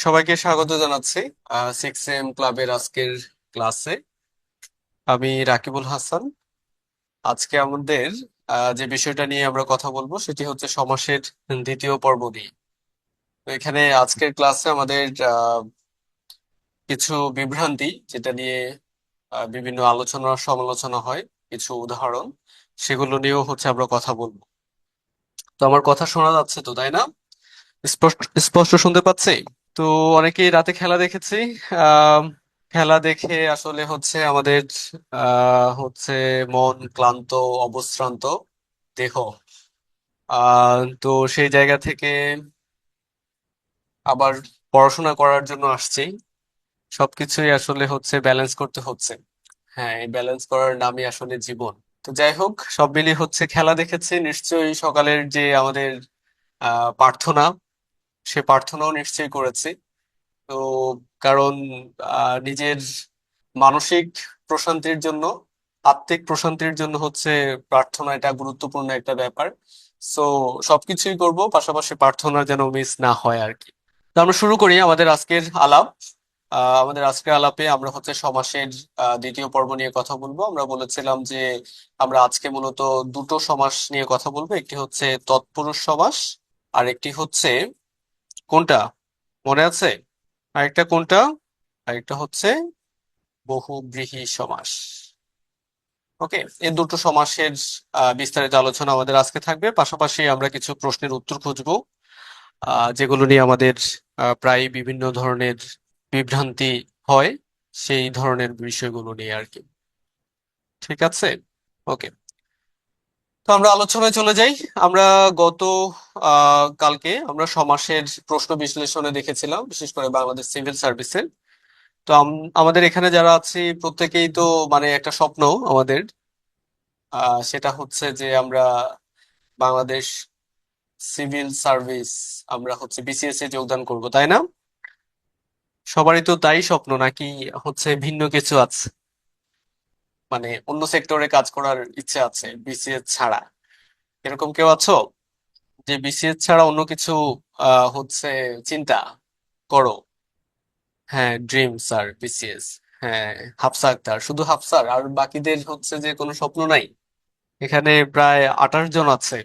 সবাইকে স্বাগত জানাচ্ছি 6 AM ক্লাবের আজকের ক্লাসে। আমি রাকিবুল হাসান। আজকে আমাদের যে বিষয়টা নিয়ে আমরা কথা বলবো সেটি হচ্ছে সমাসের দ্বিতীয় পর্ব নিয়ে। তো এখানে আজকের ক্লাসে আমাদের আহ, কিছু বিভ্রান্তি যেটা নিয়ে বিভিন্ন আলোচনা সমালোচনা হয়, কিছু উদাহরণ, সেগুলো নিয়েও হচ্ছে আমরা কথা বলবো। তো আমার কথা শোনা যাচ্ছে তো, তাই না? স্পষ্ট স্পষ্ট শুনতে পাচ্ছি। তো অনেকেই রাতে খেলা দেখেছি। আহ খেলা দেখে আসলে হচ্ছে আমাদের হচ্ছে মন ক্লান্ত, অবশ্রান্ত দেহ। তো সেই জায়গা থেকে আবার পড়াশোনা করার জন্য আসছি। সবকিছুই আসলে হচ্ছে ব্যালেন্স করতে হচ্ছে। হ্যাঁ, এই ব্যালেন্স করার নামই আসলে জীবন। তো যাই হোক, সব মিলিয়ে হচ্ছে খেলা দেখেছি নিশ্চয়ই। সকালের যে আমাদের প্রার্থনা, সে প্রার্থনাও নিশ্চয়ই করেছি। তো কারণ নিজের মানসিক প্রশান্তির জন্য, আত্মিক প্রশান্তির জন্য হচ্ছে প্রার্থনা এটা গুরুত্বপূর্ণ একটা ব্যাপার। সো সবকিছুই করব, পাশাপাশি প্রার্থনা যেন মিস না হয় আর কি। তো আমরা শুরু করি আমাদের আজকের আলাপ। আমাদের আজকের আলাপে আমরা হচ্ছে সমাসের দ্বিতীয় পর্ব নিয়ে কথা বলবো। আমরা বলেছিলাম যে আমরা আজকে মূলত দুটো সমাস নিয়ে কথা বলবো, একটি হচ্ছে তৎপুরুষ সমাস, আর একটি হচ্ছে কোনটা মনে আছে? আরেকটা কোনটা? আরেকটা হচ্ছে বহুব্রীহি সমাস। ওকে, এই দুটো সমাসের বিস্তারিত আলোচনা আমাদের আজকে থাকবে। পাশাপাশি আমরা কিছু প্রশ্নের উত্তর খুঁজবো, যেগুলো নিয়ে আমাদের প্রায় বিভিন্ন ধরনের বিভ্রান্তি হয়, সেই ধরনের বিষয়গুলো নিয়ে আর কি। ঠিক আছে? ওকে, তো আমরা আলোচনায় চলে যাই। আমরা গত কালকে আমরা সমাসের প্রশ্ন বিশ্লেষণে দেখেছিলাম, বিশেষ করে বাংলাদেশ সিভিল সার্ভিসের। তো আমাদের এখানে যারা আছি প্রত্যেকেই তো মানে একটা স্বপ্ন আমাদের, সেটা হচ্ছে যে আমরা বাংলাদেশ সিভিল সার্ভিস, আমরা হচ্ছে বিসিএস এ যোগদান করব, তাই না? সবারই তো তাই স্বপ্ন, নাকি হচ্ছে ভিন্ন কিছু আছে? মানে অন্য সেক্টরে কাজ করার ইচ্ছে আছে বিসিএস ছাড়া? এরকম কেউ আছো যে বিসিএস ছাড়া অন্য কিছু হচ্ছে চিন্তা করো? হ্যাঁ, ড্রিম স্যার বিসিএস। হ্যাঁ, হাফসা আক্তার, শুধু হাফসার, আর বাকিদের হচ্ছে যে কোনো স্বপ্ন নাই? এখানে প্রায় 28 জন আছে,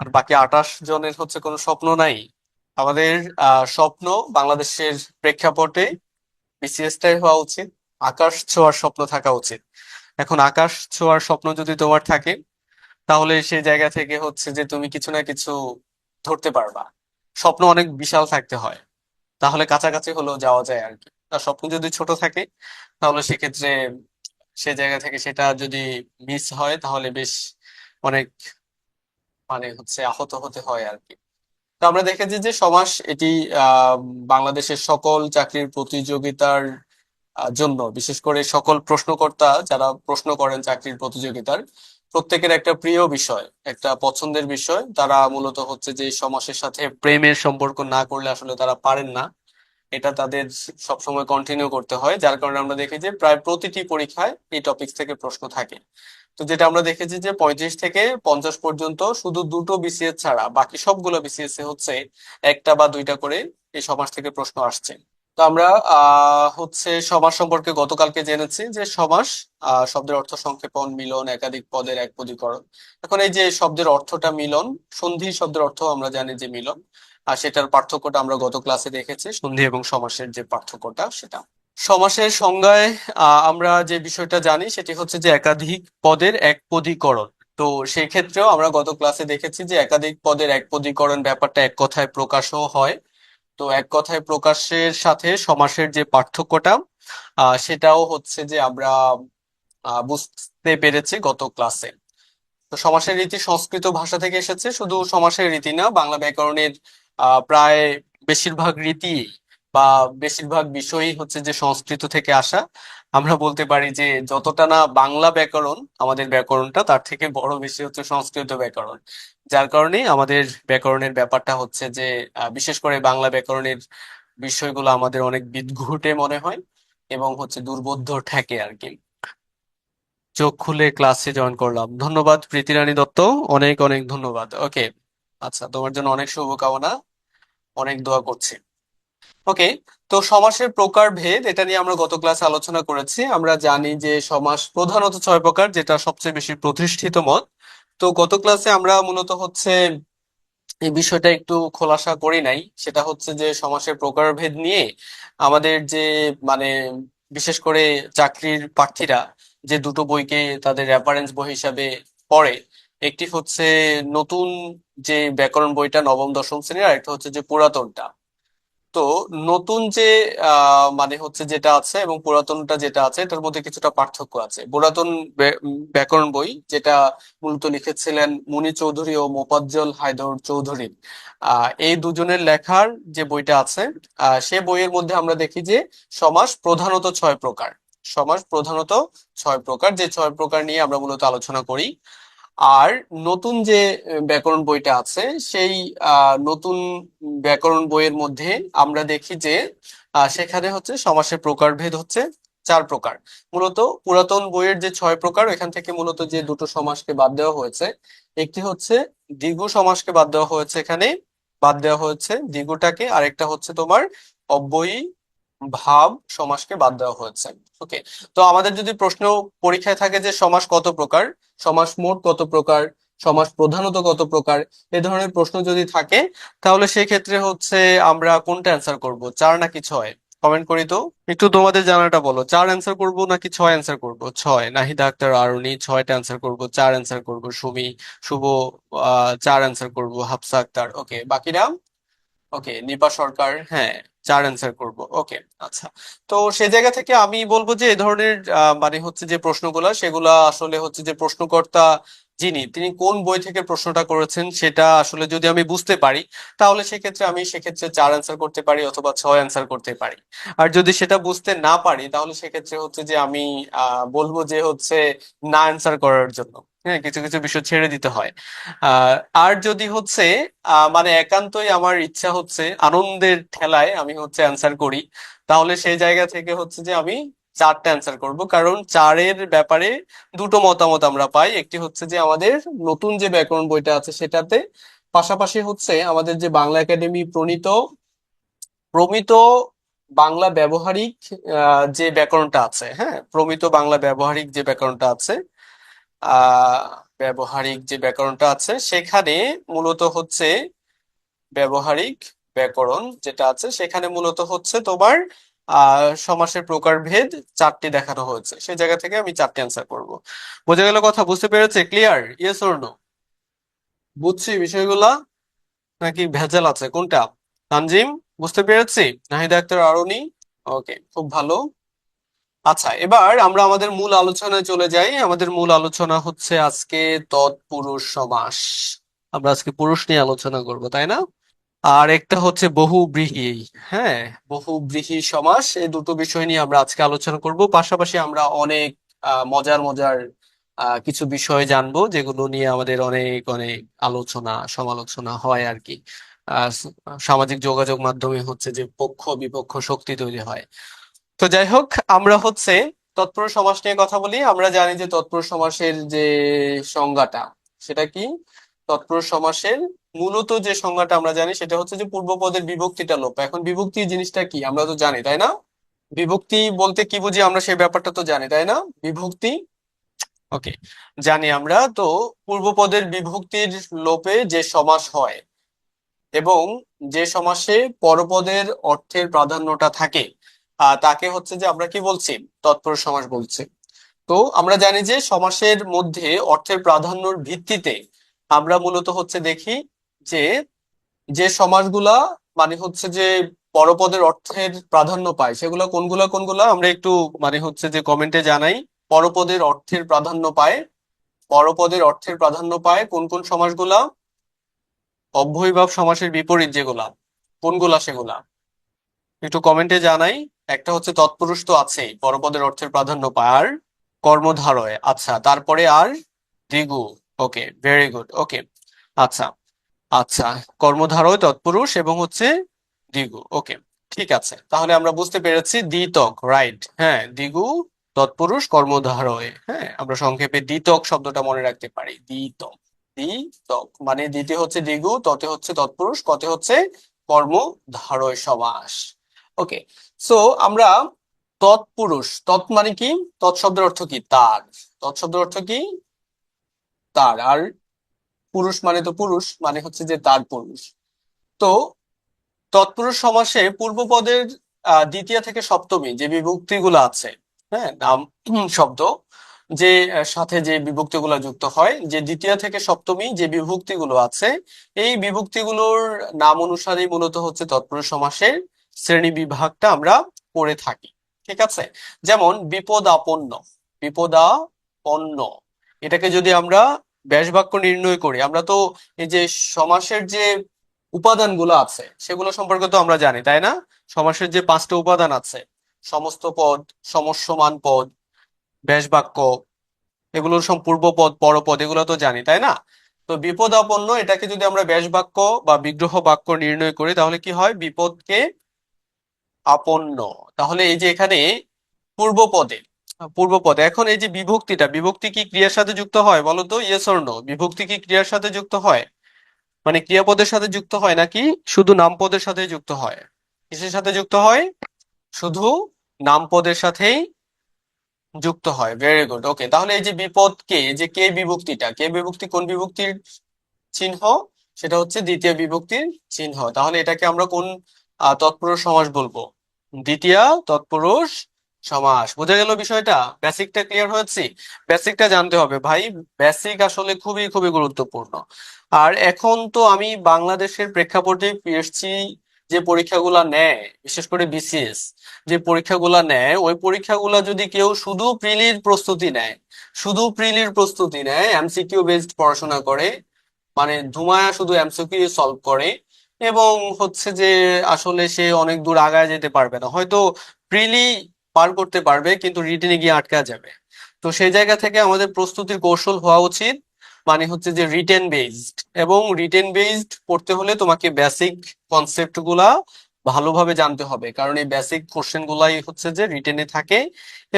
আর বাকি 28 জনের হচ্ছে কোনো স্বপ্ন নাই। আমাদের স্বপ্ন বাংলাদেশের প্রেক্ষাপটে বিসিএসটাই হওয়া উচিত। আকাশ ছোঁয়ার স্বপ্ন থাকা উচিত। এখন আকাশ ছোঁয়ার স্বপ্ন যদি তোমার থাকে, তাহলে সেই জায়গা থেকে হচ্ছে যে তুমি কিছু না কিছু ধরতে পারবা। স্বপ্ন অনেক বিশাল থাকতে হয়, তাহলে কাছাকাছি হলেও যাওয়া যায় আর কি। আর স্বপ্ন যদি ছোট থাকে, তাহলে সেক্ষেত্রে সে জায়গা থেকে সেটা যদি মিস হয়, তাহলে বেশ অনেক মানে হচ্ছে আহত হতে হয় আর কি। তো আমরা দেখেছি যে সমাস এটি আহ বাংলাদেশের সকল চাকরির প্রতিযোগিতার জন্য, বিশেষ করে সকল প্রশ্নকর্তা যারা প্রশ্ন করেন চাকরির প্রতিযোগিতার, প্রত্যেকের একটা প্রিয় বিষয়, একটা পছন্দের বিষয়। তারা মূলত হচ্ছে যে এই সমাসের সাথে প্রেমের সম্পর্ক না করলে আসলে তারা পারেন না। এটা তাদের সবসময় কন্টিনিউ করতে হয়, যার কারণে আমরা দেখি যে প্রায় প্রতিটি পরীক্ষায় এই টপিক থেকে প্রশ্ন থাকে। তো যেটা আমরা দেখেছি যে 35 থেকে 50 পর্যন্ত শুধু দুটো বিসিএস ছাড়া বাকি সবগুলো বিসিএস এ হচ্ছে একটা বা দুইটা করে এই সমাস থেকে প্রশ্ন আসছে। তো আমরা হচ্ছে সমাস সম্পর্কে গতকালকে জেনেছি যে সমাস শব্দের অর্থ সংক্ষেপণ, মিলন, একাধিক পদের এক পদীকরণ। এখন এই যে শব্দের অর্থটা মিলন, সন্ধি শব্দের অর্থ আমরা জানি যে মিলন, আর সেটার পার্থক্যটা আমরা গত ক্লাসে দেখেছি, সন্ধি এবং সমাসের যে পার্থক্যটা সেটা। সমাসের সংজ্ঞায় আমরা যে বিষয়টা জানি সেটি হচ্ছে যে একাধিক পদের এক পদীকরণ। তো সেই ক্ষেত্রেও আমরা গত ক্লাসে দেখেছি যে একাধিক পদের এক পদীকরণ ব্যাপারটা এক কথায় প্রকাশও হয়। তো এক কথায় প্রকাশের সাথে সমাসের যে পার্থক্যটা, সেটাও হচ্ছে যে আমরা বুঝতে পেরেছি গত ক্লাসে। তো সমাসের রীতি সংস্কৃত ভাষা থেকে এসেছে। শুধু সমাসের রীতি না, বাংলা ব্যাকরণের প্রায় বেশিরভাগ রীতি বা বেশিরভাগ বিষয়ই হচ্ছে যে সংস্কৃত থেকে আসা। আমরা বলতে পারি যে যতটা না বাংলা ব্যাকরণ, আমাদের ব্যাকরণটা তার থেকে বড় বেশি হচ্ছে সংস্কৃত ব্যাকরণ। যার কারণে আমাদের ব্যাকরণের ব্যাপারটা হচ্ছে যে বিশেষ করে বাংলা ব্যাকরণের বিষয়গুলো আমাদের অনেক বিদঘুটে মনে হয় এবং হচ্ছে দুর্বোধ্য ঠেকে আর কি। চোখ খুলে ক্লাসে জয়েন করলাম, ধন্যবাদ প্রীতি রানী দত্ত, অনেক অনেক ধন্যবাদ। ওকে, আচ্ছা, তোমার জন্য অনেক শুভকামনা, অনেক দোয়া করছি। ওকে, তো সমাসের প্রকারভেদ এটা নিয়ে আমরা গত ক্লাসে আলোচনা করেছি। আমরা জানি যে সমাস প্রধানত 6 প্রকার, যেটা সবচেয়ে বেশি প্রতিষ্ঠিত মত। তো গত ক্লাসে আমরা মূলত হচ্ছে এই বিষয়টা একটু খোলাসা করি নাই। সেটা হচ্ছে যে সমাসের প্রকারভেদ নিয়ে আমাদের যে মানে বিশেষ করে চাকরির প্রার্থীরা যে দুটো বইকে তাদের রেফারেন্স বই হিসাবে পড়ে, একটি হচ্ছে নতুন যে ব্যাকরণ বইটা নবম দশম শ্রেণীর, আর একটা হচ্ছে যে পুরাতনটা। তো নতুন যে মানে হচ্ছে যেটা আছে এবং পুরাতনটা যেটা আছে এটার মধ্যে কিছুটা পার্থক্য আছে। পুরাতন ব্যাকরণ বই যেটা মূলত লিখেছিলেন মুনি চৌধুরী ও মোফাজ্জল হায়দর চৌধুরী, এই দুজনের লেখার যে বইটা আছে, সে বইয়ের মধ্যে আমরা দেখি যে সমাস প্রধানত 6 প্রকার। সমাস প্রধানত 6 প্রকার, যে 6 প্রকার নিয়ে আমরা মূলত আলোচনা করি। আর নতুন যে ব্যাকরণ বইটা আছে, সেই নতুন ব্যাকরণ বইয়ের মধ্যে আমরা দেখি যে সেখানে হচ্ছে সমাসের প্রকারভেদ হচ্ছে 4 প্রকার। মূলত পুরাতন বইয়ের যে 6 প্রকার, এখান থেকে মূলত যে দুটো সমাসকে বাদ দেওয়া হয়েছে, একটি হচ্ছে দ্বিগু সমাসকে বাদ দেওয়া হয়েছে, এখানে বাদ দেওয়া হয়েছে দ্বিগুটাকে, আরেকটা হচ্ছে তোমার অব্যয়ী ভাব সমাসকে বাদ দেওয়া হয়েছে। ওকে, তো আমাদের যদি প্রশ্ন পরীক্ষায় থাকে যে সমাস কত প্রকার, সমাস মোট কত প্রকার, সমাস প্রধানত কত প্রকার, এ ধরনের প্রশ্ন যদি থাকে, তাহলে সেই ক্ষেত্রে হচ্ছে আমরা কোনটা অ্যান্সার করব, 4 নাকি 6? কমেন্ট করি তো। একটু তোমাদের জানাটা বলো, 4 অ্যান্সার করব নাকি 6 অ্যান্সার করব? 6 নাহিদা আক্তার আরুনি 6টা অ্যান্সার করব, 4 অ্যান্সার করব সুমি, শুভ 4 অ্যান্সার করব, হাফসা আক্তার। ওকে, বাকিরা? ওকে, নিপা সরকার, হ্যাঁ, 4 অ্যান্সার করব। ওকে, আচ্ছা। তো সে জায়গা থেকে আমি বলবো যে এই ধরনের মানে হচ্ছে যে প্রশ্নগুলা, সেগুলা আসলে হচ্ছে যে প্রশ্নকর্তা যিনি, তিনি কোন বই থেকে প্রশ্নটা করেছেন সেটা আসলে যদি আমি বুঝতে পারি, তাহলে সেক্ষেত্রে 4 অ্যান্সার করতে পারি অথবা 6 অ্যান্সার করতে পারি। আর যদি সেটা বুঝতে না পারি, তাহলে সেক্ষেত্রে হচ্ছে যে আমি বলবো যে হচ্ছে না অ্যান্সার করার জন্য। হ্যাঁ, কিছু কিছু বিষয় ছেড়ে দিতে হয়। আহ আর যদি হচ্ছে মানে একান্তই আমার ইচ্ছা হচ্ছে আনন্দের ঠেলায় আমি হচ্ছে অ্যান্সার করি, তাহলে সেই জায়গা থেকে হচ্ছে যে আমি 4টা অ্যান্সার করব। কারণ 4-এর ব্যাপারে দুটো মতামত আমরা পাই। একটি হচ্ছে যে আমাদের নতুন যে ব্যাকরণ বইটা আছে সেটাতে, পাশাপাশি হচ্ছে আমাদের যে বাংলা একাডেমি প্রণীত প্রমিত বাংলা ব্যবহারিক যে ব্যাকরণটা আছে, হ্যাঁ, প্রমিত বাংলা ব্যবহারিক যে ব্যাকরণটা আছে, আহ ব্যবহারিক যে ব্যাকরণটা আছে সেখানে মূলত হচ্ছে ব্যবহারিক ব্যাকরণ যেটা আছে সেখানে মূলত হচ্ছে তোমার সমাসের প্রকারভেদ 4টি দেখানো হয়েছে। সেই জায়গা থেকে আমি 4টি অ্যান্সার করব। বোঝা গেল কথা? বুঝতে পেরেছে? ক্লিয়ার? Yes or no? বুঝছি বিষয়গুলা নাকি ভেজাল আছে কোনটা? তানজিম, বুঝতে পেরেছি। নাহিদা আক্তার আরুনি, ওকে, খুব ভালো। আচ্ছা, এবার আমরা আমাদের মূল আলোচনায় চলে যাই। আমাদের মূল আলোচনা হচ্ছে আজকে তৎপুরুষ সমাস। আমরা আজকে পুরুষ নিয়ে আলোচনা করব, তাই না? আর একটা হচ্ছে বহুব্রীহি। হ্যাঁ, বহুব্রীহি সমাস, এই দুটো বিষয় নিয়ে আমরা আজকে আলোচনা করব। পাশাপাশি আমরা অনেক মজার মজার কিছু বিষয় জানবো, যেগুলো নিয়ে আমাদের অনেক অনেক আলোচনা সমালোচনা হয় আর কি। সামাজিক যোগাযোগ মাধ্যমে হচ্ছে যে পক্ষ বিপক্ষ শক্তি তৈরি হয়। তো যাই হোক, আমরা হচ্ছে তৎপুরুষ সমাস নিয়ে কথা বলি। আমরা জানি যে তৎপুরুষ সমাসের যে সংজ্ঞাটা, সেটা কি? তৎপুরুষ সমাসের মূলত যে সংজ্ঞাটা আমরা জানি সেটা হচ্ছে যে পূর্বপদের বিভক্তিটা লোপ। এখন বিভক্তি জিনিসটা কি আমরা তো জানি, তাই না? বিভক্তি বলতে কি বুঝি আমরা সেই ব্যাপারটা তো জানি, তাই না? বিভক্তি, ওকে, জানি আমরা তো। পূর্বপদের বিভক্তির লোপে যে সমাস হয় এবং যে সমাসে পরপদের অর্থের প্রাধান্যটা থাকে, তাকে হচ্ছে যে আমরা কি বলছি? তৎপুরুষ সমাস বলছি। তো আমরা জানি যে সমাসের মধ্যে অর্থের প্রাধান্যর ভিত্তিতে আমরা মূলত হচ্ছে দেখি যে যে সমাসগুলা মানে হচ্ছে যে পরপদের অর্থের প্রাধান্য পায়, সেগুলা কোনগুলা কোনগুলা আমরা একটু মানে হচ্ছে যে কমেন্টে জানাই। পরপদের অর্থের প্রাধান্য পায়, পরপদের অর্থের প্রাধান্য পায় কোন কোন সমাসগুলা? অব্যয়ীভাব সমাসের বিপরীত যেগুলা, কোনগুলা সেগুলা একটু কমেন্টে জানাই। একটা হচ্ছে তৎপুরুষ তো আছেই, পরপদের অর্থের প্রাধান্য পায়, আর কর্মধারয়, আচ্ছা, তারপরে আর দ্বিগু। ওকে, ভেরি গুড। ওকে, আচ্ছা, আচ্ছা, কর্মধারয় তৎপুরুষ এবং হচ্ছে দ্বিগু। ওকে, ঠিক আছে, তাহলে আমরা বুঝতে পেরেছি দ্বিতক, রাইট। হ্যাঁ, দ্বিগু, তৎপুরুষ, কর্মধারয়। হ্যাঁ, আমরা সংক্ষেপে দ্বিতক শব্দটা মনে রাখতে পারি, দ্বিতক। দ্বিতক মানে দ্বিতীয় হচ্ছে দ্বিগু, ততে হচ্ছে তৎপুরুষ, কতে হচ্ছে কর্মধারয় সমাস। ওকে, সো আমরা তৎপুরুষ, তৎ মানে কি, তৎ শব্দের অর্থ কি, তার, তৎ শব্দের অর্থ কি, তার, আর পুরুষ মানে তো পুরুষ, মানে হচ্ছে যে তার পুরুষ। তো তৎপুরুষ সমাসে পূর্বপদের দ্বিতীয় থেকে সপ্তমী যে বিভক্তিগুলো আছে, হ্যাঁ, নাম শব্দ যে সাথে যে বিভক্তিগুলো যুক্ত হয়, যে দ্বিতীয় থেকে সপ্তমী যে বিভক্তিগুলো আছে, এই বিভক্তিগুলোর নাম অনুসারেই মূলত হচ্ছে তৎপুরুষ সমাসের শ্রেণী বিভাগটা আমরা করে থাকি। ঠিক আছে, যেমন বিপদাপন্ন, বিপদাপন্ন, এটাকে যদি আমরা ব্যাস বাক্য নির্ণয় করি, আমরা তো এই যে সমাসের যে উপাদানগুলো আছে সেগুলো সম্পর্কে তো আমরা জানি, তাই না? সমাসের যে পাঁচটা উপাদান আছে, সমস্ত পদ, সমস্যমান পদ, ব্যাস বাক্য, এগুলোর সব পূর্বপদ, পরপদ, এগুলো তো জানি, তাই না? তো বিপদাপন্ন এটাকে যদি আমরা ব্যাস বাক্য বা বিগ্রহ বাক্য নির্ণয় করি, তাহলে কি হয়, বিপদকে আপন্ন। তাহলে এই যে এখানে পূর্বপদে, পূর্বপদে এখন এই যে বিভক্তিটা, বিভক্তি কি ক্রিয়ার সাথে যুক্ত হয় বলো তো, ইয়েস অর নো? বিভক্তি কি ক্রিয়ার সাথে যুক্ত হয়, মানে ক্রিয়াপদের সাথে যুক্ত হয় নাকি শুধু নামপদের সাথে যুক্ত হয়? কিসের সাথে যুক্ত হয়? শুধু নামপদের সাথেই যুক্ত হয়। ভেরি গুড, ওকে। তাহলে এই যে বিপদ কে, যে কে বিভক্তিটা, কে বিভক্তি কোন বিভক্তির চিহ্ন? সেটা হচ্ছে দ্বিতীয় বিভক্তির চিহ্ন। তাহলে এটাকে আমরা কোন তৎপুরুষ সমাস বলবো? দ্বিতীয় তৎপুরুষ সমাস। বোঝা গেল বিষয়টা? বেসিকটা ক্লিয়ার হয়েছে? বেসিকটা জানতে হবে ভাই, বেসিক আসলে খুবই খুবই গুরুত্বপূর্ণ। আর এখন তো আমি বাংলাদেশের প্রেক্ষাপটে পিএসসি যে পরীক্ষাগুলা নেয়, বিশেষ করে বিসিএস যে পরীক্ষাগুলা নেয়, ওই পরীক্ষাগুলা যদি কেউ শুধু প্রিলির প্রস্তুতি নেয়, শুধু প্রিলির প্রস্তুতি নেয়, এমসিকিউ বেসড পড়াশোনা করে, মানে ধুমায়া শুধু এমসিকিউ সলভ করে, এবং হচ্ছে যে আসলে সে অনেক দূর আগায় যেতে পারবে না, হয়তো প্রিলি পার করতে পারবে কিন্তু রিটেনে গিয়ে আটকা যাবে। তো সেই জায়গা থেকে আমাদের প্রস্তুতির কৌশল হওয়া উচিত, মানে হচ্ছে যে রিটেন বেসড, এবং রিটেন বেসড পড়তে হলে তোমাকে বেসিক কনসেপ্ট গুলা ভালোভাবে জানতে হবে, কারণ এই বেসিক কোশ্চেন গুলাই হচ্ছে যে রিটেনে থাকে,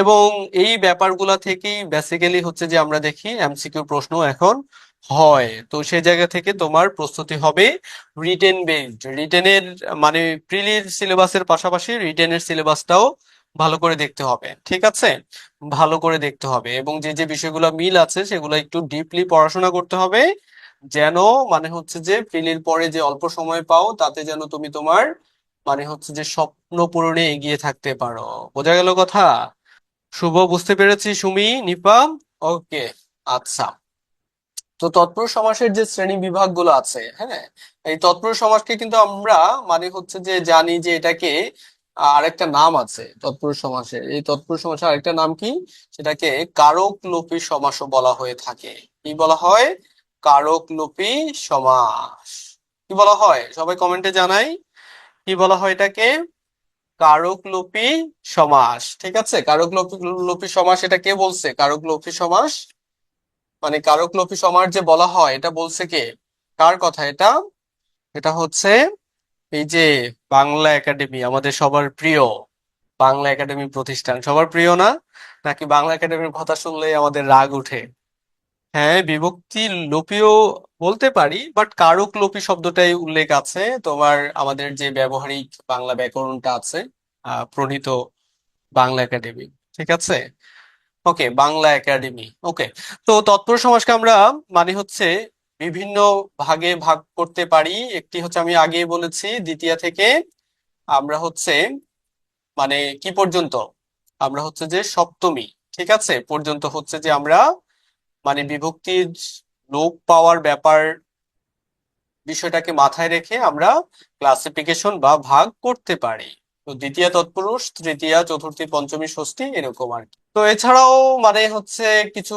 এবং এই ব্যাপারগুলা থেকেই বেসিক্যালি হচ্ছে যে আমরা দেখি এমসিকিউ প্রশ্ন এখন হয়। তো সেই জায়গা থেকে তোমার প্রস্তুতি হবে রিটেন বেসড। রিটেনের মানে প্রিলির সিলেবাসের পাশাপাশি রিটেনের সিলেবাসটাও ভালো করে দেখতে হবে, ঠিক আছে? ভালো করে দেখতে হবে, এবং যে যে বিষয়গুলো মিল আছে সেগুলো একটু ডিপলি পড়াশোনা করতে হবে, যেন মানে হচ্ছে যে প্রিলির পরে যে অল্প সময় পাও তাতে যেন তুমি তোমার মানে হচ্ছে যে স্বপ্ন পূরণে এগিয়ে থাকতে পারো। বোঝা গেল কথা? শুভ, বুঝতে পেরেছি, সুমি, নিপা, ওকে, আচ্ছা। তো তৎপুরুষ সমাসের যে শ্রেণী বিভাগগুলো আছে, হ্যাঁ, এই তৎপুরুষ সমাসকে কিন্তু আমরা মানে হচ্ছে যে জানি যে এটাকে আরেকটা নাম আছে তৎপুরুষ সমাসের, এই তৎপুরুষ সমাসের আরেকটা নাম কি, সেটাকে কারকলোপী সমাসও বলা হয়ে থাকে। কি বলা হয়? কারকলোপী সমাস। কি বলা হয় সবাই কমেন্টে জানাই, কি বলা হয় এটাকে? কারকলোপী সমাস। ঠিক আছে, কারকলোপী লোপী সমাস, এটা কে বলছে কারকলোপী সমাস? মানে কারকলোপী সমাস যে বলা হয় এটা বলছে কে, কার কথা এটা? এটা হচ্ছে এই যে বাংলা একাডেমি, আমাদের সবার প্রিয় বাংলা একাডেমি প্রতিষ্ঠান, সবার প্রিয় না? নাকি বাংলা একাডেমির কথা শুনলেই আমাদের রাগ উঠে? হ্যাঁ, বিভক্তি লোপীও বলতে পারি, বাট কারক লোপী শব্দটাই উল্লেখ আছে তোমার আমাদের যে ব্যবহারিক বাংলা ব্যাকরণটা আছে, প্রণীত বাংলা একাডেমি। ঠিক আছে, ওকে, বাংলা একাডেমি, ওকে। তো তৎপুরুষ সমাজকে আমরা মানে হচ্ছে বিভিন্ন ভাগে ভাগ করতে পারি। একটি হচ্ছে আমি আগেই বলেছি দ্বিতীয় থেকে আমরা হচ্ছে মানে কি পর্যন্ত, আমরা হচ্ছে যে সপ্তমী, ঠিক আছে, পর্যন্ত হচ্ছে যে আমরা মানে বিভক্তির লোপ পাওয়ার ব্যাপার বিষয়টাকে মাথায় রেখে আমরা ক্লাসিফিকেশন বা ভাগ করতে পারি। তো দ্বিতীয় তৎপুরুষ, তৃতীয়া, চতুর্থী, পঞ্চমী, ষষ্ঠী, এরকম আর কি। তো এছাড়াও মানে হচ্ছে কিছু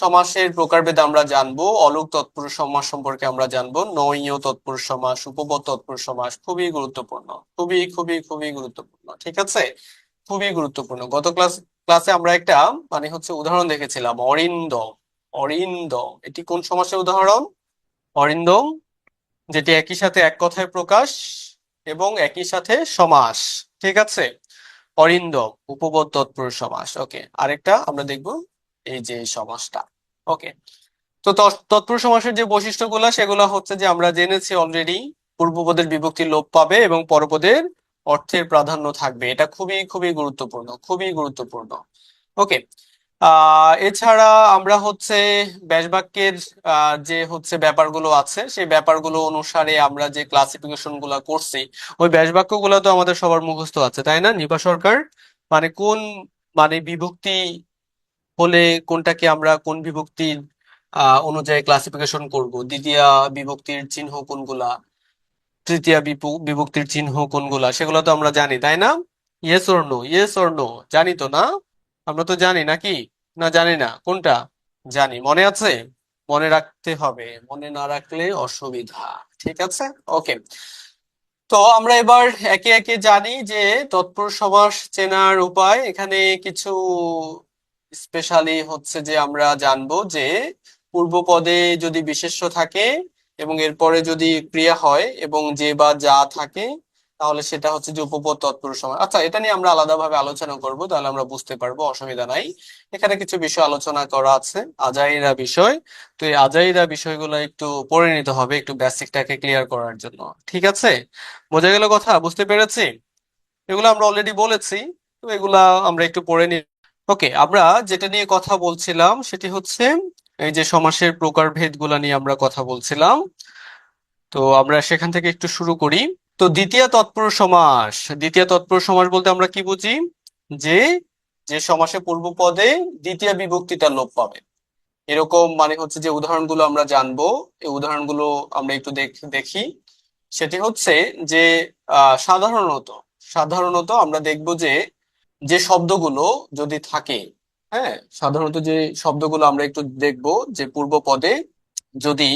সমাসের প্রকারভেদ আমরা জানবো, অলুক তৎপুরুষ সমাস সম্পর্কে আমরা জানবো, নয়ীয় তৎপুরুষ সমাস, উপপদ তৎপুরুষ সমাস, খুবই গুরুত্বপূর্ণ, খুবই খুবই খুবই গুরুত্বপূর্ণ, ঠিক আছে, খুবই গুরুত্বপূর্ণ। গত ক্লাসে আমরা একটা মানে হচ্ছে উদাহরণ দেখেছিলাম, অরিন্দম। অরিন্দম এটি কোন সমাসের উদাহরণ? অরিন্দম, যেটি একই সাথে এক কথায় প্রকাশ এবং একই সাথে সমাস, ঠিক আছে। অরিন্দম উপপদ তৎপুরুষ সমাস, ওকে। আরেকটা আমরা দেখব এই যে এই সমাসটা, ওকে। তো তৎপুরুষ সমাসের যে বৈশিষ্ট্যগুলো সেগুলো হচ্ছে যে আমরা জেনেছি অলরেডি, পূর্বপদের বিভক্তি লোপ পাবে এবং পরপদের অর্থের প্রাধান্য থাকবে, এটা খুবই খুবই গুরুত্বপূর্ণ, খুবই গুরুত্বপূর্ণ। ওকে। এছাড়া আমরা হচ্ছে ব্যাসবাক্যের যে হচ্ছে ব্যাপারগুলো আছে সেই ব্যাপারগুলো অনুসারে আমরা যে ক্লাসিফিকেশন গুলা করছি, ওই ব্যাসবাক্য গুলা তো আমাদের সবার মুখস্থ আছে, তাই না নিপা সরকার? মানে কোন, মানে বিভক্তি হলে কোনটাকে আমরা কোন বিভক্তির অনুযায়ী ক্লাসিফিকেশন করব, দ্বিতীয় বিভক্তির চিহ্ন কোনগুলা, তৃতীয় বিভক্তির চিহ্ন কোনগুলা, সেগুলো তো আমরা জানি, তাই না? Yes or no, yes or no, জানি তো না? আমরা তো জানি নাকি? না জানি না কোনটা? জানি, মনে আছে? মনে রাখতে হবে, মনে না রাখলে অসুবিধা। ঠিক আছে, ওকে। তো আমরা এবার একে একে জানি যে তৎপুরুষ সমাস চেনার উপায়। এখানে কিছু স্পেশালি হচ্ছে যে আমরা জানবো যে পূর্বপদে যদি বিশেষ্য থাকে এবং এরপরে যদি ক্রিয়া হয় এবং যে বা যা থাকে, তাহলে সেটা হচ্ছে যে উপপদ তৎপুরুষ সমাস। আচ্ছা, এটা নিয়ে আমরা আলাদাভাবে আলোচনা করব, তাহলে আমরা বুঝতে পারবো, অসুবিধা নাই। এখানে কিছু বিষয় আলোচনা করা আছে, আজাইরা বিষয়। তো এই আজাইরা বিষয়গুলো একটু পড়ে নিতে হবে একটু বেসিকটাকে ক্লিয়ার করার জন্য। ঠিক আছে, বোঝা গেল কথা? বুঝতে পেরেছি? এগুলো আমরা অলরেডি বলেছি, তো এগুলা আমরা একটু পড়ে নিই। ওকে, আমরা যেটা নিয়ে কথা বলছিলাম সেটি হচ্ছে এই যে সমাসের প্রকারভেদ গুলা নিয়ে আমরা কথা বলছিলাম। তো আমরা সেখান থেকে একটু শুরু করি। তো দ্বিতীয় তৎপুরুষ সমাস, দ্বিতীয় তৎপুরুষ সমাস বলতে আমরা কি বুঝি? যে যে সমাসে পূর্ব পদে দ্বিতীয় বিভক্তিটা লোপ পাবে, এরকম মানে হচ্ছে যে উদাহরণগুলো আমরা জানবো। এই উদাহরণগুলো আমরা একটু দেখি। সেটি হচ্ছে যে সাধারণত সাধারণত আমরা দেখব যে যে শব্দগুলো যদি থাকে, হ্যাঁ, সাধারণত যে শব্দগুলো আমরা একটু দেখব যে পূর্ব পদে যদি,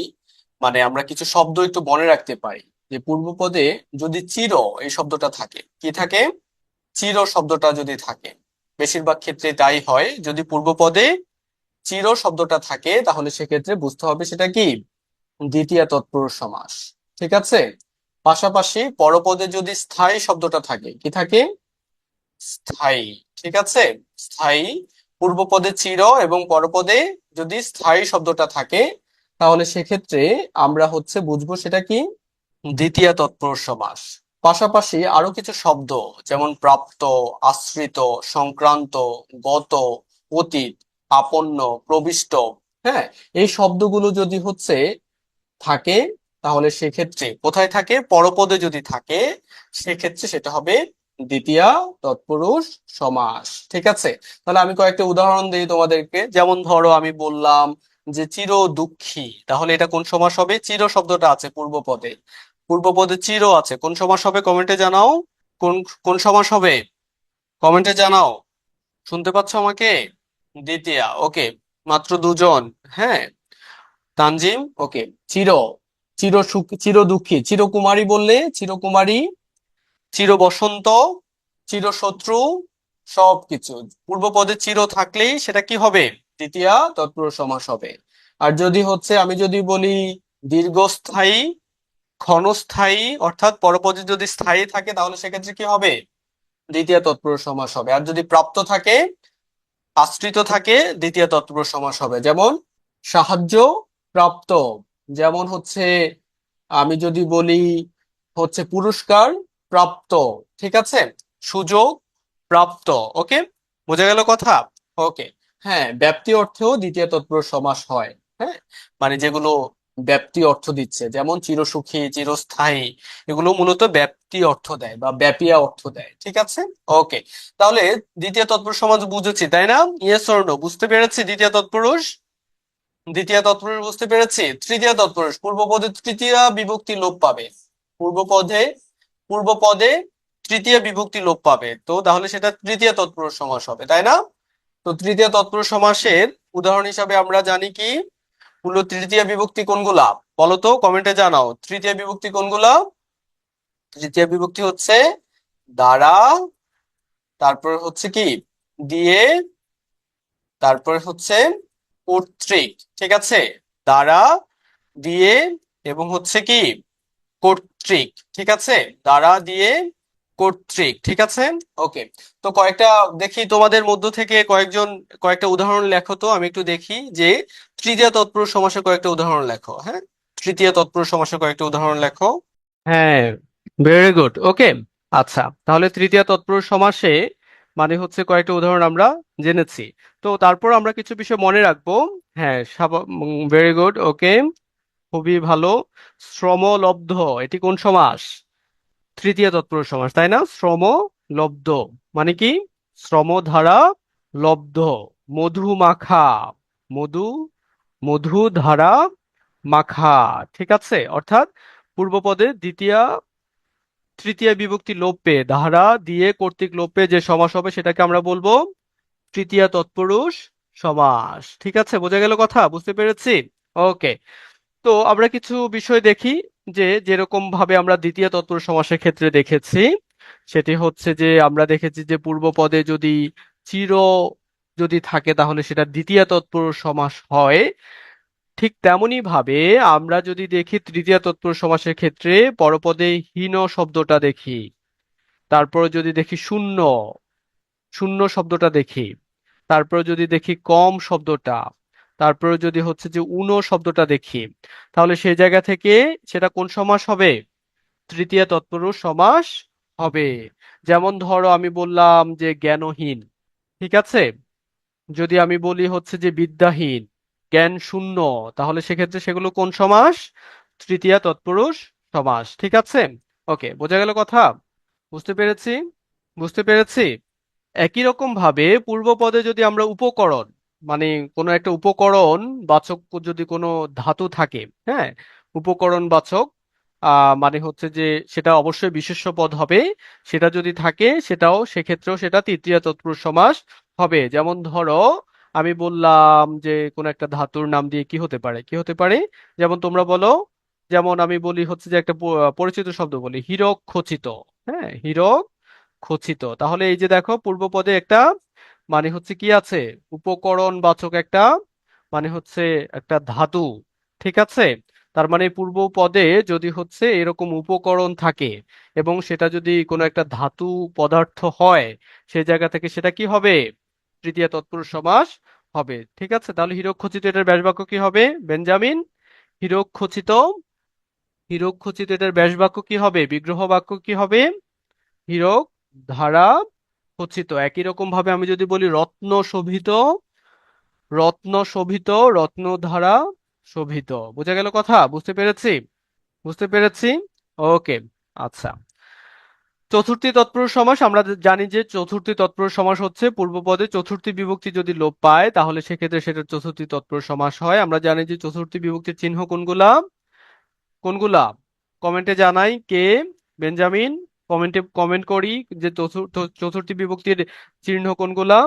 মানে আমরা কিছু শব্দ একটু মনে রাখতে পারি যে পূর্ব পদে যদি চির এই শব্দটা থাকে, কি থাকে? চির শব্দটা যদি থাকে, বেশিরভাগ ক্ষেত্রে তাই হয়। যদি পূর্ব পদে চির শব্দটা থাকে তাহলে সেক্ষেত্রে বুঝতে হবে সেটা কি দ্বিতীয় তৎপুরুষ সমাস। ঠিক আছে, পাশাপাশি পরপদে যদি স্থায়ী শব্দটা থাকে, কি থাকে? স্থায়ী। ঠিক আছে, স্থায়ী। পূর্বপদে চির এবং পরপদে যদি স্থায়ী শব্দটা থাকে, তাহলে সেক্ষেত্রে আমরা হচ্ছে বুঝবো সেটা কি দ্বিতীয় তৎপুরুষ সমাস। পাশাপাশি আরো কিছু শব্দ, যেমন প্রাপ্ত, আশ্রিত, সংক্রান্ত, গত, অতীত, আপন্ন, প্রবিষ্ট, হ্যাঁ, এই শব্দগুলো যদি হচ্ছে থাকে, তাহলে সেক্ষেত্রে কোথায় থাকে? পরপদে যদি থাকে, সেক্ষেত্রে সেটা হবে দ্বিতীয় তৎপুরুষ সমাস। ঠিক আছে, তাহলে আমি কয়েকটা উদাহরণ দিই তোমাদেরকে। যেমন ধরো আমি বললাম যে চির দুঃখী, তাহলে এটা কোন সমাস হবে? চির শব্দটা আছে পূর্ব পদে, পূর্ব পদে চির আছে, কোন সমাস হবে কমেন্টে জানাও। কোন কোন সমাস হবে কমেন্টে জানাও। শুনতে পাচ্ছ আমাকে? দ্বিতীয়া, ওকে। মাত্র দুজন, হ্যাঁ। তানজিম, ওকে। চির, চির সুখ, চির দুঃখী, চিরকুমারী বললে চিরকুমারী, চির বসন্ত, চির শত্রু, সবকিছু পূর্ব পদে চির থাকলেই সেটা কি হবে? তৃতীয়া তৎপুরুষ সমাস হবে। আর যদি হচ্ছে আমি যদি বলি দীর্ঘস্থায়ী, ক্ষণস্থায়ী, অর্থাৎ পরপদে যদি স্থায়ী থাকে তাহলে সেক্ষেত্রে কি হবে? দ্বিতীয় তৎপুরুষ সমাস হবে। আর যদি প্রাপ্ত থাকে, আশ্রিত থাকে, দ্বিতীয় তৎপুরুষ সমাস হবে। যেমন সাহায্য প্রাপ্ত, যেমন হচ্ছে আমি যদি বলি হচ্ছে পুরস্কার প্রাপ্ত। ঠিক আছে, সুযোগ প্রাপ্ত। ওকে, বোঝা গেল কথা? ওকে। হ্যাঁ, ব্যাপ্তি অর্থেও দ্বিতীয় তৎপুরুষ সমাস হয়। হ্যাঁ, মানে যেগুলো ব্যাপ্তি অর্থ দিচ্ছে, যেমন চিরসুখী, চিরস্থায়ী, এগুলো মূলত ব্যাপ্তি অর্থ দেয় বা ব্যাপিয়া অর্থ দেয়। ঠিক আছে, ওকে। তাহলে দ্বিতীয় তৎপুরুষ সমাজ বুঝেছি, তাই না? ইয়েস অর নো, বুঝতে পেরেছি দ্বিতীয় তৎপুরুষ? দ্বিতীয় তৎপুরুষ বুঝতে পেরেছি। তৃতীয় তৎপুরুষ, পূর্ব পদে তৃতীয় বিভক্তি লোপ পাবে, পূর্ব পদে পূর্ব পদে তৃতীয় বিভক্তি লোপ পাবে, তো তাহলে সেটা তৃতীয় তৎপুরুষ সমাস হবে, তাই না? তো তৃতীয় তৎপুরুষ সমাসের উদাহরণ হিসাবে আমরা জানি কি হলো তৃতীয় বিভক্তি কোনগুলা? বলো তো, কমেন্টে জানাও তৃতীয় বিভক্তি কোনগুলা। তৃতীয় বিভক্তি হচ্ছে দ্বারা, তারপর হচ্ছে কি দিয়ে, তারপর হচ্ছে কর্তৃক। ঠিক আছে, দ্বারা, দিয়ে, এবং হচ্ছে কি কর্তৃক। ঠিক আছে, দ্বারা, দিয়ে, কর্তৃক। ঠিক আছে, ওকে। তো কয়েকটা দেখি তোমাদের মধ্য থেকে কয়েকজন কয়েকটা উদাহরণ লেখো তো, আমি একটু দেখি যে তৃতীয় তৎপুরুষ সমাসের কয়েকটা উদাহরণ লেখো। হ্যাঁ, তৃতীয় তৎপুরুষ সমাসের কয়েকটা উদাহরণ লেখো। হ্যাঁ, ভেরি গুড, ওকে। আচ্ছা, তাহলে তৃতীয় তৎপুরুষ সমাসে মানে হচ্ছে কয়েকটা উদাহরণ আমরা জেনেছি। তো তারপর আমরা কিছু বিষয় মনে রাখবো। হ্যাঁ, ভেরি গুড, ওকে, খুবই ভালো। শ্রমলব্ধ, এটি কোন সমাস? তৃতীয় তৎপুরুষ সমাস, তাই না? শ্রমলব্ধ মানে কি? শ্রম ধারা লব্ধ। মধু মাখা, মধু, মধু ধারা মাখা। ঠিক আছে, অর্থাৎ পূর্বপদে দ্বিতীয় তৃতীয় বিভক্তি লোপ পেয়ে ধারা দিয়ে কর্তৃক লোপ পেয়ে যে সমাস হবে সেটাকে আমরা বলবো তৃতীয় তৎপুরুষ সমাস। ঠিক আছে, বোঝা গেল কথা? বুঝতে পেরেছি? ওকে। তো আমরা কিছু বিষয় দেখি যে যেরকম ভাবে আমরা দ্বিতীয় তৎপুরুষ সমাসের ক্ষেত্রে দেখেছি, সেটি হচ্ছে যে আমরা দেখেছি যে পূর্বপদে যদি চির যদি থাকে তাহলে সেটা দ্বিতীয় তৎপুরুষ সমাস হয়। ঠিক তেমনি ভাবে আমরা যদি দেখি তৃতীয় তৎপুরুষ সমাসের ক্ষেত্রে পরপদে হীন শব্দটা দেখি, তারপর যদি দেখি শূন্য, শূন্য শব্দটা দেখি, তারপর যদি দেখি কম শব্দটা, তারপরে যদি হচ্ছে যে উনো শব্দটা দেখি, তাহলে সেই জায়গা থেকে সেটা কোন সমাস হবে? তৃতীয় তৎপুরুষ সমাস হবে। যেমন ধরো আমি বললাম যে জ্ঞানহীন, ঠিক আছে? যদি আমি বলি হচ্ছে যে বিদ্যাহীন, জ্ঞান শূন্য, তাহলে সেক্ষেত্রে সেগুলো কোন সমাস? তৃতীয় তৎপুরুষ সমাস। ঠিক আছে, ওকে, বোঝা গেল কথা? বুঝতে পেরেছি? বুঝতে পেরেছি। একই রকম ভাবে পূর্বপদে যদি আমরা উপকরণ, মানে কোনো একটা উপকরণ বাচক যদি কোনো ধাতু থাকে, হ্যাঁ, উপকরণ বাচক, মানে হচ্ছে যে সেটা অবশ্যই বিশেষ্য পদ হবে। সেটা যদি থাকে সেটাও সেক্ষেত্রেও সেটা তৃতীয় তৎপুরুষ সমাস হবে। যেমন ধরো আমি বললাম যে কোনো একটা ধাতুর নাম দিয়ে কি হতে পারে, কি হতে পারে? যেমন তোমরা বলো, যেমন আমি বলি হচ্ছে যে একটা পরিচিত শব্দ বলি, হীরক খচিত। হ্যাঁ, হীরক খচিত, তাহলে এই যে দেখো পূর্বপদে একটা মানে হচ্ছে কি আছে? উপকরণ বাচক একটা মানে হচ্ছে একটা ধাতু। ঠিক আছে, তার মানে পূর্ব পদে যদি হচ্ছে এরকম উপকরণ থাকে এবং সেটা যদি কোনো একটা ধাতু পদার্থ হয়, সেই জায়গা থেকে সেটা কি হবে? তৃতীয় তৎপুরুষ সমাস হবে। ঠিক আছে, তাহলে হীরক খচিত এটার ব্যাস বাক্য কি হবে বেঞ্জামিন? হীরক খচিত, হীরক খচিত এটার ব্যাস বাক্য কি হবে? বিগ্রহ বাক্য কি হবে? হীরক ধারা খচিত। একই রকম ভাবে আমি যদি বলি রত্ন শোভিত, রত্ন শোভিত, রত্ন ধারা শোভিত। বোঝা গেল কথা? বুঝতে পেরেছি? বুঝতে পেরেছি, ওকে। আচ্ছা, চতুর্থী তৎপুরুষ সমাস আমরা জানি যে চতুর্থী তৎপুরুষ সমাস হচ্ছে পূর্বপদে চতুর্থী বিভক্তি যদি লোপ পায় তাহলে সেক্ষেত্রে সেটা চতুর্থী তৎপুরুষ সমাস হয়। আমরা জানি যে চতুর্থী বিভক্তির চিহ্ন কোনগুলা, কোনগুলা? কমেন্টে জানাই কে? বেঞ্জামিন, কমেন্টে কমেন্ট করি যে চতুর্থী বিভক্তির চিহ্ন কোনগুলা?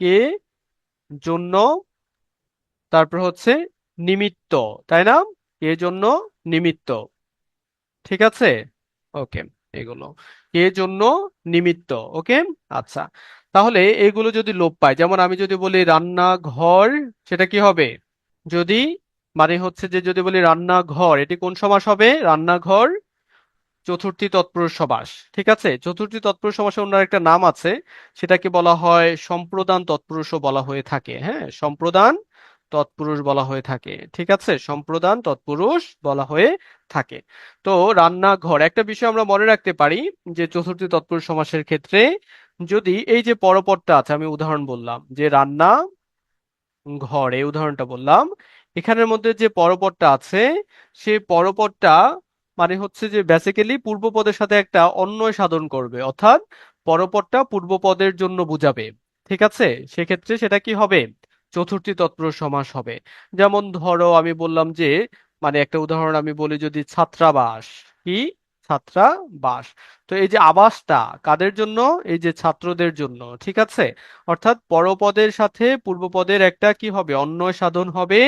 কে, জন্য, তারপর হচ্ছে নিমিত্ত, তাই না? কে, জন্য, নিমিত্ত। ঠিক আছে, ওকে, এগুলো কে, জন্য, নিমিত্ত। ওকে, আচ্ছা, তাহলে এগুলো যদি লোপ পায়, যেমন আমি যদি বলি রান্নাঘর, সেটা কি হবে? যদি মানে হচ্ছে যে যদি বলি রান্নাঘর, এটি কোন সমাস হবে? রান্নাঘর চতুর্থী তৎপুরুষ সমাস। ঠিক আছে, চতুর্থী তৎপুরুষ সমাসের অন্য একটা নাম আছে, সেটাকে বলা হয় সম্প্রদান তৎপুরুষও বলা হয়ে থাকে। হ্যাঁ, সম্প্রদান তৎপুরুষ বলা হয়ে থাকে। ঠিক আছে, সম্প্রদান তৎপুরুষ বলা হয়ে থাকে। তো রান্নাঘর, একটা বিষয় আমরা মনে রাখতে পারি যে চতুর্থী তৎপুরুষ সমাসের ক্ষেত্রে যদি এই যে পরপদটা আছে, আমি উদাহরণ বললাম যে রান্না ঘর, এই উদাহরণটা বললাম, এখানের মধ্যে যে পরপদটা আছে সেই পরপদটা মানে হচ্ছে যে বেসিক্যালি পূর্বপদের সাথে একটা অন্বয় সাধন করবে, অর্থাৎ পরপদটা পূর্বপদের জন্য বুঝাবে। ঠিক আছে, সেক্ষেত্রে সেটা কি হবে? চতুর্থী তৎপুরুষ সমাস হবে। যেমন ধরো আমি বললাম যে মানে একটা উদাহরণ আমি বলি, যদি ছাত্রাবাস, কি? ছাত্রাবাস। তো এই যে আবাসটা কাদের জন্য? এই যে ছাত্রদের জন্য। ঠিক আছে, অর্থাৎ পরপদের সাথে পূর্বপদের একটা কি হবে? অন্বয় সাধন হবে,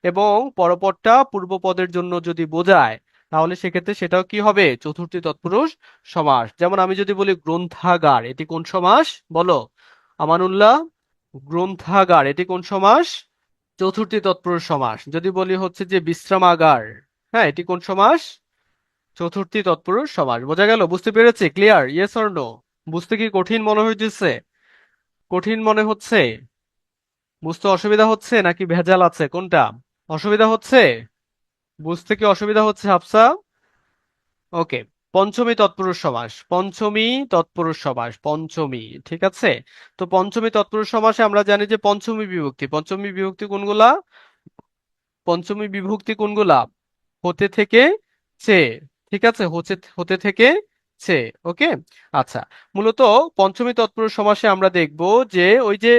এবং পরপদটা পূর্বপদের জন্য যদি বোঝায় তাহলে সেক্ষেত্রে সেটাও কি হবে? চতুর্থী তৎপুরুষ সমাস। যেমন আমি যদি বলি গ্রন্থাগার, এটি কোন সমাস? বলো আমানুল্লাহ। গ্রন্থাগার এটি কোন সমাস? চতুর্থী তৎপুরুষ সমাস। যদি বলি হচ্ছে যে বিশ্রামাগার, হ্যাঁ, এটি কোন সমাস? চতুর্থী তৎপুরুষ সমাস। বোঝা গেল? বুঝতে পেরেছি? ক্লিয়ার? Yes or no? বুঝতে কি কঠিন মনে হইতেছে? কঠিন মনে হচ্ছে? বুঝতে অসুবিধা হচ্ছে নাকি ভেজাল আছে, কোনটা? অসুবিধা হচ্ছে? বুঝতে কি অসুবিধা হচ্ছে হাফসা? ওকে, পঞ্চমী তৎপুরুষ সমাস, পঞ্চমী তৎপুরুষ সমাস, পঞ্চমী, ঠিক আছে। তো পঞ্চমী তৎপুরুষ সমাসে আমরা জানি যে পঞ্চমী বিভক্তি, পঞ্চমী বিভক্তি কোনগুলা? পঞ্চমী বিভক্তি কোনগুলা? হতে থেকে চে, ঠিক আছে, হতে হতে থেকে চে। ওকে। আচ্ছা, মূলত পঞ্চমী তৎপুরুষ সমাসে আমরা দেখব যে ওই যে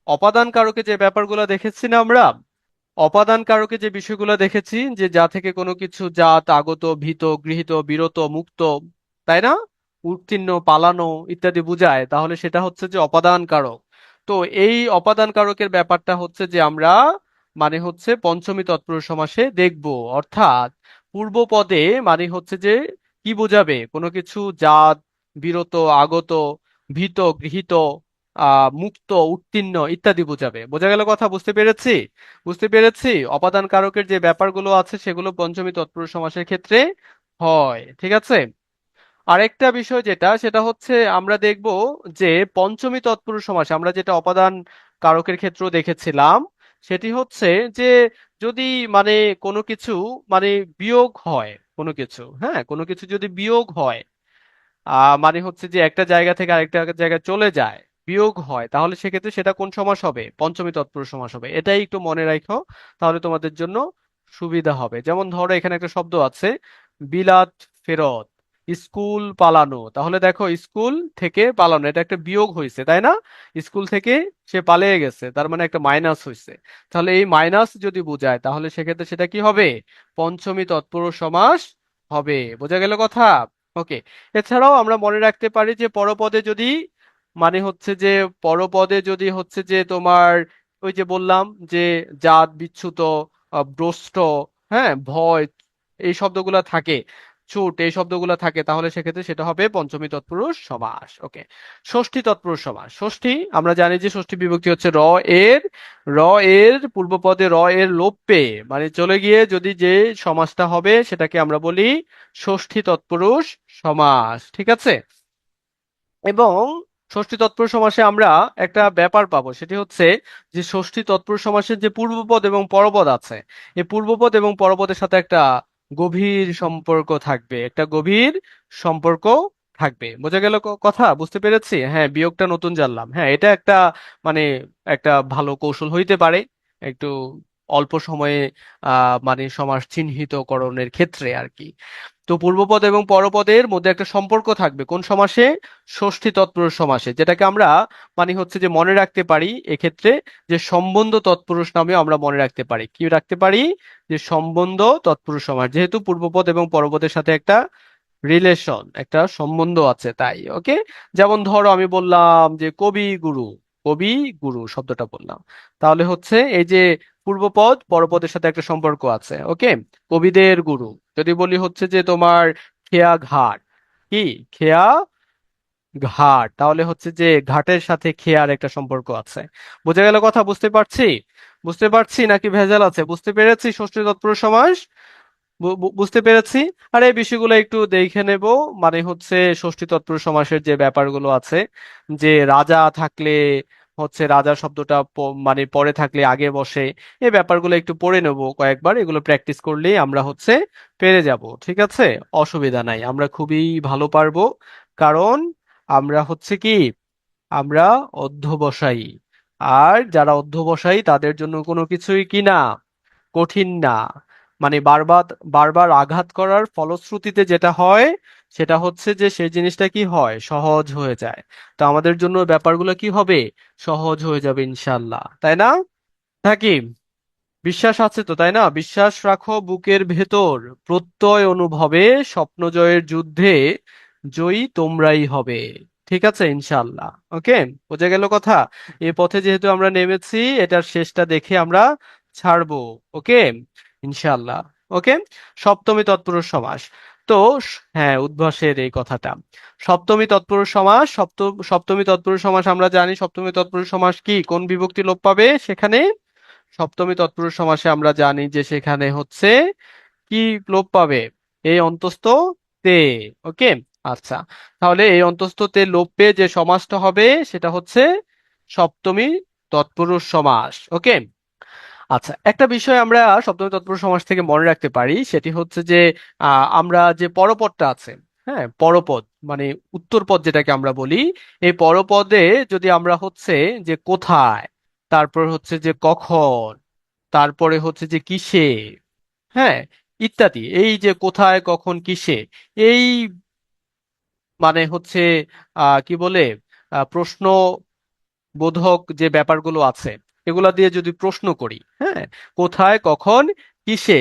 অপাদান কারকে যে ব্যাপারগুলো দেখেছি না আমরা, অপাদান কারকে যে বিষয়গুলো দেখেছি, যে যা থেকে কোনো কিছু জাত, আগত, ভীত, গৃহীত, বিরত, মুক্ত, তাই না, উত্তীর্ণ, পালানো ইত্যাদি বুঝায়, তাহলে সেটা হচ্ছে যে অপাদান কারক। তো এই অপাদান কারকের ব্যাপারটা হচ্ছে যে আমরা মানে হচ্ছে পঞ্চমী তৎপুরুষ সমাসে দেখব। অর্থাৎ পূর্ব পদে মানে হচ্ছে যে কি বোঝাবে, কোনো কিছু জাত, বিরত, আগত, ভীত, গৃহীত, মুক্ত, উত্তীর্ণ ইত্যাদি বোঝাবে। বোঝা গেল কথা? বুঝতে পেরেছি? বুঝতে পেরেছি। অপাদান কারকের যে ব্যাপারগুলো আছে সেগুলো পঞ্চমী তৎপুরুষ সমাসের ক্ষেত্রে হয়, ঠিক আছে। আরেকটা বিষয় যেটা, সেটা হচ্ছে আমরা দেখব যে পঞ্চমী তৎপুরুষ সমাস আমরা যেটা অপাদান কারকের ক্ষেত্র দেখেছিলাম, সেটি হচ্ছে যে যদি মানে কোনো কিছু মানে বিয়োগ হয়, কোনো কিছু, হ্যাঁ, কোনো কিছু যদি বিয়োগ হয়, মানে হচ্ছে যে একটা জায়গা থেকে আরেকটা জায়গায় চলে যায়, বিয়োগ হয়, তাহলে সেক্ষেত্রে সেটা কোন সমাস হবে? পঞ্চমী তৎপুরুষ সমাস হবে। এটাই একটু মনে রাখো, তাহলে তোমাদের জন্য সুবিধা হবে। যেমন ধরো এখানে একটা শব্দ আছে, বিলাত ফেরত, স্কুল পালানো, তাহলে দেখো স্কুল থেকে পালানো, এটা একটা বিয়োগ হয়েছে, তাই না? স্কুল থেকে সে পালিয়ে গেছে, তার মানে একটা মাইনাস হয়েছে। তাহলে এই মাইনাস যদি বোঝায়, তাহলে সেক্ষেত্রে সেটা কি হবে? পঞ্চমী তৎপুরুষ সমাস হবে। বোঝা গেল কথা? ওকে। এছাড়াও আমরা মনে রাখতে পারি যে পরপদে যদি মানে হচ্ছে যে পরপদে যদি হচ্ছে যে তোমার ওই যে বললাম যে জাত, বিচ্যুত, ভ্রষ্ট, হ্যাঁ, ভয়, এই শব্দগুলা থাকে, ছুট, এই শব্দগুলা থাকে, তাহলে সেক্ষেত্রে সেটা হবে পঞ্চমী তৎপুরুষ সমাস। ওকে। ষষ্ঠী তৎপুরুষ সমাস। ষষ্ঠী আমরা জানি যে ষষ্ঠী বিভক্তি হচ্ছে এর র এর পূর্বপদে এর লোপ পেয়ে মানে চলে গিয়ে যদি যে সমাসটা হবে সেটাকে আমরা বলি ষষ্ঠী তৎপুরুষ সমাস, ঠিক আছে। এবং ষষ্ঠী তৎপুরুষ সমাসে আমরা একটা ব্যাপার পাবো, সেটি হচ্ছে যে ষষ্ঠী তৎপুরুষ সমাসের যে পূর্বপদ এবং পরপদ আছে, এই পূর্বপদ এবং পরপদের সাথে একটা গভীর সম্পর্ক থাকবে, একটা গভীর সম্পর্ক থাকবে। বোঝা গেল কথা? বুঝতে পেরেছি? হ্যাঁ, বিয়োগটা নতুন জানলাম। হ্যাঁ, এটা একটা মানে একটা ভালো কৌশল হইতে পারে একটু অল্প সময়ে মানে সমাস চিহ্নিতকরণের ক্ষেত্রে আর কি। তো পূর্বপদ এবং পরপদের মধ্যে একটা সম্পর্ক থাকবে কোন সমাসে? ষষ্ঠী তৎপুরুষ সমাসে, যেটাকে আমরা মানে হচ্ছে যে মনে রাখতে পারি এক্ষেত্রে যে সম্বন্ধ তৎপুরুষ নামেও আমরা মনে রাখতে পারি। কি রাখতে পারি? যে সম্বন্ধ তৎপুরুষ সমাস, যেহেতু পূর্বপদ এবং পরপদের সাথে একটা রিলেশন, একটা সম্বন্ধ আছে তাই। ওকে। যেমন ধরো আমি বললাম যে কবি গুরু, কবি গুরু শব্দটা বললাম, তাহলে হচ্ছে এই যে পূর্বপদ পরপদের সাথে একটা সম্পর্ক আছে। ওকে। কবিদের গুরু। যদি বলি হচ্ছে যে তোমার খেয়া ঘাট, কি খেয়া ঘাট, তাহলে হচ্ছে যে ঘাটের সাথে খেয়ার একটা সম্পর্ক আছে। বোঝা গেল কথা? বুঝতে পারছি? বুঝতে পারছি নাকি ভেজাল আছে? বুঝতে পেরেছি ষষ্ঠী তৎপুরুষ সমাস? বুঝতে পেরেছি। আর এই বিষয়গুলো একটু দেখে নেব। মানে হচ্ছে ষষ্ঠী তৎপুরুষ সমাসের যে ব্যাপারগুলো আছে, যে রাজা থাকলে হচ্ছে রাজা শব্দটা মানে পরে থাকলে আগে বসে, এই ব্যাপারগুলো একটু পড়ে নেব কয়েকবার, এগুলো প্র্যাকটিস করলেই আমরা হচ্ছে পেরে যাব, ঠিক আছে। অসুবিধা নাই, আমরা খুবই ভালো পারবো। কারণ আমরা হচ্ছে কি, আমরা অধ্যবসায়ী। আর যারা অধ্যবসায়ী তাদের জন্য কোনো কিছুই কি না, কঠিন না। মানে বারবার বারবার আঘাত করার ফলশ্রুতিতে যেটা হয় সেটা হচ্ছে যে সেই জিনিসটা কি হয়, সহজ হয়ে যায়। তো আমাদের জন্য ব্যাপারগুলো কি হবে, সহজ হয়ে যাবে ইনশাল্লাহ, তাই না? নাকি? বিশ্বাস আছে তো, তাই না? বিশ্বাস রাখো বুকের ভেতর, প্রত্যয় অনুভবে, স্বপ্ন জয়ের যুদ্ধে জয়ী তোমরাই হবে। ঠিক আছে ইনশাআল্লাহ। ওকে। বোঝা গেল কথা? এই পথে যেহেতু আমরা নেমেছি, এটার শেষটা দেখে আমরা ছাড়বো। ওকে, ইনশাআল্লাহ। ওকে। সপ্তমী তৎপুরুষ সমাস। তো হ্যাঁ, উদ্ভাসের এই কথাটা, সপ্তমী তৎপুরুষ সমাস, সপ্তমী তৎপুরুষ সমাস আমরা জানি, সপ্তমী তৎপুরুষ সমাস কি কোন বিভক্তি লোপ পাবে সেখানে? সপ্তমী তৎপুরুষ সমাসে আমরা জানি যে সেখানে হচ্ছে কি লোপ পাবে? এই অন্তস্থ তে। ওকে। আচ্ছা, তাহলে এই অন্তস্থ তে লোপ পেয়ে যে সমাসটা হবে সেটা হচ্ছে সপ্তমী তৎপুরুষ সমাস। ওকে। আচ্ছা, একটা বিষয় আমরা সপ্তমী তৎপুরুষ সমাস থেকে মনে রাখতে পারি, সেটি হচ্ছে যে আমরা যে পরপদটা আছে, হ্যাঁ, পরপদ মানে উত্তরপদ যেটাকে আমরা বলি, এই পরপদে যদি আমরা হচ্ছে যে কোথায়, তারপর হচ্ছে যে কখন, তারপরে হচ্ছে যে কিসে, হ্যাঁ, ইত্যাদি, এই যে কোথায় কখন কিসে, এই মানে হচ্ছে কি বলে প্রশ্ন বোধক যে ব্যাপারগুলো আছে, এগুলা দিয়ে যদি প্রশ্ন করি, হ্যাঁ, কোথায় কখন কিসে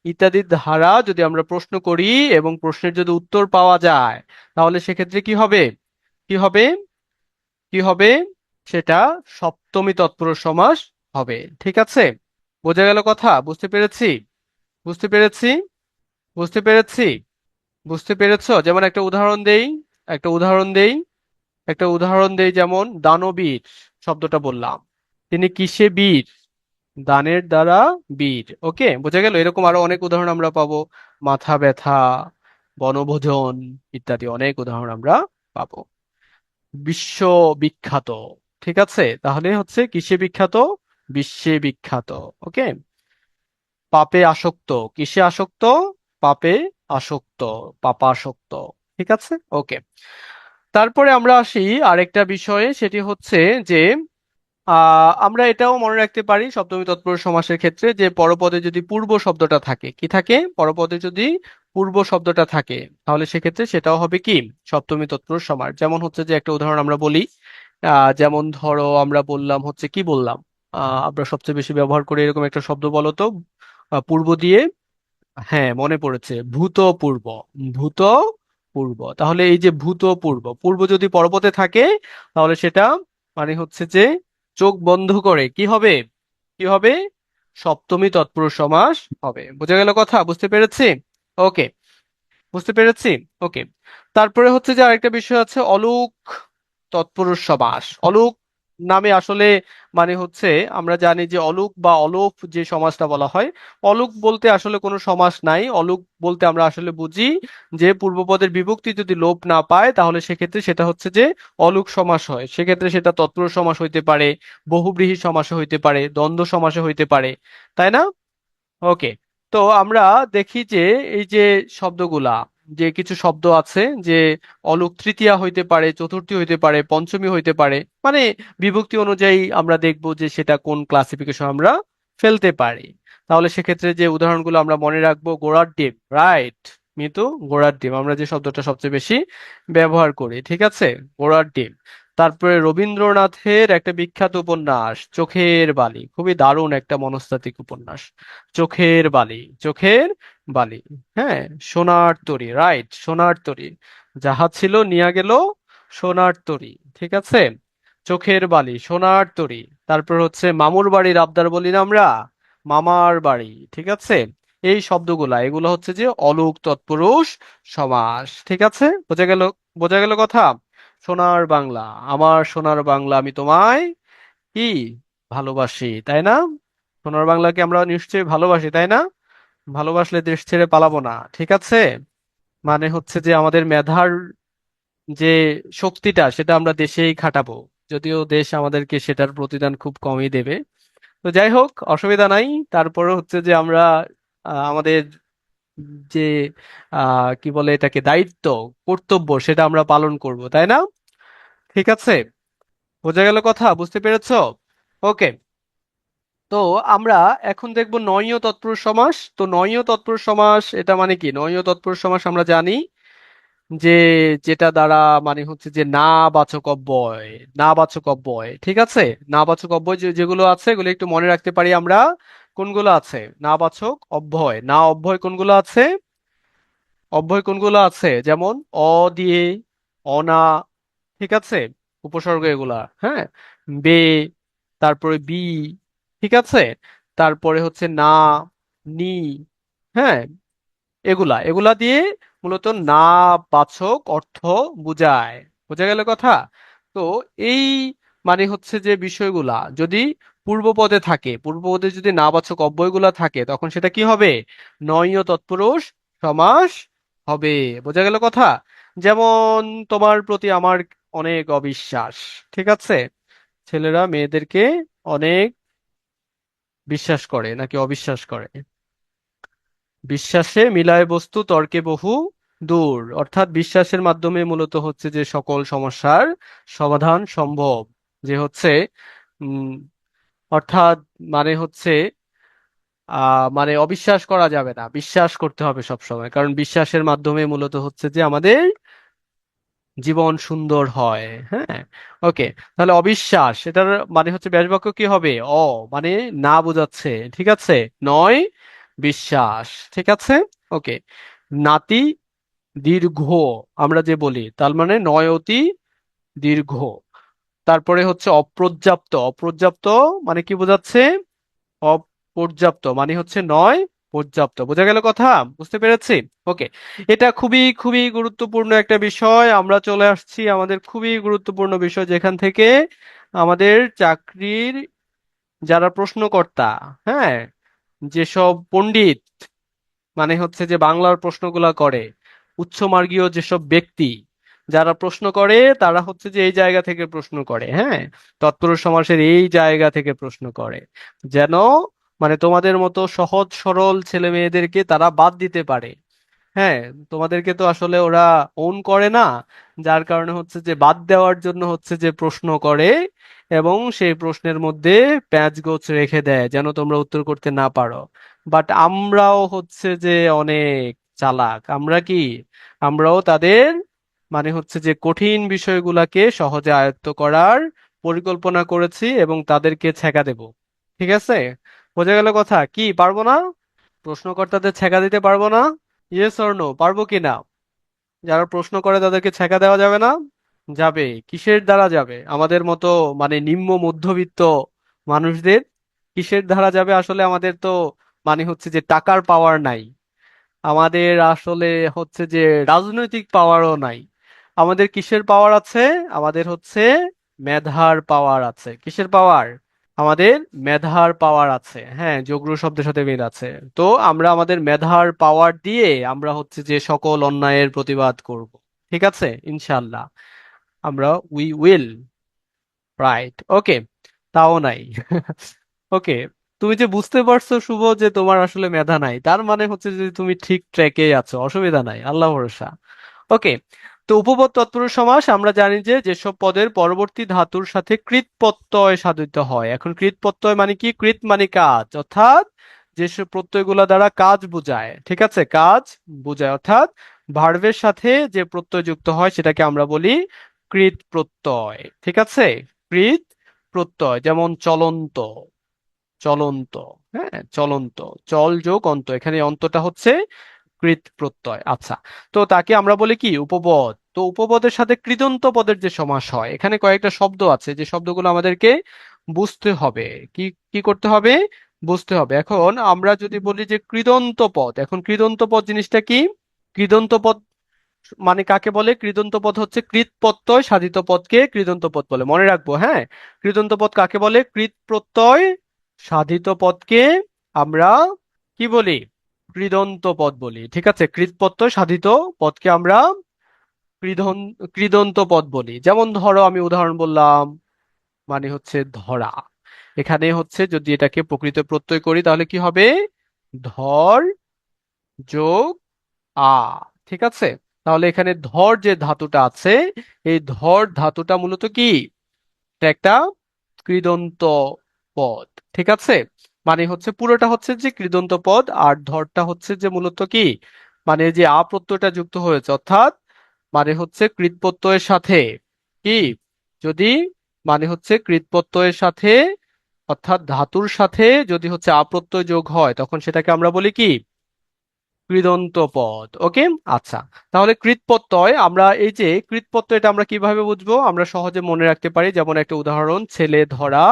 ইত্যাদি ধারা যদি আমরা প্রশ্ন করি এবং প্রশ্নের যদি উত্তর পাওয়া যায়, তাহলে সেক্ষেত্রে কি হবে, কি হবে, কি হবে, সেটা সপ্তমী তৎপুরুষ সমাস হবে। ঠিক আছে, বোঝা গেল কথা? বুঝতে পেরেছি, বুঝতে পেরেছি, বুঝতে পেরেছি, বুঝতে পেরেছো? যেমন একটা উদাহরণ দেই, একটা উদাহরণ দেই, একটা উদাহরণ দেই, যেমন দানবীর শব্দটা বললাম, তিনি কিসে বীর? দানের দ্বারা বীর। ওকে, বোঝা গেল? এরকম আরো অনেক উদাহরণ আমরা পাবো, মাথা ব্যথা, বনভোজন ইত্যাদি অনেক উদাহরণ আমরা পাবো। বিশ্ব বিখ্যাত, ঠিক আছে, তাহলে হচ্ছে কিসে বিখ্যাত? বিশ্বে বিখ্যাত। ওকে, পাপে আসক্ত, কিসে আসক্ত? পাপে আসক্ত, পাপাসক্ত। ঠিক আছে, ওকে। তারপরে আমরা আসি আরেকটা বিষয়ে, সেটি হচ্ছে যে আমরা এটাও মনে রাখতে পারি সপ্তমী তৎপুরুষ সমাসের ক্ষেত্রে, যে পরপদে যদি পূর্ব শব্দটা থাকে, কি থাকে, পরপদে যদি পূর্ব শব্দটা থাকে, তাহলে সেক্ষেত্রে সেটাও হবে কি সপ্তমী তৎপুরুষ সমাস। যেমন হচ্ছে যে একটা উদাহরণ আমরা বলি, যেমন ধরো আমরা বললাম হচ্ছে কি বললাম, আমরা সবচেয়ে বেশি ব্যবহার করি এরকম একটা শব্দ, বলো তো, পূর্ব দিয়ে, হ্যাঁ মনে পড়েছে, ভূতপূর্ব, ভূতপূর্ব। তাহলে এই যে ভূতপূর্ব, পূর্ব যদি পরপদে থাকে, তাহলে সেটা মানে হচ্ছে যে চোখ বন্ধ করে কি হবে, কি হবে, সপ্তমী তৎপুরুষ সমাস হবে। বোঝা গেল কথা? বুঝতে পেরেছি? ওকে, বুঝতে পেরেছি। ওকে, তারপরে হচ্ছে যে আরেকটা বিষয় আছে, অলোক তৎপুরুষ সমাস। অলোক নামে আসলে মানে হচ্ছে আমরা জানি যে অলোক বা অলোপ যে সমাসটা বলা হয়, অলোক বলতে আসলে কোনো সমাস নাই। অলোক বলতে আমরা আসলে বুঝি যে পূর্বপদের বিভক্তি যদি লোপ না পায়, তাহলে সেক্ষেত্রে সেটা হচ্ছে যে অলোক সমাস হয়। সেক্ষেত্রে সেটা তৎপুরুষ সমাস হইতে পারে, বহুব্রীহি সমাসে হইতে পারে, দ্বন্দ্ব সমাসে হইতে পারে, তাই না? ওকে, তো আমরা দেখি যে এই যে শব্দগুলা, যে কিছু শব্দ আছে যে অলুক তৃতীয়া হইতে পারে, চতুর্থী হইতে পারে, পঞ্চমী হইতে পারে, মানে বিভক্তি অনুযায়ী আমরা দেখব যে সেটা কোন ক্লাসিফিকেশন আমরা ফেলতে পারি। তাহলে সেক্ষেত্রে যে উদাহরণগুলো আমরা মনে রাখবো, গোড়ার ডিম, রাইট মিতু, গোড়ার ডিম আমরা যে শব্দটা সবচেয়ে বেশি ব্যবহার করি, ঠিক আছে, গোড়ার ডিম। তারপরে রবীন্দ্রনাথের একটা বিখ্যাত উপন্যাস চোখের বালি, খুবই দারুণ একটা মনস্তাত্ত্বিক উপন্যাস, চোখের বালি, চোখের বালি, হ্যাঁ, সোনার তরী, রাইট, সোনার তরী, যাহা ছিল নিয়া গেল সোনার তরী। ঠিক আছে, চোখের বালি, সোনার তরী। তারপর হচ্ছে মামুর বাড়ির আবদার বলি না আমরা, মামার বাড়ি। ঠিক আছে, এই শব্দগুলা এগুলো হচ্ছে যে অলুক তৎপুরুষ সমাস। ঠিক আছে, বোঝা গেল? বোঝা গেল কথা? সোনার বাংলা, আমার সোনার বাংলা, আমি তোমায় কি ভালোবাসি, তাই না? সোনার বাংলাকে আমরা নিশ্চয়ই ভালোবাসি, তাই না? ভালোবাসলে দেশ ছেড়ে পালাবো না। ঠিক আছে, মানে হচ্ছে যে আমাদের মেধার যে শক্তিটা সেটা আমরা দেশেই খাটাবো, যদিও দেশ আমাদেরকে সেটার প্রতিদান খুব কমই দেবে। তো যাই হোক, অসুবিধা নাই। তারপরে হচ্ছে যে আমরা আমাদের যে কি বলে এটাকে, দায়িত্ব, কর্তব্য, সেটা আমরা পালন করব, তাই না? ঠিক আছে, বোঝা গেল কথা? বুঝতে পেরেছো? ওকে, তো আমরা এখন দেখব নয়ীয় তৎপুরুষ সমাস। তো নয়ীয় তৎপুরুষ সমাস এটা মানে কি? নয়ীয় তৎপুরুষ সমাস আমরা জানি যে যেটা দ্বারা মানে হচ্ছে যে না বাচক অব্যয়, না বাচক অব্যয়, ঠিক আছে, না বাচক অব্যয় যেগুলো আছে এগুলো একটু মনে রাখতে পারি আমরা। কোনগুলো আছে না বাচক অব্যয়, না অব্যয় কোনগুলো আছে, অব্যয় কোনগুলো আছে, যেমন অ দিয়ে, অনা, ঠিক আছে, উপসর্গ এগুলা, হ্যাঁ, বে, তারপরে বি, ঠিক আছে, তারপরে হচ্ছে না, নি, হ্যাঁ, এগুলা এগুলা দিয়ে মূলত না বাচক অর্থ বুঝায়। বোঝা গেল কথা? তো এই মানে হচ্ছে যে বিষয়গুলা যদি পূর্বপদে থাকে, পূর্বপদে যদি না বাচক অব্যয়গুলা থাকে, তখন সেটা কি হবে? নয়ীয় তৎপুরুষ সমাস হবে। বোঝা গেল কথা? যেমন তোমার প্রতি আমার অনেক অবিশ্বাস, ঠিক আছে, ছেলেরা মেয়েদেরকে অনেক বিশ্বাস করে নাকি অবিশ্বাস করে? বিশ্বাসে মিলায় বস্তু তর্কে বহু দূর, অর্থাৎ বিশ্বাসের মাধ্যমে মূলত হচ্ছে যে সকল সমস্যার সমাধান সম্ভব। যে হচ্ছে উম অর্থাৎ মানে হচ্ছে মানে অবিশ্বাস করা যাবে না, বিশ্বাস করতে হবে সব সময়, কারণ বিশ্বাসের মাধ্যমে মূলত হচ্ছে যে আমাদের জীবন সুন্দর হয়। হ্যাঁ, ওকে। তাহলে অবিশ্বাস এটার মানে হচ্ছে ব্যাস বাক্য কি হবে? মানে না বোঝাচ্ছে, ঠিক আছে, নয় বিশ্বাস, ঠিক আছে, ওকে। নাতি দীর্ঘ আমরা যে বলি, তার মানে নয় অতি দীর্ঘ। তারপরে হচ্ছে অপর্যাপ্ত, অপর্যাপ্ত মানে কি বোঝাচ্ছে? অপর্যাপ্ত মানে হচ্ছে নয় পর্যাপ্ত। বোঝা গেল কথা? বুঝতে পেরেছি? ওকে। এটা খুবই খুবই গুরুত্বপূর্ণ একটা বিষয়। আমরা চলে আসছি আমাদের খুবই গুরুত্বপূর্ণ বিষয়, যেখান থেকে আমাদের চাকরির যারা প্রশ্নকর্তা, হ্যাঁ, যেসব পণ্ডিত মানে হচ্ছে যে বাংলার প্রশ্নগুলা করে, উচ্চমার্গীয় যেসব ব্যক্তি যারা প্রশ্ন করে, তারা হচ্ছে যে এই জায়গা থেকে প্রশ্ন করে, হ্যাঁ, তৎপুরুষ সমাসের এই জায়গা থেকে প্রশ্ন করে, যেন মানে তোমাদের মতো সহজ সরল ছেলে মেয়েদেরকে তারা বাদ দিতে পারে। হ্যাঁ, তোমাদেরকে তো আসলে ওরা ওন করে না, যার কারণে হচ্ছে যে বাদ দেওয়ার জন্য হচ্ছে যে প্রশ্ন করে, এবং সেই প্রশ্নের মধ্যে প্যাঁচগোছ রেখে দেয় যেন তোমরা উত্তর করতে না পারো। বাট আমরাও হচ্ছে যে অনেক চালাক। আমরা কি, আমরাও তাদের মানে হচ্ছে যে কঠিন বিষয়গুলাকে সহজে আয়ত্ত করার পরিকল্পনা করেছি এবং তাদেরকে ছেঁকা দেব। ঠিক আছে? বোঝা গেল কথা? কি পারবো না? প্রশ্নকর্তাদের ছেঁকা দিতে পারবো না? ইয়েস অর নো, পারবো কি না? যারা প্রশ্ন করে তাদেরকে ছেঁকা দেওয়া যাবে না? যাবে। কিসের দ্বারা যাবে? আমাদের মতো মানে নিম্ন মধ্যবিত্ত মানুষদের কিসের দ্বারা যাবে? আসলে আমাদের তো মানে হচ্ছে যে টাকার পাওয়ার নাই, আমাদের আসলে হচ্ছে যে রাজনৈতিক পাওয়ারও নাই। আমাদের কিসের পাওয়ার আছে? আমাদের হচ্ছে মেধার পাওয়ার আছে। কিসের পাওয়ার? আমাদের মেধার পাওয়ার আছে। হ্যাঁ, যোগ্র শব্দের সাথে মিল আছে। তো আমরা আমাদের মেধার পাওয়ার দিয়ে আমরা হচ্ছে যে সকল অন্যায়ের প্রতিবাদ করব। ঠিক আছে, ইনশাল্লাহ। আমরা উই উইল, রাইট, ওকে। তাও নাই। ওকে। তুমি যে বুঝতে পারছো শুভ যে তোমার আসলে মেধা নাই, তার মানে হচ্ছে যে তুমি ঠিক ট্র্যাকে আছো, অসুবিধা নাই, আল্লাহ ভরসা। ওকে। তো উপপদ তৎপুরুষ সমাস আমরা জানি যে যেসব পদের পরবর্তী ধাতুর সাথে কৃৎ প্রত্যয় সাধিত হয়। এখন কৃৎ প্রত্যয় মানে কি? কৃৎ মানে কাজ, অর্থাৎ যেসব প্রত্যয়গুলো দ্বারা কাজ বোঝায়, ঠিক আছে, কাজ বোঝায়, অর্থাৎ ভার্বের সাথে যে প্রত্যয় যুক্ত হয় সেটাকে আমরা বলি কৃৎ প্রত্যয়। ঠিক আছে, কৃৎ প্রত্যয়, যেমন চলন্ত, চলন্ত, হ্যাঁ, চলন্ত, চল যোগ অন্ত, এখানে অন্তটা হচ্ছে কৃৎ প্রত্যয়। আচ্ছা, তো তাকে আমরা বলি কি? উপপদ। তো উপপদের সাথে কৃদন্ত পদের যে সমাস হয়, এখানে কয়েকটা শব্দ আছে যে শব্দগুলো আমাদেরকে বুঝতে হবে। কি কি করতে হবে? বুঝতে হবে। এখন আমরা যদি বলি যে কৃদন্ত পদ, এখন কৃদন্ত পদ জিনিসটা কি? কৃদন্ত পদ মানে কাকে বলে? কৃদন্ত পদ হচ্ছে কৃৎ প্রত্যয় সাধিত পদকে কৃদন্ত পদ বলে, মনে রাখবো। হ্যাঁ, কৃদন্ত পদ কাকে বলে? কৃৎ প্রত্যয় সাধিত পদকে আমরা কি বলি? কৃদন্ত পদ বলি। ঠিক আছে, কৃৎ প্রত্যয় সাধিত পদকে আমরা কৃদন কৃদন্ত পদ বলি। যেমন ধরো আমি উদাহরণ বললাম, মানে হচ্ছে ধরা। এখানে হচ্ছে যদি এটাকে প্রকৃত প্রত্যয় করি তাহলে কি হবে? ধর যোগ আ। ঠিক আছে, তাহলে এখানে ধর যে ধাতুটা আছে, এই ধর ধাতুটা মূলত কি? এটা একটা কৃদন্ত পদ। ঠিক আছে, মানে হচ্ছে পুরোটা হচ্ছে যে কৃদন্ত পদ, আর ধরটা হচ্ছে যে মূলত কি, মানে যে আ প্রত্যয়টা যুক্ত হয়েছে, অর্থাৎ মানে হচ্ছে কৃৎ প্রত্যয়ের সাথে কি, যদি মানে হচ্ছে কৃৎ প্রত্যয়ের সাথে অর্থাৎ ধাতুর সাথে যদি হচ্ছে আ প্রত্যয় যোগ হয়, তখন সেটাকে আমরা বলি কি? কৃদন্ত পদ। ওকে। আচ্ছা, তাহলে কৃৎ প্রত্যয়, আমরা এই যে কৃৎ প্রত্যয়টা আমরা কিভাবে বুঝবো? আমরা সহজে মনে রাখতে পারি, যেমন একটা উদাহরণ, ছেলে ধরা,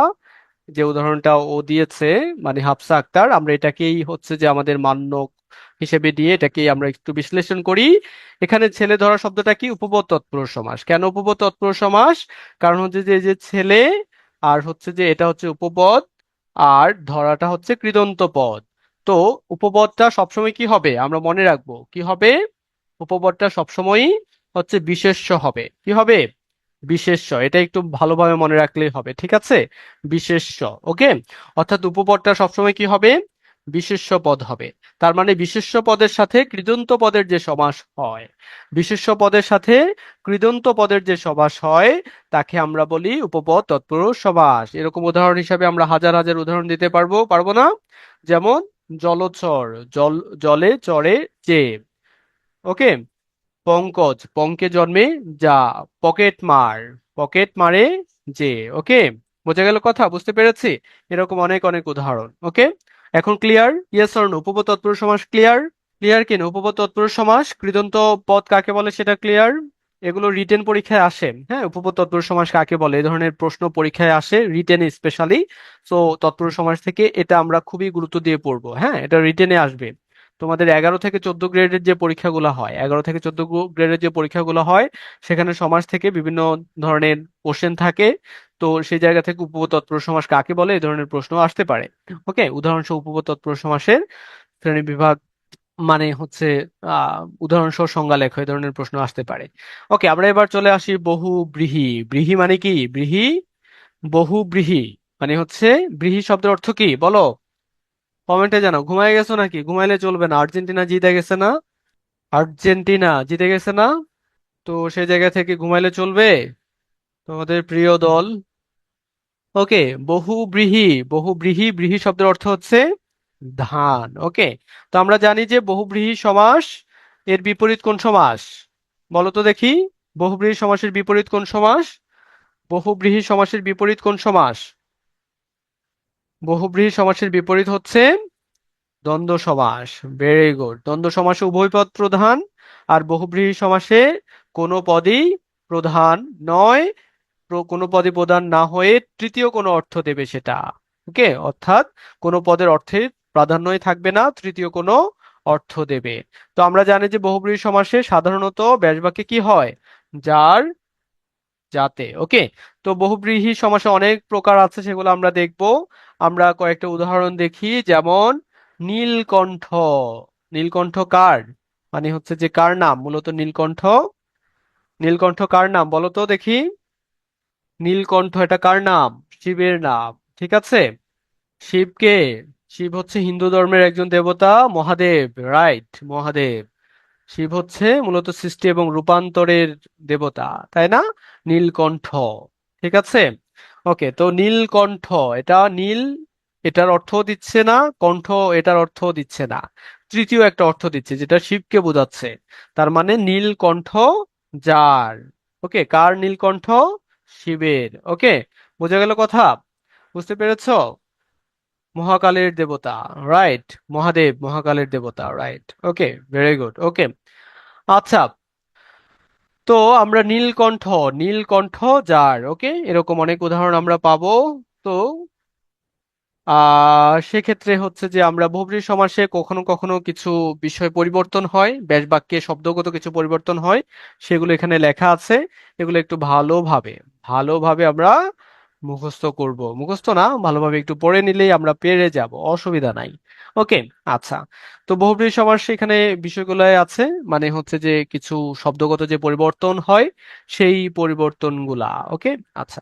যে উদাহরণটা ও দিয়েছে, মানে হাফসা আক্তার, আমরা এটাকেই হচ্ছে যে আমাদের মান্য হিসেবে দিয়ে এটাকেই আমরা একটু বিশ্লেষণ করি। এখানে ছেলে ধরা শব্দটা কি? উপপদ তৎপুরুষ সমাস। কেন উপপদ তৎপুরুষ সমাস? কারণ হচ্ছে যে এই যে ছেলে, আর হচ্ছে যে এটা হচ্ছে উপপদ, আর ধরাটা হচ্ছে কৃদন্ত পদ। তো উপপদটা সবসময় কি হবে? আমরা মনে রাখবো কি হবে? উপপদটা সবসময়ই হচ্ছে বিশেষ্য হবে। কি হবে? বিশেষ্য। এটা একটু ভালোভাবে মনে রাখলেই হবে, ঠিক আছে? বিশেষ্য। ওকে। অর্থাৎ উপপদটা সবসময় কি হবে? বিশেষ্য পদ হবে। তার মানে বিশেষ্য পদের সাথে কৃদন্ত পদের যে সমাস হয়, বিশেষ্য পদের সাথে কৃদন্ত পদের যে সমাস হয় তাকে আমরা বলি উপপদ তৎপুরুষ সমাস। এরকম উদাহরণ হিসাবে আমরা হাজার হাজার উদাহরণ দিতে পারবো, পারবো না? যেমন জলচর, জল, জলে চড়ে যে, ওকে। পঙ্কজ, পঙ্কে জন্মে যা। পকেট মার, পকেট মারে যে, ওকে। বোঝা গেল কথা? বুঝতে পেরেছি? এরকম অনেক অনেক উদাহরণ, ওকে। এখন ক্লিয়ার? Yes or no? উপপদ তৎপুরুষ সমাস ক্লিয়ার? ক্লিয়ার কিনা? উপপদ তৎপুরুষ সমাস, কৃদন্ত পদ কাকে বলে সেটা ক্লিয়ার? এগুলো রিটেন পরীক্ষায় আসে, হ্যাঁ। উপপদ তৎপুরুষ সমাস কাকে বলে এই ধরনের প্রশ্ন পরীক্ষায় আসে, রিটেনে স্পেশালি। সো তৎপুরুষ সমাস থেকে এটা আমরা খুবই গুরুত্ব দিয়ে পড়বো, হ্যাঁ, এটা রিটেনে আসবে। তোমাদের 11 থেকে 14 গ্রেডের যে পরীক্ষাগুলো হয়, 11 থেকে 14 গ্রেডের যে পরীক্ষাগুলো হয়, সেখানে সমাজ থেকে বিভিন্ন ধরনের কোশ্চেন থাকে। তো সেই জায়গা থেকে উপপদ তৎপুরুষ সমাস কাকে বলে এই ধরনের প্রশ্ন আসতে পারে, ওকে। উদাহরণসহ উপপদ তৎপুরুষ সমাসের শ্রেণী বিভাগ মানে হচ্ছে উদাহরণসহ সংজ্ঞা লেখো, এই ধরনের প্রশ্ন আসতে পারে। ওকে, আমরা এবার চলে আসি বহুব্রীহি। ব্রীহি মানে কি? ব্রীহি, বহুব্রীহি মানে হচ্ছে, ব্রীহি শব্দের অর্থ কি বলো? কমেন্টে জানাও। ঘুমায় গেছো নাকি? ঘুমাইলে চলবে না, আর্জেন্টিনা জিতে গেছে না? আর্জেন্টিনা জিতে গেছে না? তো সেই জায়গা থেকে ঘুমাইলে চলবে? তোমাদের প্রিয় দল, ওকে। বহুব্রীহি, বহুব্রীহি, ব্রীহি শব্দের অর্থ হচ্ছে ধান, ওকে। তো আমরা জানি যে বহুব্রীহি সমাস এর বিপরীত কোন সমাস? বলো তো দেখি। বহুব্রীহি সমাসের বিপরীত কোন সমাস? বহুব্রীহি সমাসের বিপরীত কোন সমাস? বহুব্রীহি সমাসের বিপরীত হচ্ছে দ্বন্দ্ব সমাস। Very good. দ্বন্দ্ব সমাসে উভয় পদ প্রধান, আর বহুব্রীহি সমাসে কোনো পদই প্রধান নয়। কোনো পদে প্রধান না হয়ে তৃতীয় কোনো অর্থ দেবে সেটা, ওকে। অর্থাৎ কোনো পদের অর্থের প্রাধান্যই থাকবে না, তৃতীয় কোনো অর্থ দেবে। তো আমরা জানি যে বহুব্রীহি সমাসে সাধারণত ব্যাস বাক্যে কি হয়? যার, যাতে, ওকে। তো বহুব্রীহি সমাসে অনেক প্রকার আছে, সেগুলো আমরা দেখব। আমরা কয়েকটা উদাহরণ দেখি, যেমন নীলকণ্ঠ। নীলকণ্ঠ কার, মানে হচ্ছে যে কার নাম মূলত নীলকণ্ঠ? নীলকণ্ঠ কার নাম বলো তো দেখি। নীলকণ্ঠ এটা কার নাম? শিবের নাম, ঠিক আছে। শিবকে, শিব হচ্ছে হিন্দু ধর্মের একজন দেবতা, মহাদেব, রাইট, মহাদেব। শিব হচ্ছে মূলত সৃষ্টি এবং রূপান্তরের দেবতা, তাই না? নীলকণ্ঠ, ঠিক আছে। ওকে, তো নীলকণ্ঠ, এটা নীল, এটার অর্থ দিচ্ছে না, কণ্ঠ এটার অর্থ দিচ্ছে না, তৃতীয় একটা অর্থ দিচ্ছে যেটা শিবকে বোঝাচ্ছে। তার মানে নীলকণ্ঠ যার, ওকে। কার নীলকণ্ঠ? শিবের, ওকে। বোঝা গেল কথা? বুঝতে পেরেছো? মহাকালের দেবতা, রাইট। মহাদেব মহাকালের দেবতা, রাইট, ওকে। ভেরি গুড, ওকে। আচ্ছা, তো আমরা নীলকণ্ঠ, নীলকণ্ঠ যার, ওকে, এরকম অনেক উদাহরণ আমরা পাবো। তো সেক্ষেত্রে হচ্ছে যে আমরা বহুব্রীহি সমাসে কখনো কখনো কিছু বিষয় পরিবর্তন হয়, ব্যাস বাক্যে শব্দগত কিছু পরিবর্তন হয়, সেগুলো এখানে লেখা আছে। এগুলো একটু ভালোভাবে, ভালোভাবে আমরা মুখস্থ করব, মুখস্থ না, ভালোভাবে একটু পড়ে নিলেই আমরা পেরে যাব, অসুবিধা নাই, ওকে। আচ্ছা, তো বহুব্রীহি সমাস এখানে বিষয়গুলো আছে, মানে হচ্ছে যে কিছু শব্দগত যে পরিবর্তন হয় সেই পরিবর্তনগুলা, ওকে। আচ্ছা,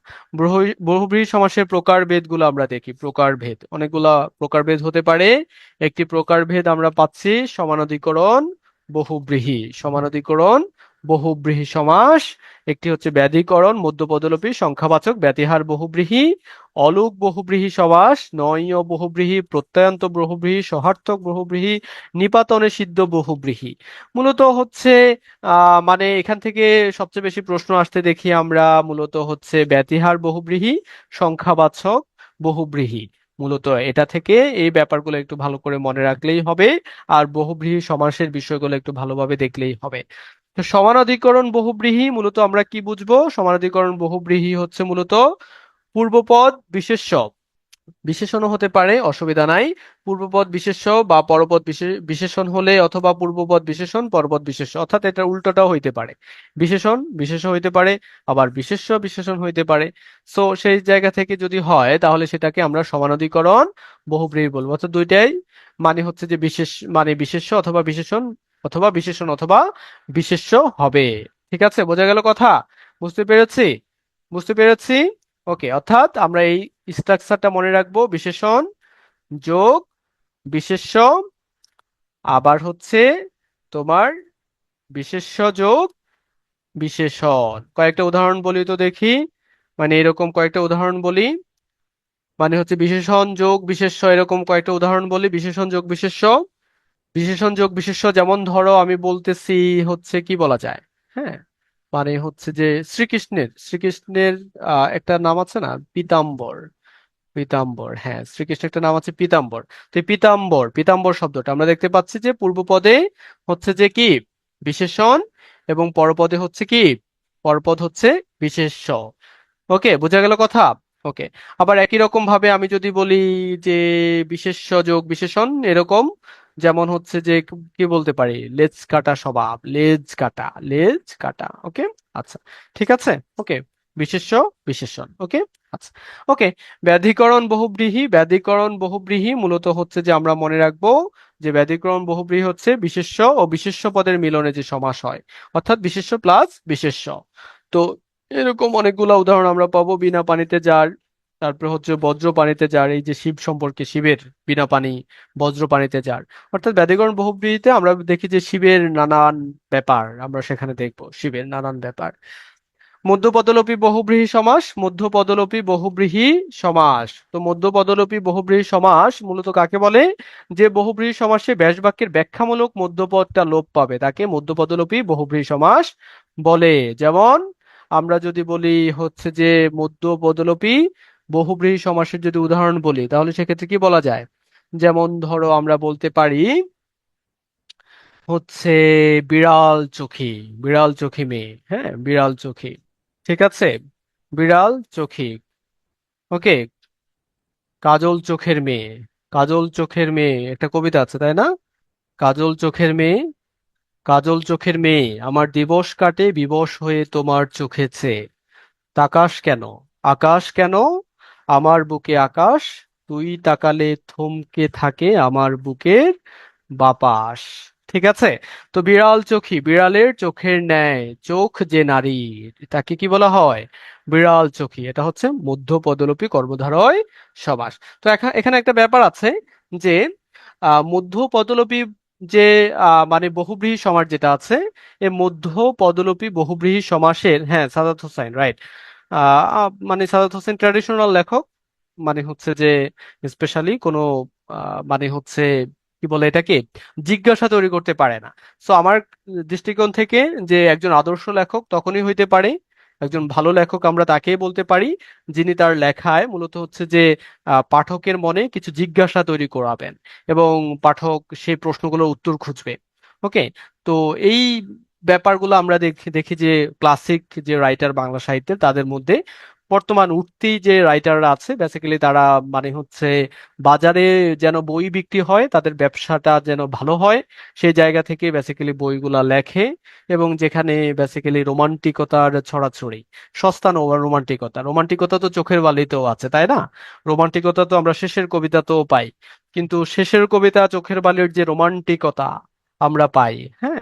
বহুব্রীহি সমাসের প্রকারভেদগুলো আমরা দেখি। প্রকারভেদ, অনেকগুলা প্রকারভেদ হতে পারে। একটি প্রকারভেদ আমরা পাচ্ছি সমানাধিকরণ বহুব্রীহি, সমানাধিকরণ বহুব্রীহি সমাস। একটি হচ্ছে ব্যাধিকরণ মধ্যপদলোপী সংখ্যাবাচক ব্যতিহার বহুব্রীহি, অলুক বহুব্রীহি সমাস, নয়ীয় বহুব্রীহি, প্রত্যয়ান্ত বহুব্রীহি, সহার্থক বহুব্রীহি, নিপাতনে সিদ্ধ বহুব্রীহি। মূলত হচ্ছে মানে এখান থেকে সবচেয়ে বেশি প্রশ্ন আসতে দেখি আমরা মূলত হচ্ছে ব্যতিহার বহুব্রীহি, সংখ্যাবাচক বহুব্রীহি। মূলত এটা থেকে এই ব্যাপারগুলো একটু ভালো করে মনে রাখলেই হবে, আর বহুব্রীহি সমাসের বিষয়গুলো একটু ভালোভাবে দেখলেই হবে। তো সমানাধিকরণ বহুব্রীহি মূলত আমরা কি বুঝবো? সমানাধিকরণ বহুব্রীহি হচ্ছে মূলত পূর্বপদ বিশেষ্য, বিশেষণও হতে পারে, অসুবিধা নাই। পূর্বপদ বিশেষ্য বা পরপদ বিশেষণ হলে, অথবা পূর্বপদ বিশেষণ পরপদ বিশেষ্য, অর্থাৎ এটা উল্টোটাও হইতে পারে। বিশেষণ বিশেষ্য হইতে পারে, আবার বিশেষ্য বিশেষণ হইতে পারে। সো সেই জায়গা থেকে যদি হয় তাহলে সেটাকে আমরা সমানাধিকরণ বহুব্রীহি বলবো। অর্থাৎ দুইটাই মানে হচ্ছে যে বিশেষ, মানে বিশেষ্য অথবা বিশেষণ, অথবা বিশেষণ অথবা বিশেষ্য হবে। ঠিক আছে, বোঝা গেল কথা? বুঝতে পেরেছি? বুঝতে পেরেছি, ওকে। অর্থাৎ আমরা এই স্ট্রাকচারটা মনে রাখবো: বিশেষণ যোগ বিশেষ্য, আবার হচ্ছে তোমার বিশেষ্য যোগ বিশেষণ। কয়েকটা উদাহরণ বলি তো দেখি, মানে এরকম কয়েকটা উদাহরণ বলি, মানে হচ্ছে বিশেষণ যোগ বিশেষ্য, এরকম কয়েকটা উদাহরণ বলি, বিশেষণ যোগ বিশেষ্য। বিশেষণ যোগ বিশেষ্য যেমন ধরো আমি বলতেছি হচ্ছে কি বলা যায়, হ্যাঁ, মানে হচ্ছে যে শ্রীকৃষ্ণের একটা নাম আছে না, পীতাম্বর। পীতাম্বর, হ্যাঁ, শ্রীকৃষ্ণের একটা নাম আছে পীতাম্বর। তো এই পীতাম্বর, পীতাম্বর শব্দটা আমরা দেখতে পাচ্ছি যে পূর্বপদে হচ্ছে যে কি বিশেষণ, এবং পরপদে হচ্ছে কি, পরপদ হচ্ছে বিশেষ্য। ওকে, বোঝা গেল কথা? ওকে। আবার একই রকম ভাবে আমি যদি বলি যে বিশেষ্য যোগ বিশেষণ এরকম, যেমন হচ্ছে যে কি বলতে পারি, লেজ কাটা স্বভাব, লেজ কাটা, লেজ কাটা। ওকে, আচ্ছা, ঠিক আছে। ওকে, বিশেষ্য বিশেষণ। ওকে, আচ্ছা, ওকে। ব্যাধিকরণ বহুব্রীহি, ব্যাধিকরণ বহুব্রীহি মূলত হচ্ছে যে আমরা মনে রাখবো যে ব্যাধিকরণ বহুব্রীহি হচ্ছে বিশেষ্য ও বিশেষ্য পদের মিলনে যে সমাস হয়, অর্থাৎ বিশেষ্য প্লাস বিশেষ্য। তো এরকম অনেকগুলা উদাহরণ আমরা পাবো, বিনা পানিতে যার, তারপর হচ্ছে বজ্র পানিতে যার, এই যে শিব সম্পর্কে, শিবের বিনা পানি, বজ্র পানিতে যার। অর্থাৎ ব্যাধিকরণ বহুব্রীহিতে আমরা দেখি যে শিবের নানান ব্যাপার আমরা সেখানে দেখবো, শিবের নানান ব্যাপার। মধ্যপদলোপী বহুব্রীহি সমাস, মধ্যপদলোপী বহুব্রীহি সমাস। তো মধ্যপদলোপী বহুব্রীহি সমাস মূলত কাকে বলে? যে বহুব্রীহি সমাসে ব্যাস বাক্যের ব্যাখ্যামূলক মধ্যপদটা লোপ পাবে তাকে মধ্যপদলোপী বহুব্রীহি সমাস বলে। যেমন আমরা যদি বলি হচ্ছে যে মধ্যপদলোপী বহুব্রীহি সমাসের যদি উদাহরণ বলি, তাহলে সেক্ষেত্রে কি বলা যায়? যেমন ধরো আমরা বলতে পারি হচ্ছে বিড়াল চোখী, বিড়াল চোখী মেয়ে, হ্যাঁ, বিড়াল চোখী, ঠিক আছে, বিড়াল চোখী। ওকে, কাজল চোখের মেয়ে, কাজল চোখের মেয়ে একটা কবিতা আছে তাই না? কাজল চোখের মেয়ে, কাজল চোখের মেয়ে, আমার দিবস কাটে বিবশ হয়ে তোমার চোখেছে, তাকাস কেন, আকাশ কেন, আমার বুকে আকাশ, তুই তাকালে থমকে থাকে আমার বুকের বাপাস। ঠিক আছে। তো বিড়াল চোখী, বিড়ালের চোখের ন্যায় চোখ যে নারীর, তাকে কি বলা হয়? বিড়াল চোখী। এটা হচ্ছে মধ্য পদলোপী কর্মধারয় সমাস। তো এখানে একটা ব্যাপার আছে যে মধ্য পদলোপী যে মানে বহুব্রীহি সমাস যেটা আছে, এই মধ্য পদলোপী বহুব্রীহি সমাসের, হ্যাঁ, সাদাত হোসাইন, রাইট। মানে সাদাত হোসেন ট্র্যাডিশনাল লেখক, মানে হচ্ছে যে স্পেশালি কোনো মানে হচ্ছে কি বলে এটাকে, জিজ্ঞাসা তৈরি করতে পারে না। সো আমার দৃষ্টিকোণ থেকে যে একজন আদর্শ লেখক তখনই হইতে পারে, একজন ভালো লেখক আমরা তাকেই বলতে পারি, যিনি তার লেখায় মূলত হচ্ছে যে পাঠকের মনে কিছু জিজ্ঞাসা তৈরি করাবেন, এবং পাঠক সেই প্রশ্নগুলোর উত্তর খুঁজবে। ওকে। তো এই ব্যাপারগুলো আমরা দেখি দেখি যে ক্লাসিক যে রাইটার বাংলা সাহিত্যের, তাদের মধ্যে বর্তমান উঠতি যে রাইটাররা আছে বেসিক্যালি তারা মানে হচ্ছে বাজারে যেন বই বিক্রি হয়, তাদের ব্যবসাটা যেন ভালো হয়, সেই জায়গা থেকে বেসিক্যালি বইগুলা লেখে। এবং যেখানে বেসিক্যালি রোমান্টিকতার ছড়াছড়ি, সস্তা রোমান্টিকতা, রোমান্টিকতা তো চোখের বালিতেও আছে তাই না? রোমান্টিকতা তো আমরা শেষের কবিতাতেও পাই, কিন্তু শেষের কবিতা চোখের বালির যে রোমান্টিকতা আমরা পাই, হ্যাঁ,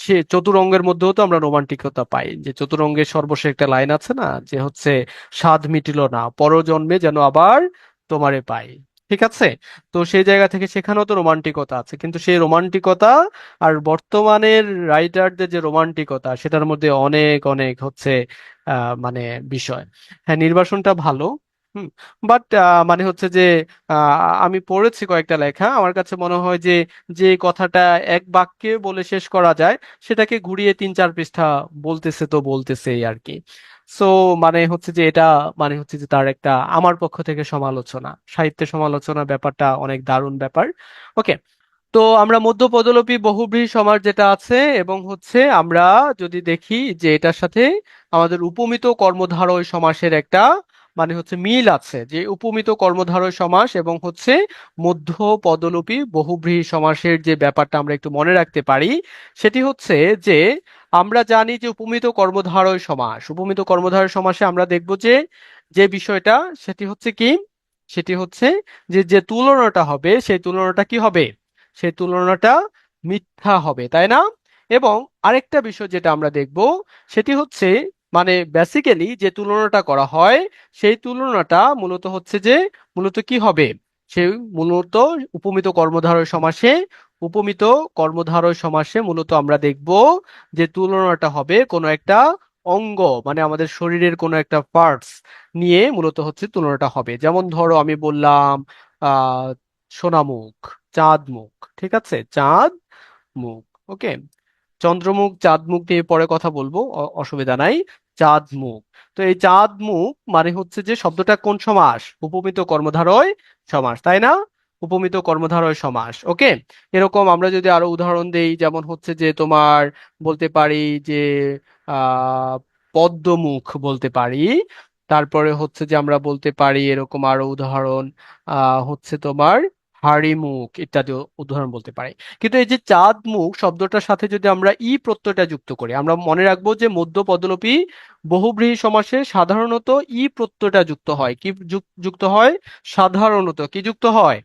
সে চতুরঙ্গের মধ্যেও তো আমরা রোমান্টিকতা পাই। যে চতুরঙ্গের সর্বশেষ একটা লাইন আছে না, যে হচ্ছে স্বাদ মিটিল না পরজন্মে যেন আবার তোমারে পাই। ঠিক আছে। তো সেই জায়গা থেকে সেখানেও তো রোমান্টিকতা আছে, কিন্তু সেই রোমান্টিকতা আর বর্তমানের রাইটারদের যে রোমান্টিকতা, সেটার মধ্যে অনেক অনেক হচ্ছে মানে বিষয়। হ্যাঁ, নির্বাসনটা ভালো। হুম। বাট মানে হচ্ছে যে আমি পড়েছি কয়েকটা লেখা, আমার কাছে মনে হয় যে যে কথাটা এক বাক্যে বলে শেষ করা যায়, সেটাকে ঘুরিয়ে 3-4 পৃষ্ঠা বলতেছে, তো বলতেছেই আর কি। সো মানে হচ্ছে যে এটা, মানে হচ্ছে যে তার একটা আমার পক্ষ থেকে সমালোচনা, সাহিত্যের সমালোচনা, ব্যাপারটা অনেক দারুণ ব্যাপার। ওকে। তো আমরা মধ্যপদলোপী বহুব্রীহি সমাস যেটা আছে, এবং হচ্ছে আমরা যদি দেখি যে এটার সাথে আমাদের উপমিত কর্মধারয় সমাসের একটা মানে হচ্ছে মিল আছে, যে উপমিত কর্মধারয় সমাস এবং হচ্ছে মধ্য পদলোপী বহুব্রীহি সমাসের যে ব্যাপারটা আমরা একটু মনে রাখতে পারি, সেটি হচ্ছে যে আমরা জানি যে উপমিত কর্মধারয় সমাস, উপমিত কর্মধারয় সমাসে আমরা দেখব যে যে বিষয়টা সেটি হচ্ছে কি, সেটি হচ্ছে যে যে তুলনাটা হবে সেই তুলনাটা কি হবে, সেই তুলনাটা মিথ্যা হবে, তাই না? এবং আরেকটা বিষয় যেটা আমরা দেখব, সেটি হচ্ছে মানে বেসিক্যালি যে তুলনাটা করা হয় সেই তুলনাটা মূলত হচ্ছে যে মূলত কি হবে, সে মূলত উপমিত কর্মধারয় সমাসে উপমিত কর্মধারয় সমাসে মূলত আমরা দেখব যে তুলনাটা হবে কোনো একটা অঙ্গ, মানে আমাদের শরীরের কোনো একটা পার্টস নিয়ে মূলত হচ্ছে তুলনাটা হবে। যেমন ধরো আমি বললাম আহ সোনামুখ, চাঁদ মুখ, ঠিক আছে, চাঁদ মুখ। ওকে, চন্দ্রমুখ চাঁদ মুখ নিয়ে পরে কথা বলবো, অসুবিধা নাই। চাঁদ মুখ। তো এই চাঁদ মুখ মানে হচ্ছে যে শব্দটা কোন সমাস? উপমিত কর্মধারয় সমাস, তাই না? উপমিত কর্মধারয় সমাস। ওকে, এরকম আমরা যদি আরো উদাহরণ দেই, যেমন হচ্ছে যে তোমার বলতে পারি যে আহ পদ্মমুখ বলতে পারি। তারপরে হচ্ছে যে আমরা বলতে পারি এরকম আরো উদাহরণ হচ্ছে তোমার হাড়িমুখ ইত্যাদি উদাহরণ বলতে পারি। কিন্তু এই যে চাঁদ মুখ শব্দটার সাথে যদি আমরা ই প্রত্যয়টা যুক্ত করি, আমরা মনে রাখবো যে মধ্য পদলোপী বহুব্রীহি সমাসে সাধারণত ই প্রত্যয়টা যুক্ত হয়। কি যুক্ত হয়? সাধারণত কি যুক্ত হয়?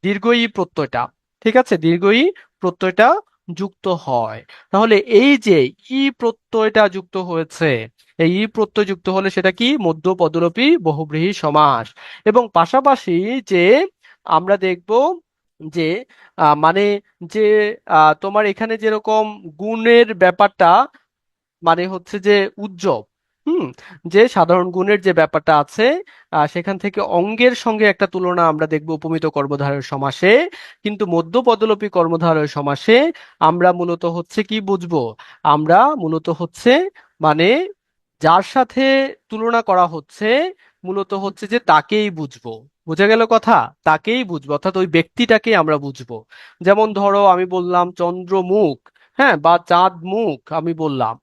দীর্ঘ ই প্রত্যয়টা। ঠিক আছে, দীর্ঘ ই প্রত্যয়টা যুক্ত হয়। তাহলে এই যে ই প্রত্যয়টা যুক্ত হয়েছে, এই ই প্রত্যয় যুক্ত হলে সেটা কি? মধ্য পদলোপী বহুব্রীহি সমাস। এবং পাশাপাশি যে আমরা দেখব যে মানে যে তোমার এখানে যেরকম গুণের ব্যাপারটা মানে হচ্ছে যে উজ্জ্বল, হুম, যে সাধারণ গুণের যে ব্যাপারটা আছে সেখান থেকে অঙ্গের সঙ্গে একটা তুলনা আমরা দেখব উপমিত কর্মধারয় সমাসে। কিন্তু মধ্য পদলোপী কর্মধারয় সমাসে আমরা মূলত হচ্ছে কি বুঝবো? আমরা মূলত হচ্ছে মানে যার সাথে তুলনা করা হচ্ছে মূলত হচ্ছে যে তাকেই বুঝবো। বোঝা গেল কথা? তাকেই বুঝবো, অর্থাৎ ওই ব্যক্তিটাকেই আমরা বুঝবো। যেমন ধরো আমি বললাম চন্দ্রমুখ, হ্যাঁ, বা চাঁদ মুখ আমি বললাম,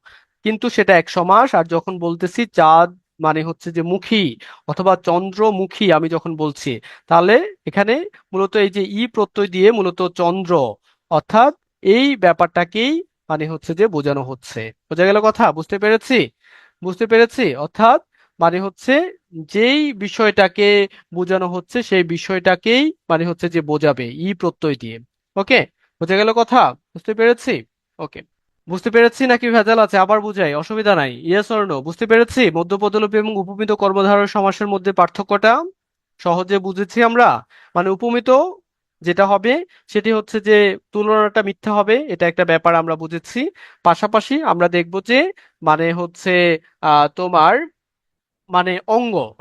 কিন্তু সেটা এক সমাস। আর যখন বলতেছি চাঁদ মানে হচ্ছে যে মুখী অথবা চন্দ্রমুখী আমি যখন বলছি, তাহলে এখানে মূলত এই যে ই প্রত্যয় দিয়ে মূলত চন্দ্র অর্থাৎ এই ব্যাপারটাকেই মানে হচ্ছে যে বোঝানো হচ্ছে। বোঝা গেল কথা? বুঝতে পেরেছি? বুঝতে পেরেছি, অর্থাৎ মানে হচ্ছে যেই বিষয়টাকে বোঝানো হচ্ছে সেই বিষয়টাকেই মানে হচ্ছে যে বোঝাবে ই প্রত্যয় দিয়ে। ওকে, বোঝা গেল কথা? বুঝতে পেরেছি? ওকে, বুঝতে পেরেছি নাকি ভেজাল আছে? আবার বুঝাই, অসুবিধা নাই। Yes or no? বুঝতে পেরেছি মধ্যপদলোপী এবং উপমিত কর্মধারয় সমাসের মধ্যে পার্থক্যটা সহজে বুঝেছি আমরা। মানে উপমিত যেটা হবে সেটি হচ্ছে যে তুলনাটা মিথ্যা হবে, এটা একটা ব্যাপার আমরা বুঝেছি। পাশাপাশি আমরা দেখব যে মানে হচ্ছে তোমার মানে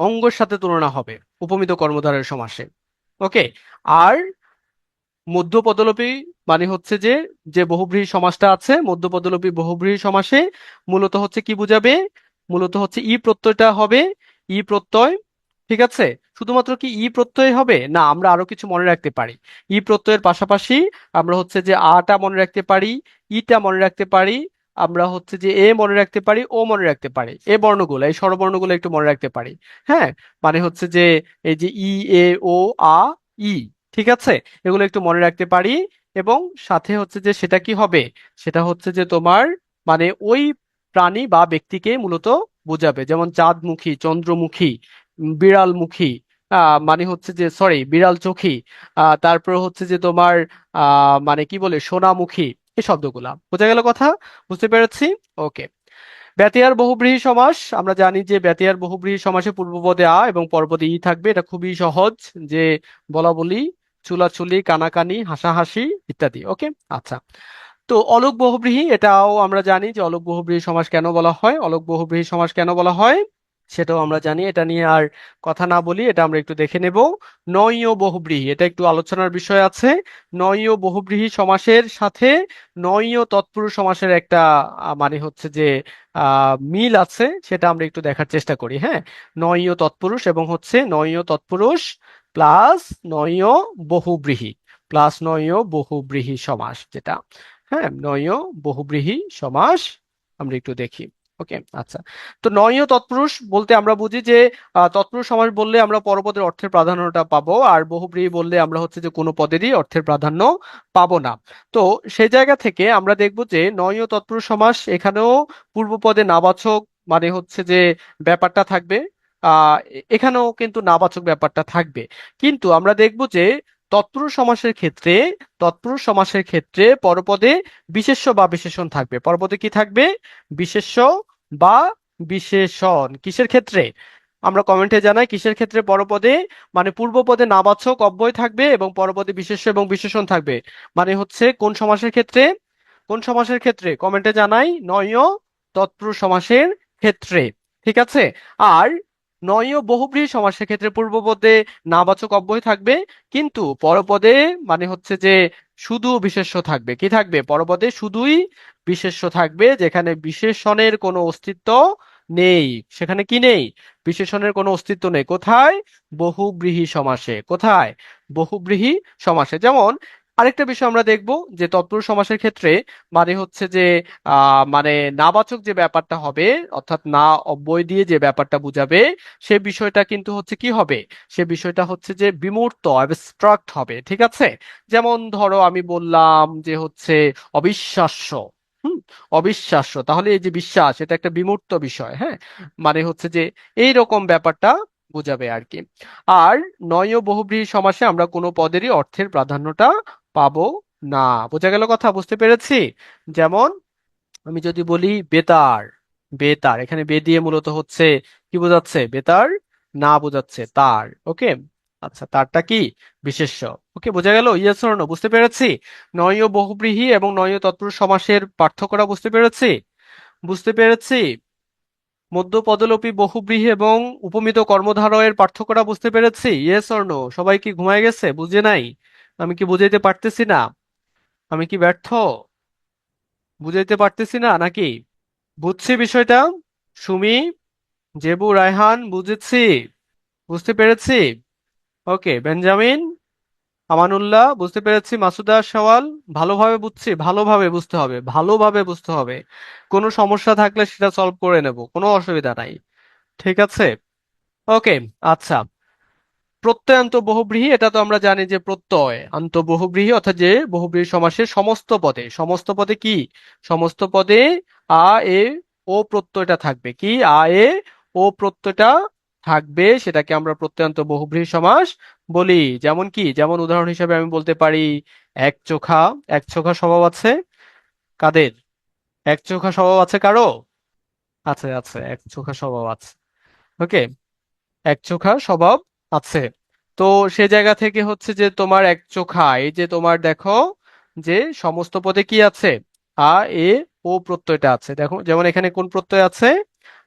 অঙ্গের সাথে তুলনা হবে উপমিত কর্মধারয় সমাসে। ওকে, আর মধ্যপদলোপী মানে হচ্ছে যে যে বহুব্রীহি সমাসটা আছে মধ্যপদলোপী বহুব্রীহি সমাসে মূলত হচ্ছে কি বুঝাবে? মূলত হচ্ছে ই প্রত্যয়টা হবে ই প্রত্যয়। ঠিক আছে, শুধুমাত্র কি ই প্রত্যয় হবে না, আমরা আরো কিছু মনে রাখতে পারি। ই প্রত্যয়ের পাশাপাশি আমরা হচ্ছে যে আটা মনে রাখতে পারি, ইটা মনে রাখতে পারি, আমরা হচ্ছে যে এ মনে রাখতে পারি, ও মনে রাখতে পারি, এ বর্ণগুলো এই স্বরবর্ণগুলো একটু মনে রাখতে পারি। হ্যাঁ, মানে হচ্ছে যে এই যে ই, এ, ও, আ, ই, ঠিক আছে, এগুলো একটু মনে রাখতে পারি। এবং সাথে হচ্ছে যে সেটা কি হবে? সেটা হচ্ছে যে তোমার মানে ওই প্রাণী বা ব্যক্তিকে মূলত বোঝাবে। যেমন চাঁদমুখী, চন্দ্রমুখী, বিড়ালমুখী, মানে হচ্ছে যে সরি বিড়াল চোখী, তারপর হচ্ছে যে তোমার মানে কি বলে সোনামুখী, এই শব্দগুলা। বোঝা গেল কথা? বুঝতে পেরেছি? ওকে, ব্যতিয়ার বহুব্রীহি সমাস আমরা জানি যে ব্যতিয়ার বহুব্রীহি সমাসে পূর্বপদে আ এবং পরপদে ই থাকবে, এটা খুবই সহজ। যে বলা বলি, চুলাচুলি, কানাকানি, হাসাহাসি ইত্যাদি। ওকে, আচ্ছা। তো অলোক বহুব্রীহি, এটাও আমরা জানি যে অলোক বহুব্রীহি সমাস কেন বলা হয়, অলোক বহুব্রীহি সমাস কেন বলা হয় সেটাও আমরা জানি। এটা নিয়ে আর কথা না বলি, এটা আমরা একটু দেখে নেব। নয়ীয় বহুব্রীহি, এটা একটু আলোচনার বিষয় আছে। নয়ীয় বহুব্রীহি সমাসের সাথে নয়ীয় তৎপুরুষ সমাসের একটা মানে হচ্ছে যে মিল আছে, সেটা আমরা একটু দেখার চেষ্টা করি। হ্যাঁ, নয়ীয় তৎপুরুষ এবং হচ্ছে নয়ীয় তৎপুরুষ প্লাস নয়ীয় বহুব্রীহি প্লাস নয়ীয় বহুব্রীহি সমাস যেটা, হ্যাঁ, নয়ীয় বহুব্রীহি সমাস আমরা একটু দেখি। ওকে, আচ্ছা। তো নয়ীয় তৎপুরুষ বলতে আমরা বুঝি যে তৎপুরুষ সমাস বললে আমরা পরপদের অর্থের প্রাধান্যটা পাবো, আর বহুব্রীহি বললে আমরা হচ্ছে যে কোনো পদেরই অর্থের প্রাধান্য পাবো না। তো সেই জায়গা থেকে আমরা দেখব যে নয়ীয় তৎপুরুষ সমাস এখানেও পূর্বপদে নাবাচক মানে হচ্ছে যে ব্যাপারটা থাকবে, এখানেও কিন্তু নাবাচক ব্যাপারটা থাকবে। কিন্তু আমরা দেখব যে তৎপুরুষ সমাসের ক্ষেত্রে তৎপুরুষ সমাসের ক্ষেত্রে পরপদে বিশেষ্য বা বিশেষণ থাকবে। পরপদে কি থাকবে? বিশেষ্য বা বিশেষণ। কিসের ক্ষেত্রে? আমরা কমেন্টে জানাই কিসের ক্ষেত্রে পরপদে মানে পূর্বপদে নাবাচক অব্যয় থাকবে এবং পরপদে বিশেষ্য এবং বিশেষণ থাকবে, মানে হচ্ছে কোন সমাসের ক্ষেত্রে, কোন সমাসের ক্ষেত্রে কমেন্টে জানাই, নয় তৎপুরুষ সমাসের ক্ষেত্রে। ঠিক আছে। আর নয় বহুব্রীহি সমাসের ক্ষেত্রে পূর্বপদে নাবাচক অব্যয় থাকবে, কিন্তু পরপদে মানে হচ্ছে যে শুধু বিশেষ্য থাকবে। কি থাকবে? পরপদে শুধুই বিশেষ্য থাকবে, যেখানে বিশেষণের কোনো অস্তিত্ব নেই। সেখানে কি নেই? বিশেষণের কোনো অস্তিত্ব নেই। কোথায়? বহুব্রীহি সমাসে। কোথায়? বহুব্রীহি সমাসে। যেমন আরেকটা বিষয় আমরা দেখব যে তৎপুরুষ সমাসের ক্ষেত্রে মানে হচ্ছে যে মানে নাবাচক যে ব্যাপারটা হবে, অর্থাৎ না অব্যয় দিয়ে যে ব্যাপারটা বুঝাবে, সে বিষয়টা কিন্তু হচ্ছে কি হবে? সে বিষয়টা হচ্ছে যে বিমূর্ত, অ্যাবস্ট্রাক্ট হবে। ঠিক আছে। যেমন ধরো আমি বললাম যে হচ্ছে অবিশ্বাস্য। হুম। অবিশ্বাস্য, তাহলে এই যে বিশ্বাস, এটা একটা বিমূর্ত বিষয়। হ্যাঁ। মানে হচ্ছে যে এই রকম ব্যাপারটা বুঝাবে আর কি। আর নয় বহুব্রীহি সমাসে আমরা কোনো পদেরই অর্থের প্রাধান্যটা পাবো না। বোঝা গেল কথা? বুঝতে পেরেছি? যেমন আমি যদি বলি বেতার, বেতার, এখানে বে দিয়ে মূলত হচ্ছে কি বোঝাচ্ছে? বেতার না বোঝাচ্ছে তার। ওকে। আচ্ছা, তারটা কি? বিশেষ্য। ওকে, বোঝা গেল? Yes or no? বুঝতে পেরেছি? নয় বহুব্রীহি এবং নয় তৎপুরুষ সমাসের পার্থক্যটা বুঝতে পেরেছি? বুঝতে পেরেছি? মধ্য পদলোপী বহুব্রীহি এবং উপমিত কর্মধারয়ের পার্থক্যটা বুঝতে পেরেছি? Yes or no? সবাই কি ঘুমায় গেছে? বুঝে নাই? আমি কি বুঝাইতে পারতেছি না? আমি কি ব্যর্থ? বুঝাইতে পারতেছি না নাকি? বুঝছি বিষয়টা। সুমি, জেবু, রায়হান, বুঝেছি, বুঝতে পেরেছি। ওকে, বেঞ্জামিন, আমানুল্লাহ, বুঝতে পেরেছি। মাসুদা, সওয়াল, ভালোভাবে বুঝছি, ভালোভাবে বুঝতে হবে, ভালোভাবে বুঝতে হবে। কোনো সমস্যা থাকলে সেটা সলভ করে নেব, কোনো অসুবিধা নাই। ঠিক আছে। ওকে। আচ্ছা, প্রত্যয়ান্ত বহুব্রীহি, এটা তো আমরা জানি যে প্রত্যয় আন্ত বহুব্রীহি, অর্থাৎ যে বহুব্রীহি সমাসের সমস্ত পদে, সমস্ত পদে কি? সমস্ত পদে আ এ ও প্রত্যয়টা থাকবে। কি? আ এ ও প্রত্যয়টা থাকবে, সেটাকে আমরা প্রত্যয়ান্ত বহুব্রীহি সমাস বলি। যেমন কি? যেমন উদাহরণ হিসেবে আমি বলতে পারি এক চোখা। এক চোখা স্বভাব আছে কাদের? এক চোখা স্বভাব আছে কারো? আছে, আছে, এক চোখা স্বভাব আছে। ওকে। এক চোখা স্বভাব আছে। তো সে জায়গা থেকে হচ্ছে যে তোমার এক চোখা, এই যে তোমার দেখো যে সমস্ত পদে কি আছে? আ এ ও প্রত্যয়টা আছে। দেখো যেমন এখানে কোন প্রত্যয় আছে?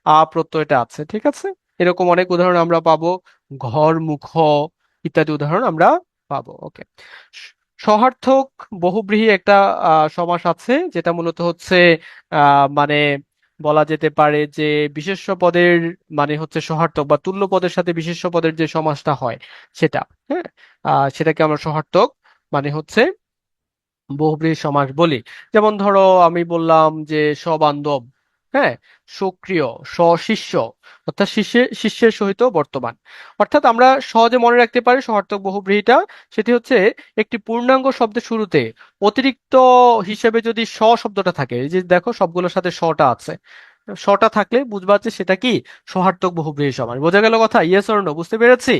আ প্রত্যয়টা আছে। ঠিক আছে। এরকম অনেক উদাহরণ আমরা পাবো। ঘর, মুখ ইত্যাদি উদাহরণ আমরা পাবো। ওকে। সহার্থক বহুব্রীহি একটা সমাস আছে, যেটা মূলত হচ্ছে মানে বলা যেতে পারে যে বিশেষ্য পদের মানে হচ্ছে সহার্থক, বা তুল্য পদের সাথে বিশেষ্য পদের যে সমাসটা হয় সেটা। হ্যাঁ। সেটাকে আমরা সহার্থক মানে হচ্ছে বহুব্রীহি সমাস বলি। যেমন ধরো আমি বললাম যে সবান্ধব, হ্যাঁ, সক্রিয়, সশিষ্য, অর্থাৎ শিষ্যের সহিত বর্তমান। অর্থাৎ আমরা সহজে মনে রাখতে পারি সহার্থক বহুব্রীহিটা, সেটি হচ্ছে একটি পূর্ণাঙ্গ শব্দের শুরুতে অতিরিক্ত হিসেবে যদি স শব্দটা থাকে, এই যে দেখো সবগুলোর সাথে সটা আছে, সটা থাকলে বুঝবা যে সেটা কি? সহার্থক বহুব্রীহি সমাস। বোঝা গেল কথা? Yes or no? বুঝতে পেরেছি?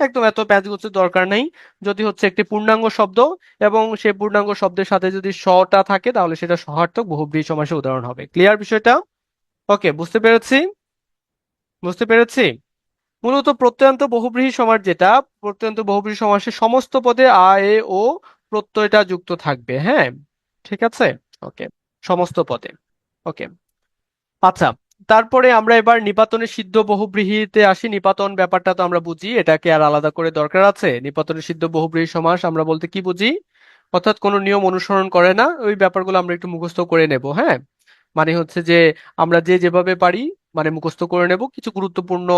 একদম এত প্যাচগোছের দরকার নেই। যদি হচ্ছে একটি পূর্ণাঙ্গ শব্দ এবং সেই পূর্ণাঙ্গ শব্দের সাথে যদি টা থাকে, তাহলে সেটা সহার্থক বহুব্রীহি সমাসের উদাহরণ হবে। ক্লিয়ার বিষয়টা? ওকে, বুঝতে পেরেছি, বুঝতে পেরেছি। মূলত প্রত্যয়ান্ত বহুব্রীহি সমাস যেটা, প্রত্যয়ান্ত বহুব্রীহি সমাসের সমস্ত পদে আ এ ও প্রত্যয়টা যুক্ত থাকবে। হ্যাঁ। ঠিক আছে। ওকে। সমস্ত পদে। ওকে। আচ্ছা, তারপরে আমরা এবার নিপাতনের সিদ্ধ বহুব্রীহিতে আসি। নিপাতন ব্যাপারটা তো আমরা বুঝি, এটাকে আর আলাদা করে দরকার আছে? নিপাতনের সিদ্ধ বহুব্রীহি সমাস আমরা বলতে কি বুঝি? অর্থাৎ কোনো নিয়ম অনুসরণ করে না, ওই ব্যাপারগুলো আমরা একটু মুখস্থ করে নেব। হ্যাঁ। মানে হচ্ছে যে আমরা যে যেভাবে পারি মানে মুখস্থ করে নেব। কিছু গুরুত্বপূর্ণ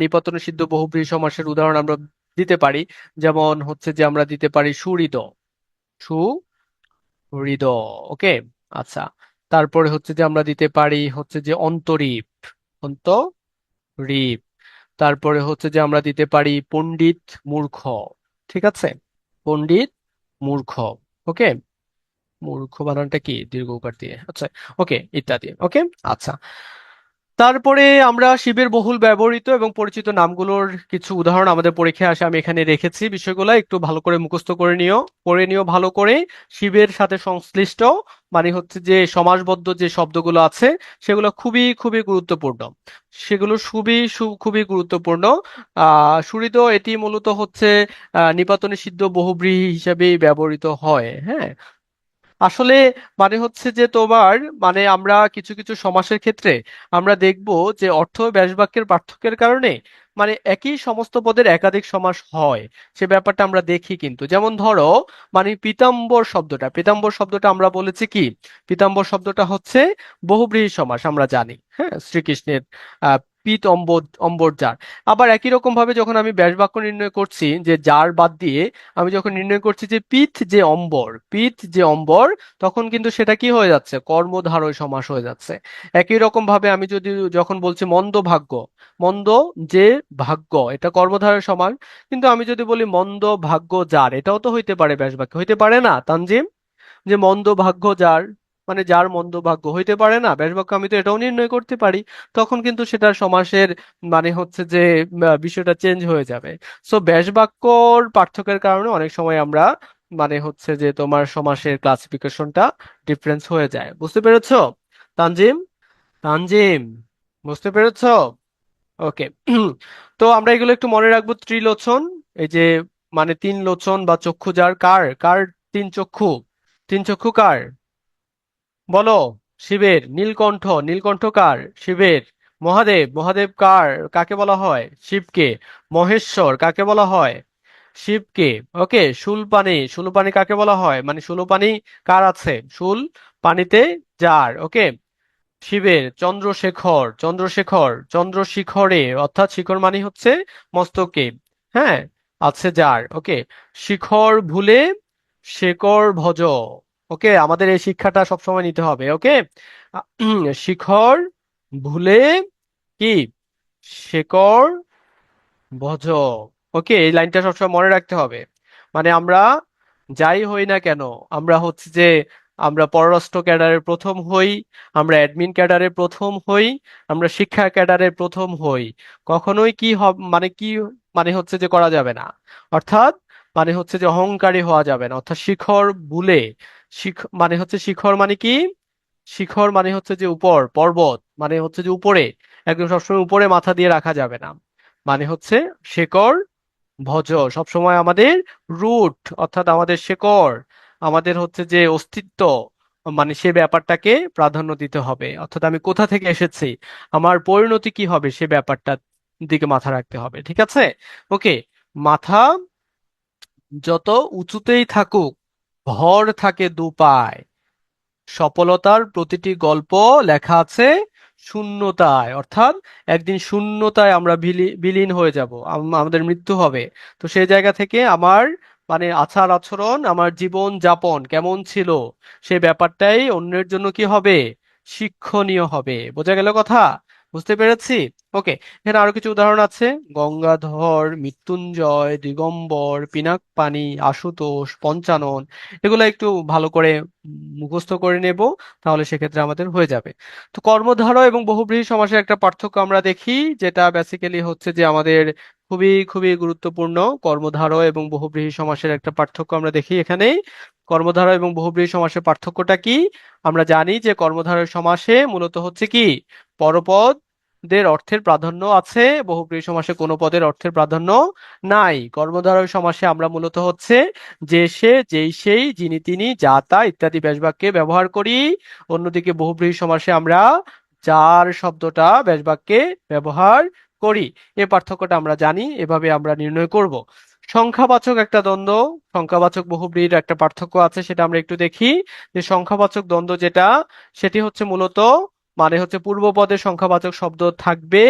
নিপাতনের সিদ্ধ বহুব্রীহি সমাসের উদাহরণ আমরা দিতে পারি। যেমন হচ্ছে যে আমরা দিতে পারি সুহৃদ, সুহৃদ। ওকে। আচ্ছা, তারপরে হচ্ছে যে আমরা দিতে পারি হচ্ছে যে অন্তরীপ, অন্তরীপ। তারপরে হচ্ছে যে আমরা দিতে পারি পণ্ডিত মূর্খ। ঠিক আছে। পণ্ডিত মূর্খ। ওকে। মূর্খ বানানটা কি? দীর্ঘ উকার দিয়ে। আচ্ছা। ওকে, ইত্যাদি। ওকে। আচ্ছা, তারপরে আমরা শিবের বহুল ব্যবহৃত এবং পরিচিত নামগুলোর কিছু উদাহরণ আমাদের পরীক্ষায় আসে, আমি এখানে রেখেছি। বিষয়গুলো একটু ভালো করে মুখস্থ করে নিও, পড়ে নিও ভালো করে। শিবের সাথে সংশ্লিষ্ট মানে হচ্ছে যে সমাসবদ্ধ যে শব্দগুলো আছে সেগুলো খুবই খুবই গুরুত্বপূর্ণ। সেগুলো খুবই গুরুত্বপূর্ণ। সুহৃদ, এটি মূলত হচ্ছে নিপাতনে সিদ্ধ বহুব্রীহি হিসাবেই ব্যবহৃত হয়। হ্যাঁ, আসলে মানে হচ্ছে যে তোমার মানে আমরা কিছু কিছু সমাসের ক্ষেত্রে আমরা দেখব যে অর্থ ও ব্যাসবাক্যের পার্থক্যের কারণে মানে একই সমস্ত পদের একাধিক সমাস হয়। সে ব্যাপারটা আমরা দেখি কিন্তু, যেমন ধরো মানে পীতাম্বর শব্দটা আমরা বলেছি কি, পীতাম্বর শব্দটা হচ্ছে বহুব্রীহি সমাস আমরা জানি। হ্যাঁ, শ্রীকৃষ্ণের পীত অম্বর অম্বর যার। আবার একই রকম ভাবে যখন আমি ব্যাসবাক্য নির্ণয় করছি যে যার বাদ দিয়ে আমি যখন নির্ণয় করছি যে পিত যে অম্বর, তখন কিন্তু সেটা কি হয়ে যাচ্ছে, কর্মধারয় সমাস হয়ে যাচ্ছে। একই রকম ভাবে আমি যদি যখন বলছি মন্দ যে ভাগ্য, এটা কর্মধারয় সমান। কিন্তু আমি যদি বলি মন্দ ভাগ্য যার, এটাও তো হইতে পারে ব্যাস বাক্য, হইতে পারে না তানজিম? যে মন্দ ভাগ্য যার, মানে যার মন্দ ভাগ্য, হইতে পারে না ব্যাস বাক্য? আমি তো এটাও নির্ণয় করতে পারি। তখন কিন্তু সেটা সমাসের মানে হচ্ছে যে বিষয়টা চেঞ্জ হয়ে যাবে। সো ব্যাস বাক্যর পার্থক্যের কারণে অনেক সময় আমরা মানে হচ্ছে যে তোমার সমাসের ক্লাসিফিকেশনটা ডিফারেন্স হয়ে যায়। বুঝতে পেরেছো তানজিম? তানজিম, বুঝতে পেরেছো? ওকে। তো আমরা এগুলো একটু মনে রাখবো। ত্রিলোচন, এই যে মানে তিন লোচন বা চক্ষু যার, কার কার তিন চক্ষু? তিন চক্ষু কার? বলো। শিবের। নীলকণ্ঠ কার? শিবের। মহাদেব কার? কাকে বলা হয়? শিবকে। মহেশ্বর কাকে বলা হয়? শিবকে। ওকে। শূলপাণি কাকে বলা হয়? মানে শূলপাণি কার আছে? শূল পানিতে যার। ওকে, শিবের। চন্দ্রশেখরে, অর্থাৎ শিখর মানে হচ্ছে মস্তকে। হ্যাঁ, আছে যার। ওকে, শিখর ভুলে শেকর ভজ। ওকে, আমাদের এই শিক্ষাটা সবসময় নিতে হবে। ওকে, শিখর ভুলে কি শেকর ভজ। ওকে, এই লাইনটা সবসময় মনে রাখতে হবে। মানে আমরা যাই হই না কেন, আমরা হচ্ছে যে আমরা পররাষ্ট্র ক্যাডারের প্রথম হই, আমরা অ্যাডমিন ক্যাডারের প্রথম হই, আমরা শিক্ষা ক্যাডারের প্রথম হই, কখনোই কি মানে কি মানে হচ্ছে যে করা যাবে না, অর্থাৎ মানে হচ্ছে যে অহংকারী হওয়া যাবে না। অর্থাৎ শিখর ভুলে, মানে হচ্ছে শিখর মানে কি, শিখর মানে হচ্ছে যে উপর, পর্বত মানে হচ্ছে যে উপরে, একদম সবসময় উপরে মাথা দিয়ে রাখা যাবে না। মানে হচ্ছে শেকড় ভজ, সবসময় আমাদের রুট, অর্থাৎ আমাদের শেকড়, আমাদের হচ্ছে যে অস্তিত্ব, মানে সে ব্যাপারটাকে প্রাধান্য দিতে হবে। অর্থাৎ আমি কোথা থেকে এসেছি, আমার পরিণতি কি হবে, সে ব্যাপারটা দিকে মাথা রাখতে হবে। ঠিক আছে? ওকে, মাথা যত উঁচুতেই থাকুক, ভর থাকে দু পায়। সফলতার প্রতিটি গল্প লেখা আছে শূন্যতায়, অর্থাৎ একদিন শূন্যতায় আমরা বিলীন হয়ে যাব, আমাদের মৃত্যু হবে। তো সেই জায়গা থেকে আমার মানে আচার আচরণ, আমার জীবন যাপন কেমন ছিল, সেই ব্যাপারটাই অন্যের জন্য কি হবে, শিক্ষণীয় হবে। বোঝা গেল কথা? বুঝতে পেরেছি? ওকে, এখানে আরো কিছু উদাহরণ আছে। গঙ্গাধর, মৃত্যুঞ্জয়, দিগম্বর, পিনাকপাণি, আশুতোষ, পঞ্চানন। এগুলো একটু ভালো করে মুখস্থ করে নেব, তাহলে সেক্ষেত্রে আমাদের হয়ে যাবে। তো কর্মধারয় এবং বহুব্রীহি সমাসের একটা পার্থক্য আমরা দেখি, যেটা বেসিক্যালি হচ্ছে যে আমাদের খুবই খুবই গুরুত্বপূর্ণ। কর্মধারয় এবং বহুব্রীহি সমাসের একটা পার্থক্য আমরা দেখি এখানে। কর্মধারয় এবং বহুব্রীহি সমাসের পার্থক্যটা কি? আমরা জানি যে কর্মধারয় সমাসে মূলত হচ্ছে কি, পরপদ দের অর্থের প্রাধান্য আছে, বহুব্রীহি সমাসে কোনো পদের অর্থের প্রাধান্য নাই। কর্মধারয় সমাসে আমরা মূলত হচ্ছে যে সে, যেই সেই, যিনি তিনি, যা তা ইত্যাদি ব্যাসবাক্যে ব্যবহার করি। অন্যদিকে বহুব্রীহি সমাসে আমরা যার শব্দটা ব্যাসবাক্যে ব্যবহার করি। এই পার্থক্যটা আমরা জানি, এভাবে আমরা নির্ণয় করব। সংখ্যাবাচক একটা দ্বন্দ্ব, সংখ্যাবাচক বহুব্রীহির একটা পার্থক্য আছে, সেটা আমরা একটু দেখি। যে সংখ্যাবাচক দ্বন্দ্ব যেটা, সেটি হচ্ছে মূলত মানে হচ্ছে পূর্বপদের সংখ্যাবাচক শব্দ থাকবে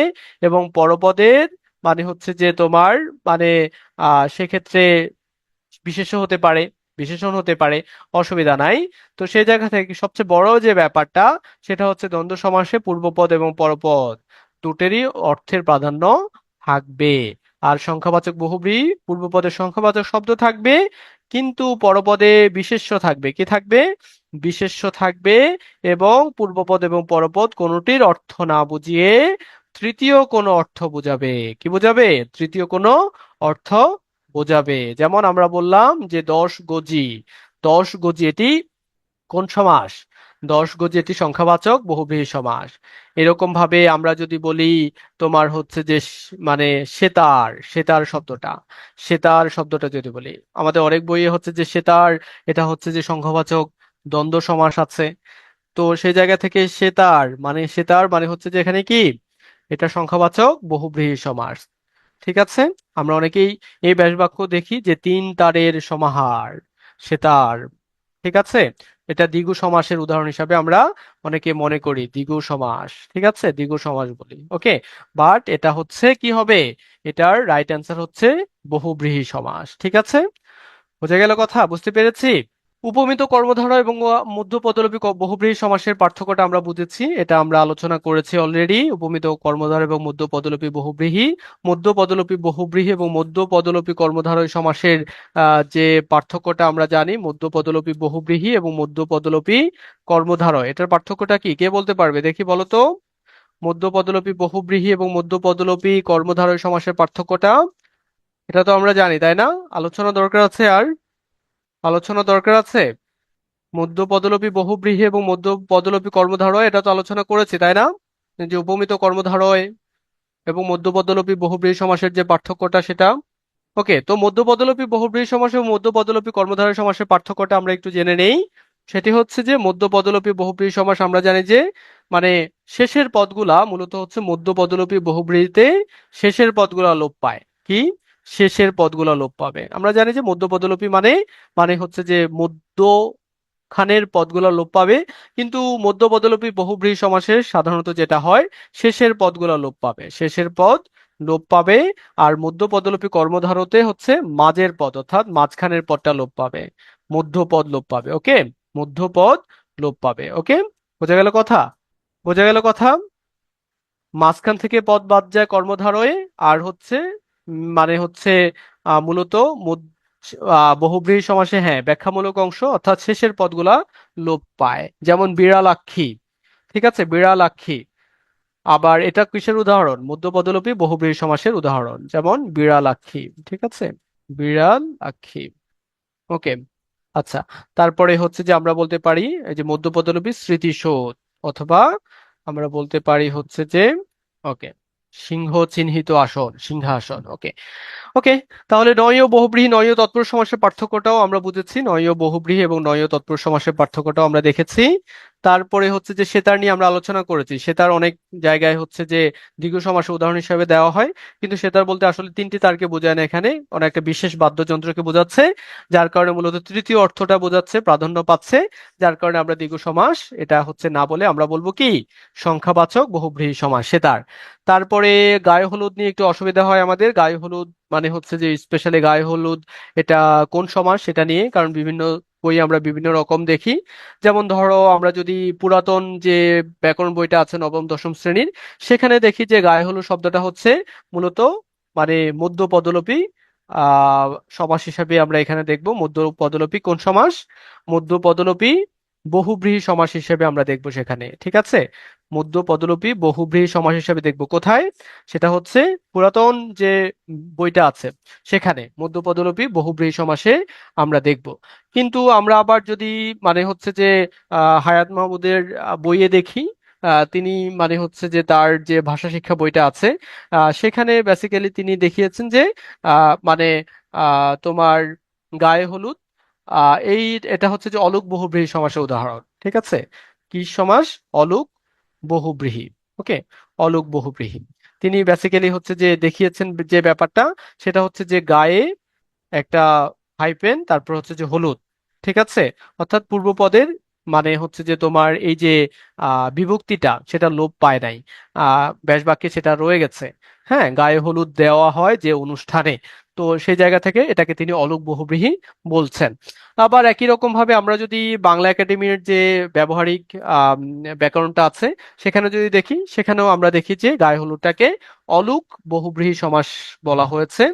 এবং পরপদের মানে হচ্ছে যে তোমার মানে সেক্ষেত্রে বিশেষণ হতে পারে, অসুবিধা নাই। তো সেই জায়গা থেকে সবচেয়ে বড় যে ব্যাপারটা, সেটা হচ্ছে দ্বন্দ্ব সমাসে পূর্বপদ এবং পরপদ দুটেরই অর্থের প্রাধান্য থাকবে। আর সংখ্যাবাচক বহুব্রীহি পূর্বপদে সংখ্যাবাচক শব্দ থাকবে, কিন্তু পরপদে বিশেষ্য থাকবে। কি থাকবে? বিশেষ্য থাকবে। এবং পূর্বপদ এবং পরপদ কোনোটির অর্থ না বুঝিয়ে তৃতীয় কোনো অর্থ বোঝাবে। কি বোঝাবে? তৃতীয় কোনো অর্থ বোঝাবে। যেমন আমরা বললাম যে 10 গজি, 10 গজি, এটি কোন সমাস? 10 গজে এটি সংখ্যাবাচক বহুব্রীহি সমাস। এরকম ভাবে আমরা যদি বলি তোমার হচ্ছে যে মানে সেতার, সেতার শব্দটা যদি বলি, আমাদের অনেক বইয়ে হচ্ছে যে সেতার, এটা হচ্ছে যে সংখ্যাবাচক দ্বন্দ্ব সমাস আছে। তো সেই জায়গা থেকে সেতার মানে হচ্ছে যে এখানে কি, এটা সংখ্যাবাচক বহুব্রীহি সমাস। ঠিক আছে। আমরা অনেকেই এই ব্যাস বাক্য দেখি যে 3 তারের সমাহার, সেতার। ঠিক আছে। এটা দ্বিগু সমাসের উদাহরণ হিসাবে আমরা অনেকে মনে করি, দ্বিগু সমাস। ঠিক আছে, দ্বিগু সমাস বলি। ওকে, বাট এটা হচ্ছে কি হবে, এটার রাইট অ্যান্সার হচ্ছে বহুব্রীহি সমাস। ঠিক আছে, বোঝা গেল কথা, বুঝতে পেরেছি। উপমিত কর্মধারয় এবং মধ্যপদলোপী বহুব্রীহি সমাসের পার্থক্যটা আমরা বুঝেছি, এটা আমরা আলোচনা করেছি অলরেডি। উপমিত কর্মধারয় এবং মধ্যপদলোপী বহুব্রীহি, মধ্যপদলোপী বহুব্রীহি এবং মধ্যপদলোপী কর্মধারয় সমাসের যে পার্থক্যটা আমরা জানি, মধ্যপদলোপী বহুব্রীহি এবং মধ্যপদলোপী কর্মধারয়, এটার পার্থক্যটা কি, কে বলতে পারবে দেখি, বলো তো। মধ্যপদলোপী বহুব্রীহি এবং মধ্যপদলোপী কর্মধারয় সমাসের পার্থক্যটা, এটা তো আমরা জানি তাই না? আলোচনা দরকার আছে, আর আলোচনা দরকার আছে। মধ্য পদলোপী বহুব্রীহি এবং মধ্য পদলোপী কর্মধারয়, এটা তো আলোচনা করেছি তাই না, যে উপমিত কর্মধারয় এবং মধ্য পদলোপী বহুব্রীহি সমাসের যে পার্থক্যটা সেটা। ওকে, তো মধ্য পদলোপী বহুব্রীহি সমাস এবং মধ্য পদলোপী কর্মধারয় সমাসের পার্থক্যটা আমরা একটু জেনে নেই। সেটি হচ্ছে যে মধ্য পদলোপী বহুব্রীহি সমাস আমরা জানি যে মানে শেষের পদগুলা মূলত হচ্ছে মধ্য পদলোপী বহুব্রীহিতে শেষের পদগুলা লোপ পায়। কি, শেষের পদগুলা লোপ পাবে। আমরা জানি যে মধ্য পদলোপী মানে মানে হচ্ছে যে মধ্য খানের পদগুলো লোপ পাবে, কিন্তু মধ্য পদলোপী বহুব্রীহি সমাসের সাধারণত যেটা হয়, শেষের পদগুলো লোপ পাবে, শেষের পদ লোপ পাবে। আর মধ্য পদলোপী কর্মধারতে হচ্ছে মাঝের পদ, অর্থাৎ মাঝখানের পদটা লোপ পাবে, মধ্যপদ লোপ পাবে। ওকে, মধ্যপদ লোপ পাবে। ওকে, বোঝা গেল কথা, বোঝা গেল কথা। মাঝখান থেকে পদ বাদ যায় কর্মধারয়ে, আর হচ্ছে মানে হচ্ছে মূলত বহুব্রীহি সমাসে হ্যাঁ ব্যাখ্যামূলক অংশ অর্থাৎ শেষের পদগুলা লোপ পায়, যেমন বিড়ালাক্ষী। ঠিক আছে, বিড়ালাক্ষী। আবার এটা কিসের উদাহরণ, মধ্যপদলোপী বহুব্রীহি সমাসের উদাহরণ, যেমন বিড়ালাক্ষী। ঠিক আছে, বিড়ালাক্ষী। ওকে, আচ্ছা। তারপরে হচ্ছে যে আমরা বলতে পারি এই যে মধ্যপদলোপী স্মৃতিসৌধ, অথবা আমরা বলতে পারি হচ্ছে যে ওকে সিংহ চিহ্নিত আসন, সিংহাসন। ওকে, ওকে। তাহলে নয় ও বহুব্রীহি, নয় ও তৎপুরুষ সমাসের পার্থক্যটাও আমরা বুঝেছি, নয় ও বহুব্রীহি এবং নয় ও তৎপুরুষ সমাসের পার্থক্যটাও আমরা দেখেছি। তারপরে হচ্ছে যে সেতার নিয়ে আমরা আলোচনা করেছি। সেতার অনেক জায়গায় হচ্ছে যে দ্বিগু সমাসের উদাহরণ হিসেবে দেওয়া হয়, কিন্তু সেতার বলতে আসলে 3টি তারকে বোঝায় না, এখানে অনেক একটা বিশেষ বাদ্যযন্ত্রকে বোঝাচ্ছে, যার কারণে মূলত তৃতীয় অর্থটা বোঝাচ্ছে, প্রাধান্য পাচ্ছে। যার কারণে আমরা দ্বিগু সমাস এটা হচ্ছে না বলে আমরা বলবো কি, সংখ্যাবাচক বহুব্রীহি সমাস সেতার। তারপরে গায়ে হলুদ নিয়ে একটু অসুবিধা হয় আমাদের। গায়ে হলুদ মানে হচ্ছে যে স্পেশালি গায়ে হলুদ এটা কোন সমাস সেটা নিয়ে, কারণ বিভিন্ন বই আমরা বিভিন্ন রকম দেখি। যেমন ধরো আমরা যদি পুরাতন যে ব্যাকরণ বইটা আছে নবম দশম শ্রেণীর, সেখানে দেখি যে গায়ে হলুদ শব্দটা হচ্ছে মূলত মানে মধ্য পদলোপী আহ সমাস হিসাবে আমরা এখানে দেখব। মধ্য পদলোপী কোন সমাস, মধ্য পদলোপী বহুব্রীহি সমাস হিসেবে আমরা দেখব সেখানে। ঠিক আছে, মধ্য পদলোপী বহুব্রীহি সমাস হিসেবে দেখব কোথায়, সেটা হচ্ছে পুরাতন যে বইটা আছে সেখানে মধ্য পদলোপী বহুব্রীহি সমাসে আমরা দেখব। কিন্তু আমরা আবার যদি মানে হচ্ছে যে হায়াত মাহমুদের বইয়ে দেখি, তিনি মানে হচ্ছে যে তার যে ভাষা শিক্ষা বইটা আছে, সেখানে বেসিক্যালি তিনি দেখিয়েছেন যে মানে তোমার গায়ে হলুদ এই এটা হচ্ছে যে অলুক বহুব্রীহি সমাসের উদাহরণ। ঠিক আছে, কি সমাস, অলুক বহুব্রীহি। ওকে, অলুক বহুব্রীহি। তিনি বেসিক্যালি হচ্ছে যে দেখিয়েছেন যে ব্যাপারটা, সেটা হচ্ছে যে গায়ে একটা হাইফেন, তারপর হচ্ছে যে হলুদ। ঠিক আছে, অর্থাৎ পূর্বপদের মানে হচ্ছে যে তোমার এই যে বিভক্তিটা সেটা লোপ পায় নাই, ব্যাস বাক্যে সেটা রয়ে গেছে। হ্যাঁ, গায়ে হলুদ দেওয়া হয় যে অনুষ্ঠানে, তো সেই জায়গা থেকে এটাকে তিনি অলুক বহুব্রীহি বলছেন। আবার একই রকম ভাবে আমরা যদি বাংলা একাডেমির যে ব্যবহারিক আম, ব্যাকরণটা আছে সেখানে যদি দেখি, সেখানেও আমরা দেখি যে গায়ে হলুদটাকে অলুক বহুব্রীহি সমাস বলা হয়েছে।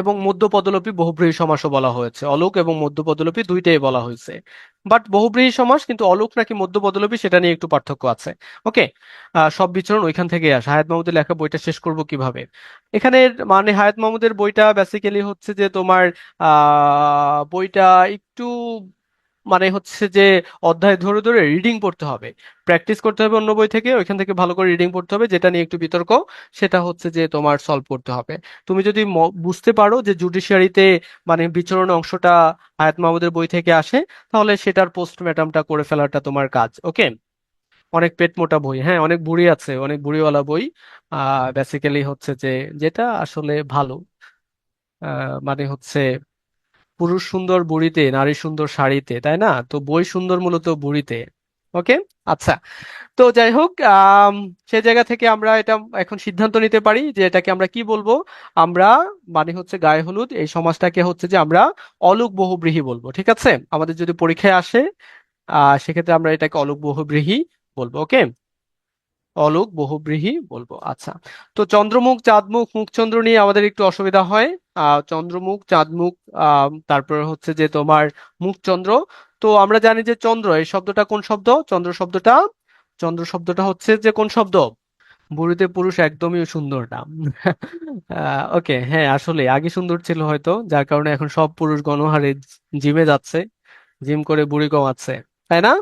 এবং মধ্যপদলোপী বহুব্রীহি সমাসও বলা হয়েছে, অলুক এবং মধ্যপদলোপী দুইটাই বলা হয়েছে। বাট বহুব্রীহি সমাস কিন্তু অলুক নাকি মধ্যপদলোপী সেটা নিয়ে একটু পার্থক্য আছে। ওকে, সব বিচরণ ওইখান থেকে আসে। হায়াত মাহমুদের লেখা বইটা শেষ করব কিভাবে, এখানে মানে হায়াত মাহমুদের বইটা বেসিক্যালি হচ্ছে যে তোমার বইটা একটু মানে হচ্ছে যে অধ্যায় ধরে ধরে রিডিং পড়তে হবে, প্র্যাকটিস করতে হবে অন্য বই থেকে, ওইখান থেকে ভালো করে রিডিং পড়তে হবে, যেটা নিয়ে একটু বিতর্ক সেটা হচ্ছে যে তোমার সলভ করতে হবে। তুমি যদি বুঝতে পারো যে জুডিশিয়ারিতে মানে বিচরণ অংশটা হায়াত মাহমুদের বই থেকে আসে, তাহলে সেটার পোস্টমর্টমটা করে ফেলাটা তোমার কাজ। ওকে, অনেক পেট মোটা বই, হ্যাঁ অনেক বুড়ি আছে, অনেক বুড়িওয়ালা বই। বেসিক্যালি হচ্ছে যে যেটা আসলে ভালো, মানে হচ্ছে পুরুষ সুন্দর বুড়িতে, নারী সুন্দর শাড়িতে, তাই না? তো বই সুন্দর মূলত বুড়িতে। ওকে, আচ্ছা। তো যাই হোক, সে জায়গা থেকে আমরা এটা এখন সিদ্ধান্ত নিতে পারি যে এটাকে আমরা কি বলবো। আমরা মানে হচ্ছে গায়ে হলুদ এই সমাজটাকে হচ্ছে যে আমরা অলুক বহুব্রীহি বলবো, ঠিক আছে? আমাদের যদি পরীক্ষায় আসে সেক্ষেত্রে আমরা এটাকে অলুক বহুব্রীহি বলবো। ওকে, অলোক বহুব্রীহি বলবো। আচ্ছা, তো চন্দ্রমুখ চাঁদমুখ মুখচন্দ্র নিয়ে আমাদের একটু অসুবিধা হয়। চন্দ্রমুখ চাঁদমুখ, তারপরে হচ্ছে যে তোমার মুখচন্দ্র। তো আমরা জানি যে চন্দ্র এই শব্দটা কোন শব্দ? চন্দ্র শব্দটা হচ্ছে যে কোন শব্দ? বুড়িতে পুরুষ একদমই সুন্দর না। ওকে, হ্যাঁ আসলে আগে সুন্দর ছিল হয়তো, যার কারণে এখন সব পুরুষ গণহারে জিমে যাচ্ছে, জিম করে বুড়ি কমাচ্ছে, তাই না?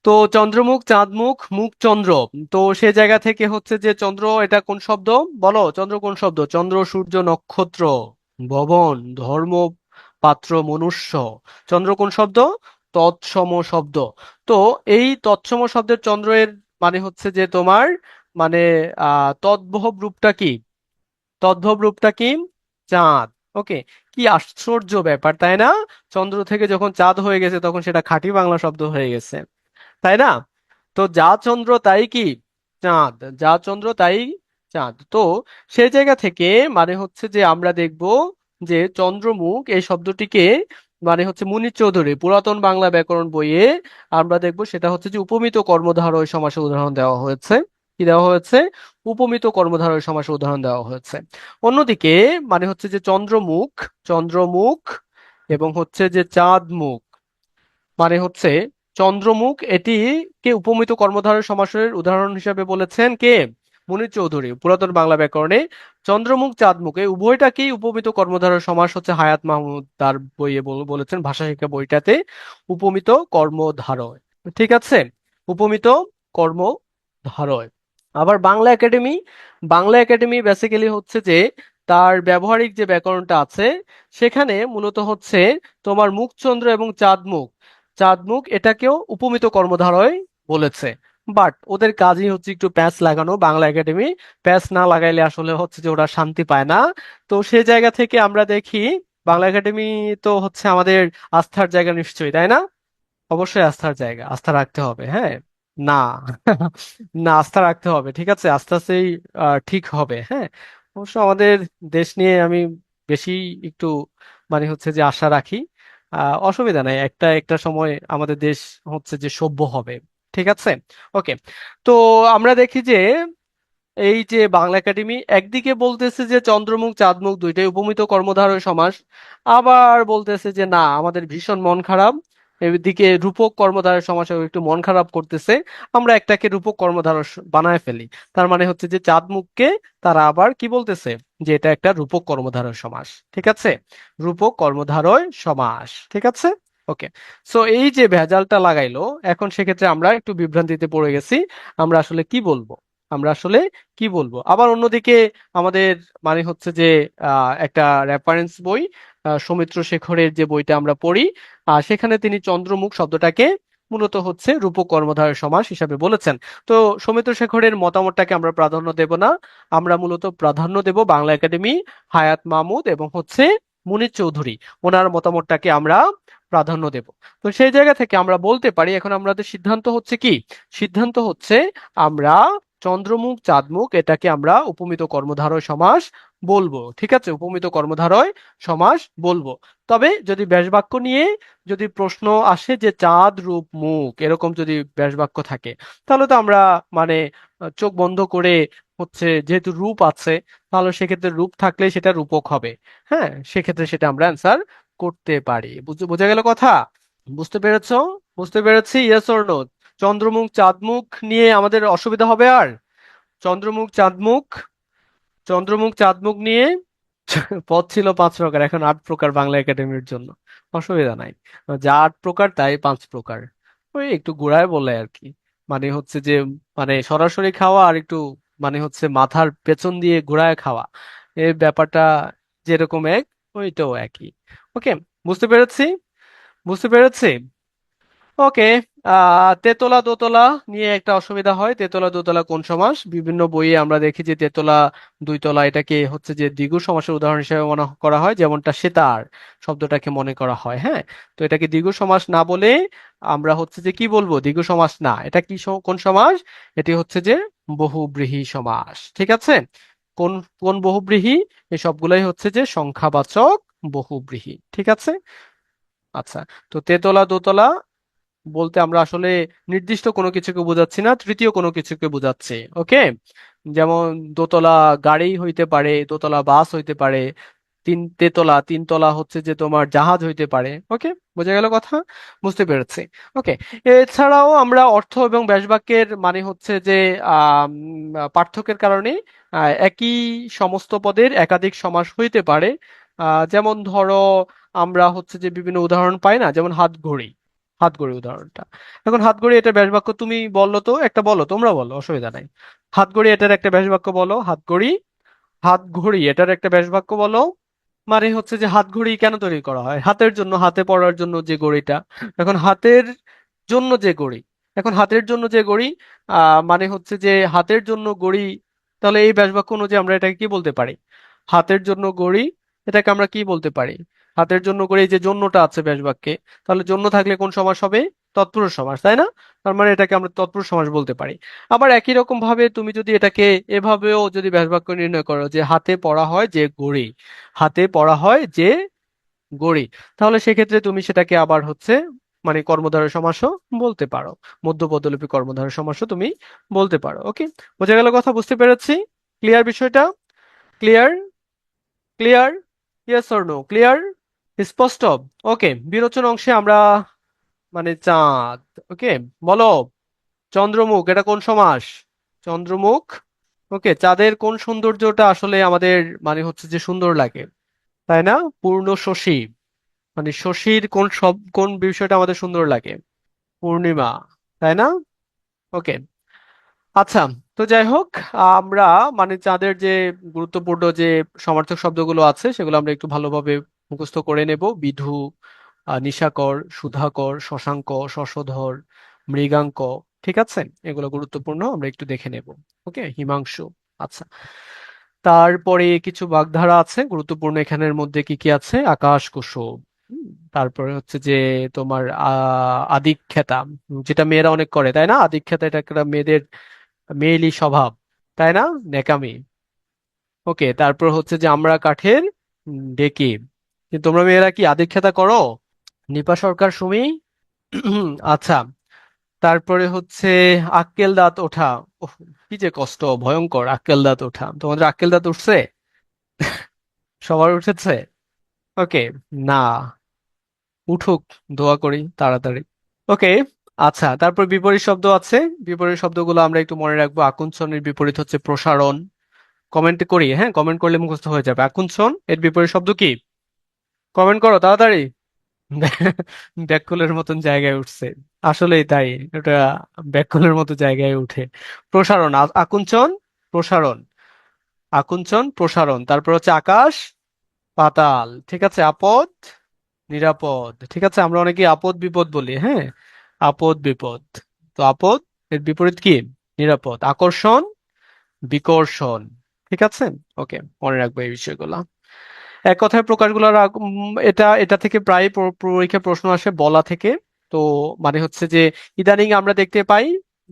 তো চন্দ্রমুখ চাঁদমুখ মুখ চন্দ্র। তো সে জায়গা থেকে হচ্ছে যে চন্দ্র এটা কোন শব্দ? বলো, চন্দ্র কোন শব্দ? চন্দ্র, সূর্য, নক্ষত্র, ভবন, ধর্ম, পাত্র, মনুষ্য। চন্দ্র কোন শব্দ? তৎসম শব্দ। তো এই তৎসম শব্দের চন্দ্রের মানে হচ্ছে যে তোমার মানে তদ্ভব রূপটা কি? তদ্ভব রূপটা কি? চাঁদ। ওকে, কি আশ্চর্য ব্যাপার, তাই না? চন্দ্র থেকে যখন চাঁদ হয়ে গেছে তখন সেটা খাঁটি বাংলা শব্দ হয়ে গেছে, তাই না? তো যা চন্দ্র তাই কি? চাঁদ। যা চন্দ্র তাই চাঁদ। তো সেই জায়গা থেকে মানে হচ্ছে যে আমরা দেখব যে চন্দ্রমুখ এই শব্দটিকে মানে হচ্ছে মুনির চৌধুরী পুরাতন বাংলা ব্যাকরণ বইয়ে আমরা দেখব সেটা হচ্ছে যে উপমিত কর্মধারয় সমাসের উদাহরণ দেওয়া হয়েছে। কি দেওয়া হয়েছে? উপমিত কর্মধারয় সমাসের উদাহরণ দেওয়া হয়েছে। অন্যদিকে মানে হচ্ছে যে চন্দ্রমুখ এবং হচ্ছে যে চাঁদ মুখ, মানে হচ্ছে চন্দ্রমুখ এটিকে উপমিত কর্মধারয় সমাসের উদাহরণ হিসেবে বলেছেন কে? মুনির চৌধুরী পুরাতন বাংলা ব্যাকরণে। চন্দ্রমুখ চাঁদমুখ এই উভয়টাকেই উপমিত কর্মধারয় সমাস হচ্ছে হায়াত মাহমুদ তার বইয়ে বলেছেন, ভাষা শিক্ষা বইটাতে উপমিত কর্মধারয়। ঠিক আছে, উপমিত কর্মধারয়। আবার বাংলা একাডেমি বেসিক্যালি হচ্ছে যে তার ব্যবহারিক যে ব্যাকরণটা আছে সেখানে মূলত হচ্ছে তোমার মুখচন্দ্র এবং চাঁদমুখ এটাকেও উপমিত কর্মধারয় বলেছে। বাট ওদের কাজই হচ্ছে একটু প্যাচ লাগানো। বাংলা একাডেমি প্যাচ না লাগাইলে আসলে হচ্ছে যে ওরা শান্তি পায় না। তো সেই জায়গা থেকে আমরা দেখি বাংলা একাডেমি তো হচ্ছে আমাদের আস্থার জায়গা নিশ্চয়ই, তাই না? অবশ্যই আস্থার জায়গা, আস্থা রাখতে হবে, হ্যাঁ। না, না আস্থা রাখতে হবে, ঠিক আছে, আস্তে আস্তেই ঠিক হবে, হ্যাঁ। অবশ্য আমাদের দেশ নিয়ে আমি বেশি একটু মানে হচ্ছে যে আশা রাখি। অসুবিধা নাই, একটা একটা সময় আমাদের দেশ হচ্ছে যে সভ্য হবে, ঠিক আছে। ওকে, তো আমরা দেখি যে এই যে বাংলা একাডেমি একদিকে বলতেছে যে চন্দ্রমুখ চাঁদমুখ দুইটাই উপমিত কর্মধারয় সমাস, আবার বলতেছে যে না আমাদের ভীষণ মন খারাপ, এদিকে রূপক কর্মধারয় সমাসে একটু মন খারাপ করতেছে, আমরা একটাকে রূপক কর্মধারয় বানায় ফেলি। তার মানে হচ্ছে যে চাঁদমুখকে তারা আবার কি বলতেছে? যে এটা একটা রূপক কর্মধারয় সমাস, ঠিক আছে, রূপক কর্মধারয় সমাস, ঠিক আছে। ওকে, সো এই যে ভেজালটা লাগাইলো, এখন সেক্ষেত্রে আমরা একটু বিভ্রান্তিতে পড়ে গেছি। আমরা আসলে কি বলবো? আবার অন্যদিকে আমাদের মানে হচ্ছে যে একটা রেফারেন্স বই, সৌমিত্র শেখরের যে বইটা আমরা পড়ি, সেখানে তিনি চন্দ্রমুখ শব্দটাকে মূলত হচ্ছে রূপক কর্মধারয় সমাস হিসাবে বলেছেন। তো সৌমিত্র শেখরের মতামতটাকে আমরা প্রাধান্য দেব না, আমরা মূলত প্রাধান্য দেব বাংলা একাডেমি, হায়াত মাহমুদ এবং হচ্ছে মুনির চৌধুরী, ওনার মতামতটাকে আমরা প্রাধান্য দেব। তো সেই জায়গা থেকে আমরা বলতে পারি এখন আমাদের সিদ্ধান্ত হচ্ছে কি? সিদ্ধান্ত হচ্ছে আমরা চন্দ্রমুখ চাঁদমুখ এটাকে আমরা উপমিত কর্মধারয় সমাস বলবো, ঠিক আছে, উপমিত কর্মধারয় সমাস বলবো। তবে যদি ব্যাসবাক্য নিয়ে যদি প্রশ্ন আসে যে চাঁদ রূপ মুখ এরকম যদি ব্যাসবাক্য থাকে, তাহলে তো আমরা মানে চোখ বন্ধ করে হচ্ছে যেহেতু রূপ আছে, তাহলে সেক্ষেত্রে রূপ থাকলে সেটা রূপক হবে। হ্যাঁ, সেক্ষেত্রে সেটা আমরা অ্যান্সার করতে পারি। বোঝা গেল কথা? বুঝতে পেরেছো? বুঝতে পেরেছি, ইয়েস অর নো? চন্দ্রমুখ চাঁদমুখ নিয়ে আমাদের অসুবিধা হবে আর? চন্দ্রমুখ চাঁদমুখ চন্দ্রমুখ চাঁদমুখ নিয়ে পদ ছিল 5 প্রকার, এখন 8 প্রকার বাংলা একাডেমির জন্য। অসুবিধা নাই, যা 8 প্রকার তাই 5 প্রকার। ওই একটু ঘুরায় বলে আর কি। মানে হচ্ছে যে, মানে সরাসরি খাওয়া আর একটু মানে হচ্ছে মাথার পেছন দিয়ে ঘুরায় খাওয়া, এই ব্যাপারটা যেরকম এক, ওইটাও একই। ওকে, বুঝতে পেরেছি, বুঝতে পেরেছি। ওকে। তেতলা দোতলা নিয়ে একটা অসুবিধা হয়। তেতলা দোতলা কোন সমাস? বিভিন্ন বইয়ে আমরা দেখি যে তেতলা দুইতলা এটাকে হচ্ছে যে দ্বিগু সমাসের উদাহরণ হিসেবে মনে করা হয়, যেমনটা সেতার শব্দটাকে মনে করা হয়। হ্যাঁ, তো এটাকে দ্বিগু সমাস না বলে আমরা হচ্ছে যে কি বলবো? দ্বিগু সমাস না, এটা কি কোন সমাস? এটি হচ্ছে যে বহুব্রীহি সমাস। ঠিক আছে? কোন কোন বহুব্রীহি? এই সবগুলাই হচ্ছে যে সংখ্যাবাচক বহুব্রীহি। ঠিক আছে? আচ্ছা, তো তেতলা দোতলা বলতে আমরা আসলে নির্দিষ্ট কোনো কিছুকে বোঝাচ্ছি না, তৃতীয় কোনো কিছুকে বোঝাচ্ছি। ওকে, যেমন দোতলা গাড়ি হইতে পারে, দোতলা বাস হইতে পারে, তেতলা তিনতলা হচ্ছে যে তোমার জাহাজ হইতে পারে। ওকে, বোঝা গেল কথা? বুঝতে পেরেছি। ওকে, এছাড়াও আমরা অর্থ এবং ব্যাসবাক্যের মানে হচ্ছে যে পার্থক্যের কারণে একই সমস্ত পদের একাধিক সমাস হইতে পারে। যেমন ধরো, আমরা হচ্ছে যে বিভিন্ন উদাহরণ পাই না, যেমন হাত ঘড়ি। হাত ঘড়ি উদাহরণটা, এখন হাত ঘড়ি এটা ব্যাস বাক্য, তুমি বললো তো একটা, বলো, তোমরা বলো, অসুবিধা নাই। হাত ঘড়ি এটার একটা ব্যাস বাক্য বলো, হাত ঘড়ি। হাত ঘড়ি এটার একটা ব্যাস বাক্য বলো। মানে হচ্ছে যে হাত ঘড়ি কেন তৈরি করা হয়? হাতের জন্য, হাতে পরার জন্য যে ঘড়িটা। এখন হাতের জন্য যে ঘড়ি, এখন হাতের জন্য যে ঘড়ি, মানে হচ্ছে যে হাতের জন্য ঘড়ি। তাহলে এই ব্যাস বাক্য অনুযায়ী আমরা এটাকে কি বলতে পারি? হাতের জন্য ঘড়ি, এটাকে আমরা কি বলতে পারি? হাতের জন্য ঘড়ি, এই যে জন্যটা আছে ব্যাস বাক্যে, তাহলে জন্য থাকলে কোন সমাস হবে? তৎপুরুষ সমাস, তাই না? তার মানে এটাকে আমরা তৎপুরুষ সমাস বলতে পারি। আবার একই রকম ভাবে তুমি যদি এটাকে এভাবেও যদি ব্যাস বাক্য নির্ণয় করো, যে হাতে পড়া হয় যে ঘড়ি, হাতে পড়া হয় যে গড়ি, তাহলে সেক্ষেত্রে তুমি সেটাকে আবার হচ্ছে মানে কর্মধারয় সমাসও বলতে পারো, মধ্যপদলোপী কর্মধারয় সমাসও তুমি বলতে পারো। ওকে, বোঝা গেল কথা? বুঝতে পেরেছি? ক্লিয়ার বিষয়টা? Clear? Clear? Yes or no? Clear? স্পষ্ট? ওকে, বিরোচন অংশে আমরা মানে চাঁদ। ওকে, বলো, চন্দ্রমুখ এটা কোন সমাস? চন্দ্রমুখ। ওকে, চাঁদের কোন সৌন্দর্যটা আসলে আমাদের মানে হচ্ছে যে সুন্দর লাগে, তাই না? পূর্ণ শশী, মানে শশীর কোন বিষয়টা আমাদের সুন্দর লাগে? পূর্ণিমা, তাই না? ওকে, আচ্ছা, তো যাই হোক, আমরা মানে চাঁদের যে গুরুত্বপূর্ণ যে সমার্থক শব্দগুলো আছে সেগুলো আমরা একটু ভালোভাবে মুখস্থ করে নেব। বিধু, নিশাকর, সুধাকর, শশাঙ্ক, শশধর, মৃগাঙ্ক। ঠিক আছে, এগুলো গুরুত্বপূর্ণ, আমরা একটু দেখে নেব। ওকে, হিমাংশু। আচ্ছা, তারপরে কিছু বাগধারা আছে গুরুত্বপূর্ণ, এখানের মধ্যে কি কি আছে? আকাশ কুসুম। তারপরে হচ্ছে যে তোমার আদিক্ষেতা, যেটা মেয়েরা অনেক করে, তাই না? আদিক্ষেতা এটা একটা মেয়েদের মেয়েলি স্বভাব, তাই না? নেকামি। ওকে, তারপর হচ্ছে যে আমরা কাঠের ডেকে। কিন্তু তোমরা মেয়েরা কি আদিক্ষেতা করো? নিপা সরকার, সুমি। আচ্ছা, তারপরে হচ্ছে আক্কেল দাঁত ওঠা। ওহ, কি যে কষ্ট, ভয়ঙ্কর! আক্কেল দাঁত ওঠা, তোমাদের আক্কেল দাঁত উঠছে? সবার উঠেছে? ওকে, না, উঠুক, দোয়া করি তাড়াতাড়ি। ওকে, আচ্ছা, তারপর বিপরীত শব্দ আছে। বিপরীত শব্দগুলো আমরা একটু মনে রাখবো। আকুঞ্চনের বিপরীত হচ্ছে প্রসারণ। কমেন্ট করি, হ্যাঁ, কমেন্ট করলে মুখস্থ হয়ে যাবে। আকুঞ্চন এর বিপরীত শব্দ কি? কমেন্ট করো তাড়াতাড়ি। ব্যাককলের মতন জায়গায় উঠছে, আসলেই তাই, এটা ব্যাককলের মতো জায়গায় উঠে। প্রসারণ, আকুঞ্চন, প্রসারণ। আকুঞ্চন, প্রসারণ। তারপর হচ্ছে আকাশ, পাতাল। ঠিক আছে, আপদ, নিরাপদ। ঠিক আছে, আমরা অনেকে আপদ বিপদ বলি, হ্যাঁ, আপদ বিপদ। তো আপদ এর বিপরীত কি? নিরাপদ। আকর্ষণ, বিকর্ষণ। ঠিক আছে, ওকে, মনে রাখবো এই বিষয়গুলো। এক কথায় প্রকাশগুলোর এটা এটা থেকে প্রায় পরীক্ষায় প্রশ্ন আসে, বলা থেকে। তো মানে হচ্ছে যে ইদানিং আমরা দেখতে পাই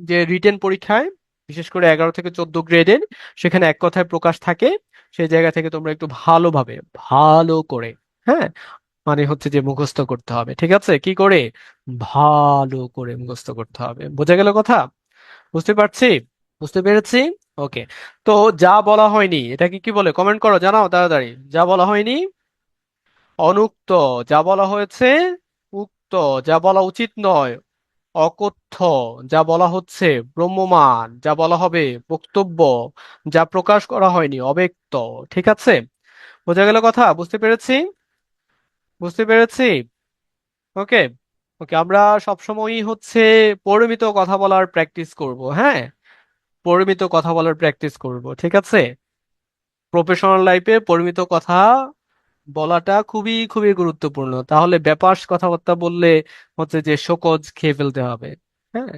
যে রিটেন পরীক্ষায়, বিশেষ করে 11 থেকে 14 গ্রেডের, সেখানে এক কথায় প্রকাশ থাকে। সেই জায়গা থেকে তোমরা একটু ভালোভাবে, ভালো করে, হ্যাঁ, মানে হচ্ছে যে মুখস্থ করতে হবে। ঠিক আছে, কি করে? ভালো করে মুখস্থ করতে হবে। বোঝা গেল কথা? বুঝতে পারছি? বুঝতে পেরেছি। ওকে, তো যা বলা হয়নি এটাকে কি বলে? কমেন্ট করো, জানাও তাড়াতাড়ি। যা বলা হয়নি অনুক্ত, যা বলা হয়েছে উক্ত, যা বলা উচিত নয় অকথ্য, যা বলা হচ্ছে ভ্রাম্যমাণ, যা বলা হবে বক্তব্য, যা প্রকাশ করা হয়নি অব্যক্ত। ঠিক আছে, বোঝা গেল কথা? বুঝতে পেরেছি? বুঝতে পেরেছি। ওকে। ওকে, আমরা সবসময়ই হচ্ছে পরিমিত কথা বলার প্র্যাকটিস করব, হ্যাঁ? পরিমিত কথা বলার প্র্যাকটিস করব, ঠিক আছে? প্রফেশনাল লাইফে পরিমিত কথা বলাটা খুবই খুবই গুরুত্বপূর্ণ, তাহলে ব্যাপার কথাবার্তা বললে হচ্ছে যে শোকজ খেয়ে ফেলতে হবে। হ্যাঁ,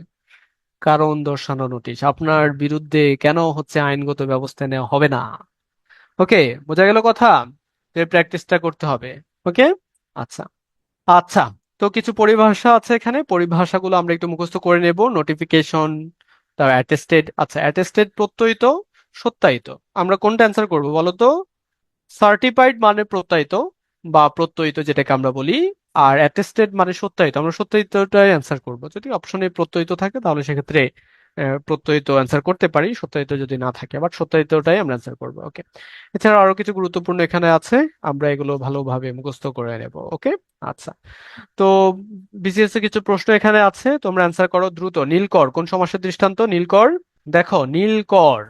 কারণ দর্শানো নোটিশ আপনার বিরুদ্ধে কেন হচ্ছে আইনগত ব্যবস্থা নেওয়া হবে না। ওকে, বোঝা গেল কথা? যে প্র্যাকটিসটা করতে হবে। ওকে। আচ্ছা। আচ্ছা, তো কিছু পরিভাষা আছে এখানে, পরিভাষাগুলো আমরা একটু মুখস্থ করে নেব। নোটিফিকেশন, তার অ্যাটেস্টেড। আচ্ছা, অ্যাটেস্টেড প্রত্যয়িত, সত্যায়িত। আমরা কোনটা অ্যান্সার করবো বলো তো? সার্টিফাইড মানে প্রত্যয়িত বা প্রত্যয়িত যেটাকে আমরা বলি, আর অ্যাটেস্টেড মানে সত্যায়িত। আমরা সত্যায়িতটাই অ্যান্সার করব। যদি অপশনে প্রত্যয়িত থাকে তাহলে সেক্ষেত্রে প্রত্যয়িত অ্যান্সার করতে পারি, সত্যায়িত যদি না থাকে, বাট সত্যায়িতটাই আমরা অ্যান্সার করবো। ওকে। এছাড়া আরো কিছু গুরুত্বপূর্ণ এখানে আছে, আমরা এগুলো ভালোভাবে মুখস্থ করে নেব। ওকে। আচ্ছা, তো বিসিএস এর কিছু প্রশ্ন এখানে আছে, তোমরা অ্যান্সার করো দ্রুত। নীলকর কোন সমাসের দৃষ্টান্ত? নীলকর, দেখো নীলকর,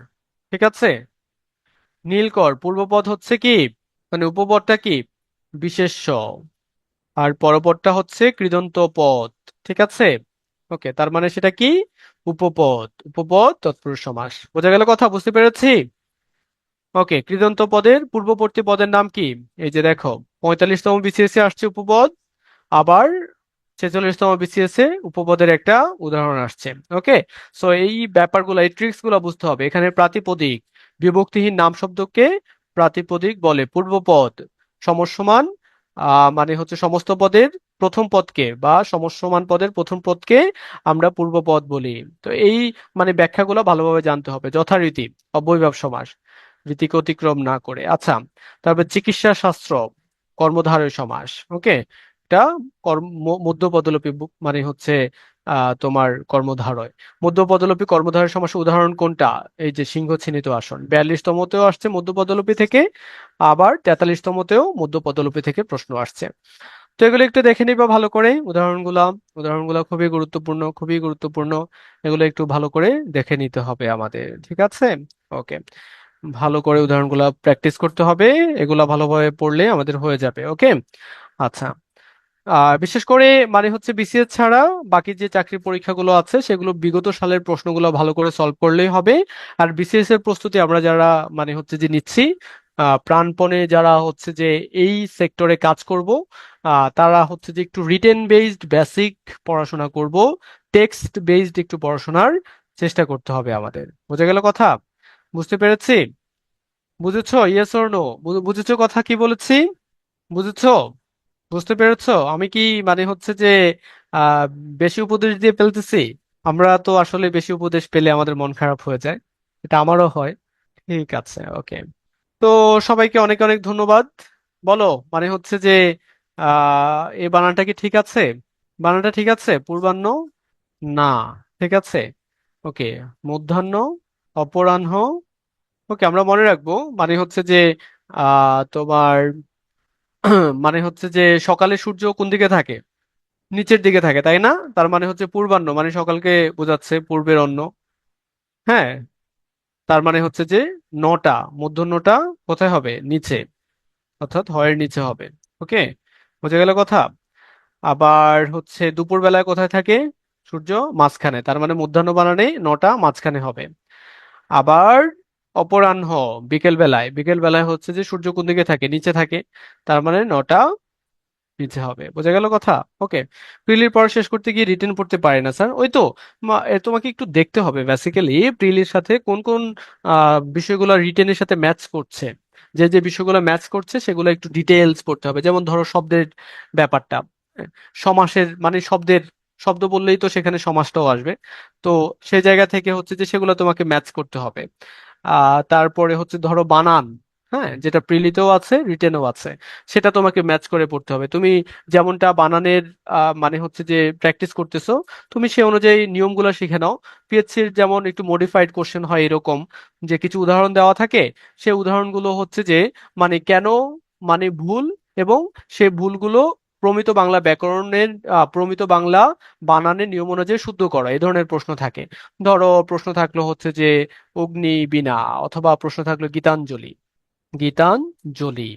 ঠিক আছে? নীলকর পূর্বপদ হচ্ছে কি, মানে উপপদটা কি? বিশেষ্য। আর পরপদটা হচ্ছে কৃদন্ত পদ, ঠিক আছে? ওকে, তার মানে সেটা কি? উপপদ। উপপদ তৎপুরুষ সমাস। বোঝা গেল কথা? বুঝতে পেরেছি? ওকে, কৃদন্ত পদের পূর্ববর্তী পদের নাম কি? এই যে দেখো, 45তম বিসিএস এ আসছে উপপদ, আবার 46তম বিসিএস এ উপপদের একটা উদাহরণ আসছে। ওকে। সো এই ব্যাপারগুলো, এই ট্রিক্স গুলো বুঝতে হবে। এখানে প্রাতিপদিক, বিভক্তিহীন নাম শব্দকে প্রাতিপদিক বলে। পূর্বপদ সমসমান, মানে হচ্ছে সমস্ত পদের প্রথম পদকে বা সমসমান পদের প্রথম পদকে আমরা পূর্বপদ বলি। তো এই মানে ব্যাখ্যাগুলো ভালোভাবে জানতে হবে যথারীতি, অব্যয়ভাব সমাস, রীতিকে অতিক্রম না করে। আচ্ছা, তারপর চিকিৎসা শাস্ত্র, কর্মধারয় সমাস। ওকে, এটা মধ্যপদলোপী মানে হচ্ছে তোমার কর্মধারয়। মধ্যপদলোপী কর্মধারয় সমাসের উদাহরণ কোনটা? এই যে সিংহ ছিনিত আসন, 42তমতেও আসছে মধ্যপদলোপী থেকে, আবার 43তমতেও মধ্যপদলোপী থেকে প্রশ্ন আসছে। তো এগুলো একটু দেখে নিবা ভালো করে, উদাহরণগুলা। উদাহরণগুলো খুবই গুরুত্বপূর্ণ, খুবই গুরুত্বপূর্ণ। এগুলো একটু ভালো করে দেখে নিতে হবে আমাদের, ঠিক আছে? ওকে, ভালো করে উদাহরণগুলা প্র্যাকটিস করতে হবে। এগুলা ভালোভাবে পড়লে আমাদের হয়ে যাবে। ওকে। আচ্ছা, বিশেষ করে মানে হচ্ছে বিসিএস ছাড়া বাকি যে চাকরির পরীক্ষাগুলো আছে সেগুলো বিগত সালের প্রশ্নগুলো ভালো করে সলভ করলেই হবে। আর বিসিএস এর প্রস্তুতি আমরা যারা মানে হচ্ছে যে নিচ্ছি, প্রাণপণে যারা হচ্ছে যে এই সেক্টরে কাজ করব, তারা হচ্ছে যে একটু রিটেন বেসড বেসিক পড়াশোনা করব, টেক্সট বেসড একটু পড়াশোনার চেষ্টা করতে হবে আমাদের। বোঝা গেল কথা? বুঝতে পেরেছি? বুঝেছো? Yes or no? বুঝেছো কথা কি বলেছি? বুঝেছো? বুঝতে পেরেছো আমি কি মানে হচ্ছে যে আহ বেশি উপদেশ দিয়ে ফেলতেছি? আমরা তো আসলে বেশি উপদেশ পেলে আমাদের মন খারাপ হয়ে যায়, এটা আমারও হয়। ঠিক আছে, ওকে। তো সবাইকে অনেক অনেক ধন্যবাদ। বলো, মানে হচ্ছে যে এই বানানটা কি ঠিক আছে? বানানটা ঠিক আছে? পূর্বাহ্ন না, ঠিক আছে। ওকে, মধ্যাহ্ন, অপরাহ্ন। ওকে, আমরা মনে রাখবো। মানে হচ্ছে যে তোমার মানে হচ্ছে যে সকালে সূর্য কোন দিকে থাকে? নিচের দিকে থাকে, তাই না? তার মানে হচ্ছে পূর্বাহ্ন মানে সকালকে বোঝাচ্ছে, পূর্বের অন্ন। হ্যাঁ, তার মানে হচ্ছে যে নটা, মধ্যাহ্নটা কোথায় হবে? নিচে, অর্থাৎ হয়ের নিচে হবে। ওকে, বোঝা গেল কথা? আবার হচ্ছে দুপুর বেলায় কোথায় থাকে? সূর্য মাঝখানে, তার মানে মধ্যাহ্ন বানানে নটা মাঝখানে হবে। আবার অপরাহ্ন বিকেল বেলায়, বিকেল বেলায় হচ্ছে যে সূর্য কোন দিকে থাকে? নিচে থাকে, তার মানে নটা নিচে হবে। বোঝা গেল কথা? ওকে। প্রিলির পড়া শেষ করতে গিয়ে রিটেন পড়তে পারে না স্যার, ওই তো তোমাকে একটু দেখতে হবে বেসিক্যালি প্রিলির সাথে কোন কোন বিষয়গুলো রিটেনের সাথে ম্যাচ করছে। যে যে বিষয়গুলো ম্যাচ করছে সেগুলো একটু ডিটেলস পড়তে হবে। যেমন ধরো শব্দের ব্যাপারটা, হ্যাঁ, সমাসের মানে শব্দের, শব্দ বললেই তো সেখানে সমাসটাও আসবে। তো সেই জায়গা থেকে হচ্ছে যে সেগুলো তোমাকে ম্যাচ করতে হবে। তারপরে হচ্ছে ধরো বানান, হ্যাঁ, যেটা প্রিলিতেও আছে রিটেনও আছে, সেটা তোমাকে ম্যাচ করে পড়তে হবে। তুমি যেমনটা বানানের মানে হচ্ছে যে প্র্যাকটিস করতেছো, তুমি সে অনুযায়ী নিয়মগুলো শিখে নাও। পিএসসির যেমন একটু মডিফাইড কোশ্চেন হয় এরকম, যে কিছু উদাহরণ দেওয়া থাকে, সেই উদাহরণগুলো হচ্ছে যে মানে কেন, মানে ভুল, এবং সেই ভুলগুলো প্রমিত বাংলা ব্যাকরণের প্রমিত বাংলা বানানের নিয়ম অনুযায়ী শুদ্ধ করা, এই ধরনের প্রশ্ন থাকে। ধরো প্রশ্ন থাকলো হচ্ছে যে অগ্নি বীণা, অথবা প্রশ্ন থাকলো গীতাঞ্জলি, গীতাঞ্জলি।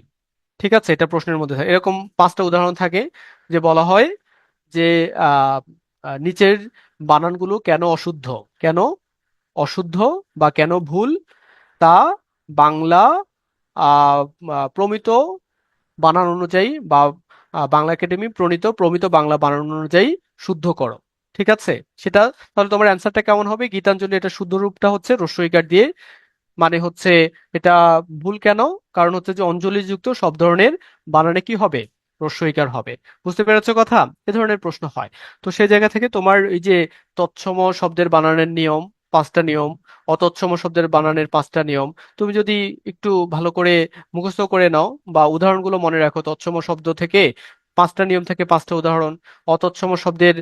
ঠিক আছে, এটা প্রশ্নের মধ্যে থাকে। এরকম 5টা উদাহরণ থাকে যে বলা হয় যে আহ নিচের বানানগুলো কেন অশুদ্ধ, কেন অশুদ্ধ বা কেন ভুল তা বাংলা আহ প্রমিত বানান অনুযায়ী বা বাংলা একাডেমি প্রণীত প্রমিত বাংলা বানান অনুযায়ী শুদ্ধ করো। ঠিক আছে, সেটা তাহলে তোমার অ্যান্সারটা কেমন হবে? গীতাঞ্জলি এটা শুদ্ধ রূপটা হচ্ছে হ্রস্বইকার দিয়ে, মানে হচ্ছে এটা ভুল কেন? কারণ হচ্ছে যে অঞ্জলি যুক্ত সব ধরনের বানানে কি হবে? হ্রস্বইকার হবে। বুঝতে পেরেছো কথা? এ ধরনের প্রশ্ন হয়। তো সেই জায়গা থেকে তোমার এই যে তৎসম শব্দের বানানের নিয়ম 5টা নিয়ম, অতৎসম শব্দের বানানের 5টা নিয়ম, তুমি যদি একটু ভালো করে মুখস্থ করে নাও বা উদাহরণগুলো মনে রাখো, তৎসম শব্দ থেকে 5টা নিয়ম থেকে 5টা উদাহরণ, অতৎসম শব্দের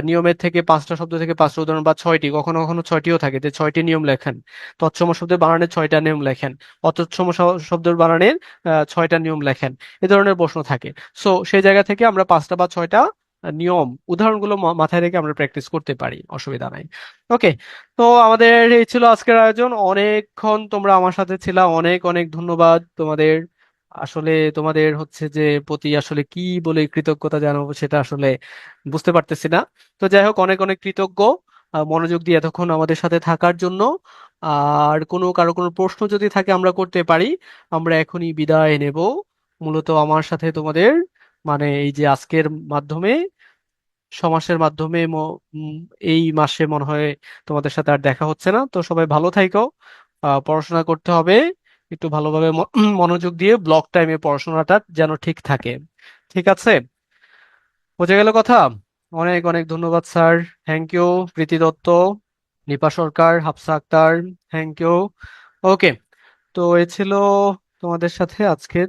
নিয়মের থেকে 5টা শব্দ থেকে 5টা উদাহরণ, বা 6টি, কখনো কখনো 6টিও থাকে, যে 6টি নিয়ম লেখেন। তৎসম শব্দের বানানের 6টা নিয়ম লেখেন, অতৎসম শব্দের বানানের 6টা নিয়ম লেখেন। এ ধরনের প্রশ্ন থাকে। সো সেই জায়গা থেকে আমরা 5টা বা 6টা নিয়ম উদাহরণগুলো মাথায় রেখে আমরা প্র্যাকটিস করতে পারি, অসুবিধা নাই। ওকে, তো আমাদের এই ছিল আজকের আয়োজন। অনেকক্ষণ তোমরা আমার সাথে ছিলা, অনেক অনেক ধন্যবাদ তোমাদের। আসলে তোমাদের হচ্ছে যে প্রতি আসলে কি বলে কৃতজ্ঞতা জানাবো সেটা আসলে বুঝতে পারতেছি না। তো যাই হোক, অনেক অনেক কৃতজ্ঞ মনোযোগ দিয়ে এতক্ষণ আমাদের সাথে থাকার জন্য। আর কারো কোনো প্রশ্ন যদি থাকে আমরা করতে পারি। আমরা এখনই বিদায় নেব। মূলত আমার সাথে তোমাদের মানে এই যে আজকের মাধ্যমে, সমাসের মাধ্যমে এই মাসে মনে হয় তোমাদের সাথে আর দেখা হচ্ছে না। তো সবাই ভালো থাইকো, পড়াশোনা করতে হবে একটু ভালোভাবে, মনোযোগ দিয়ে ব্লক টাইমে পড়াশোনাটা যেন ঠিক থাকে। ঠিক আছে, বোঝা গেল কথা? অনেক অনেক ধন্যবাদ sir. Thank you. Priti Dutta, Nipa Sarkar, Hafsa Akter, thank you. Okay, তো এ ছিল তোমাদের সাথে আজকের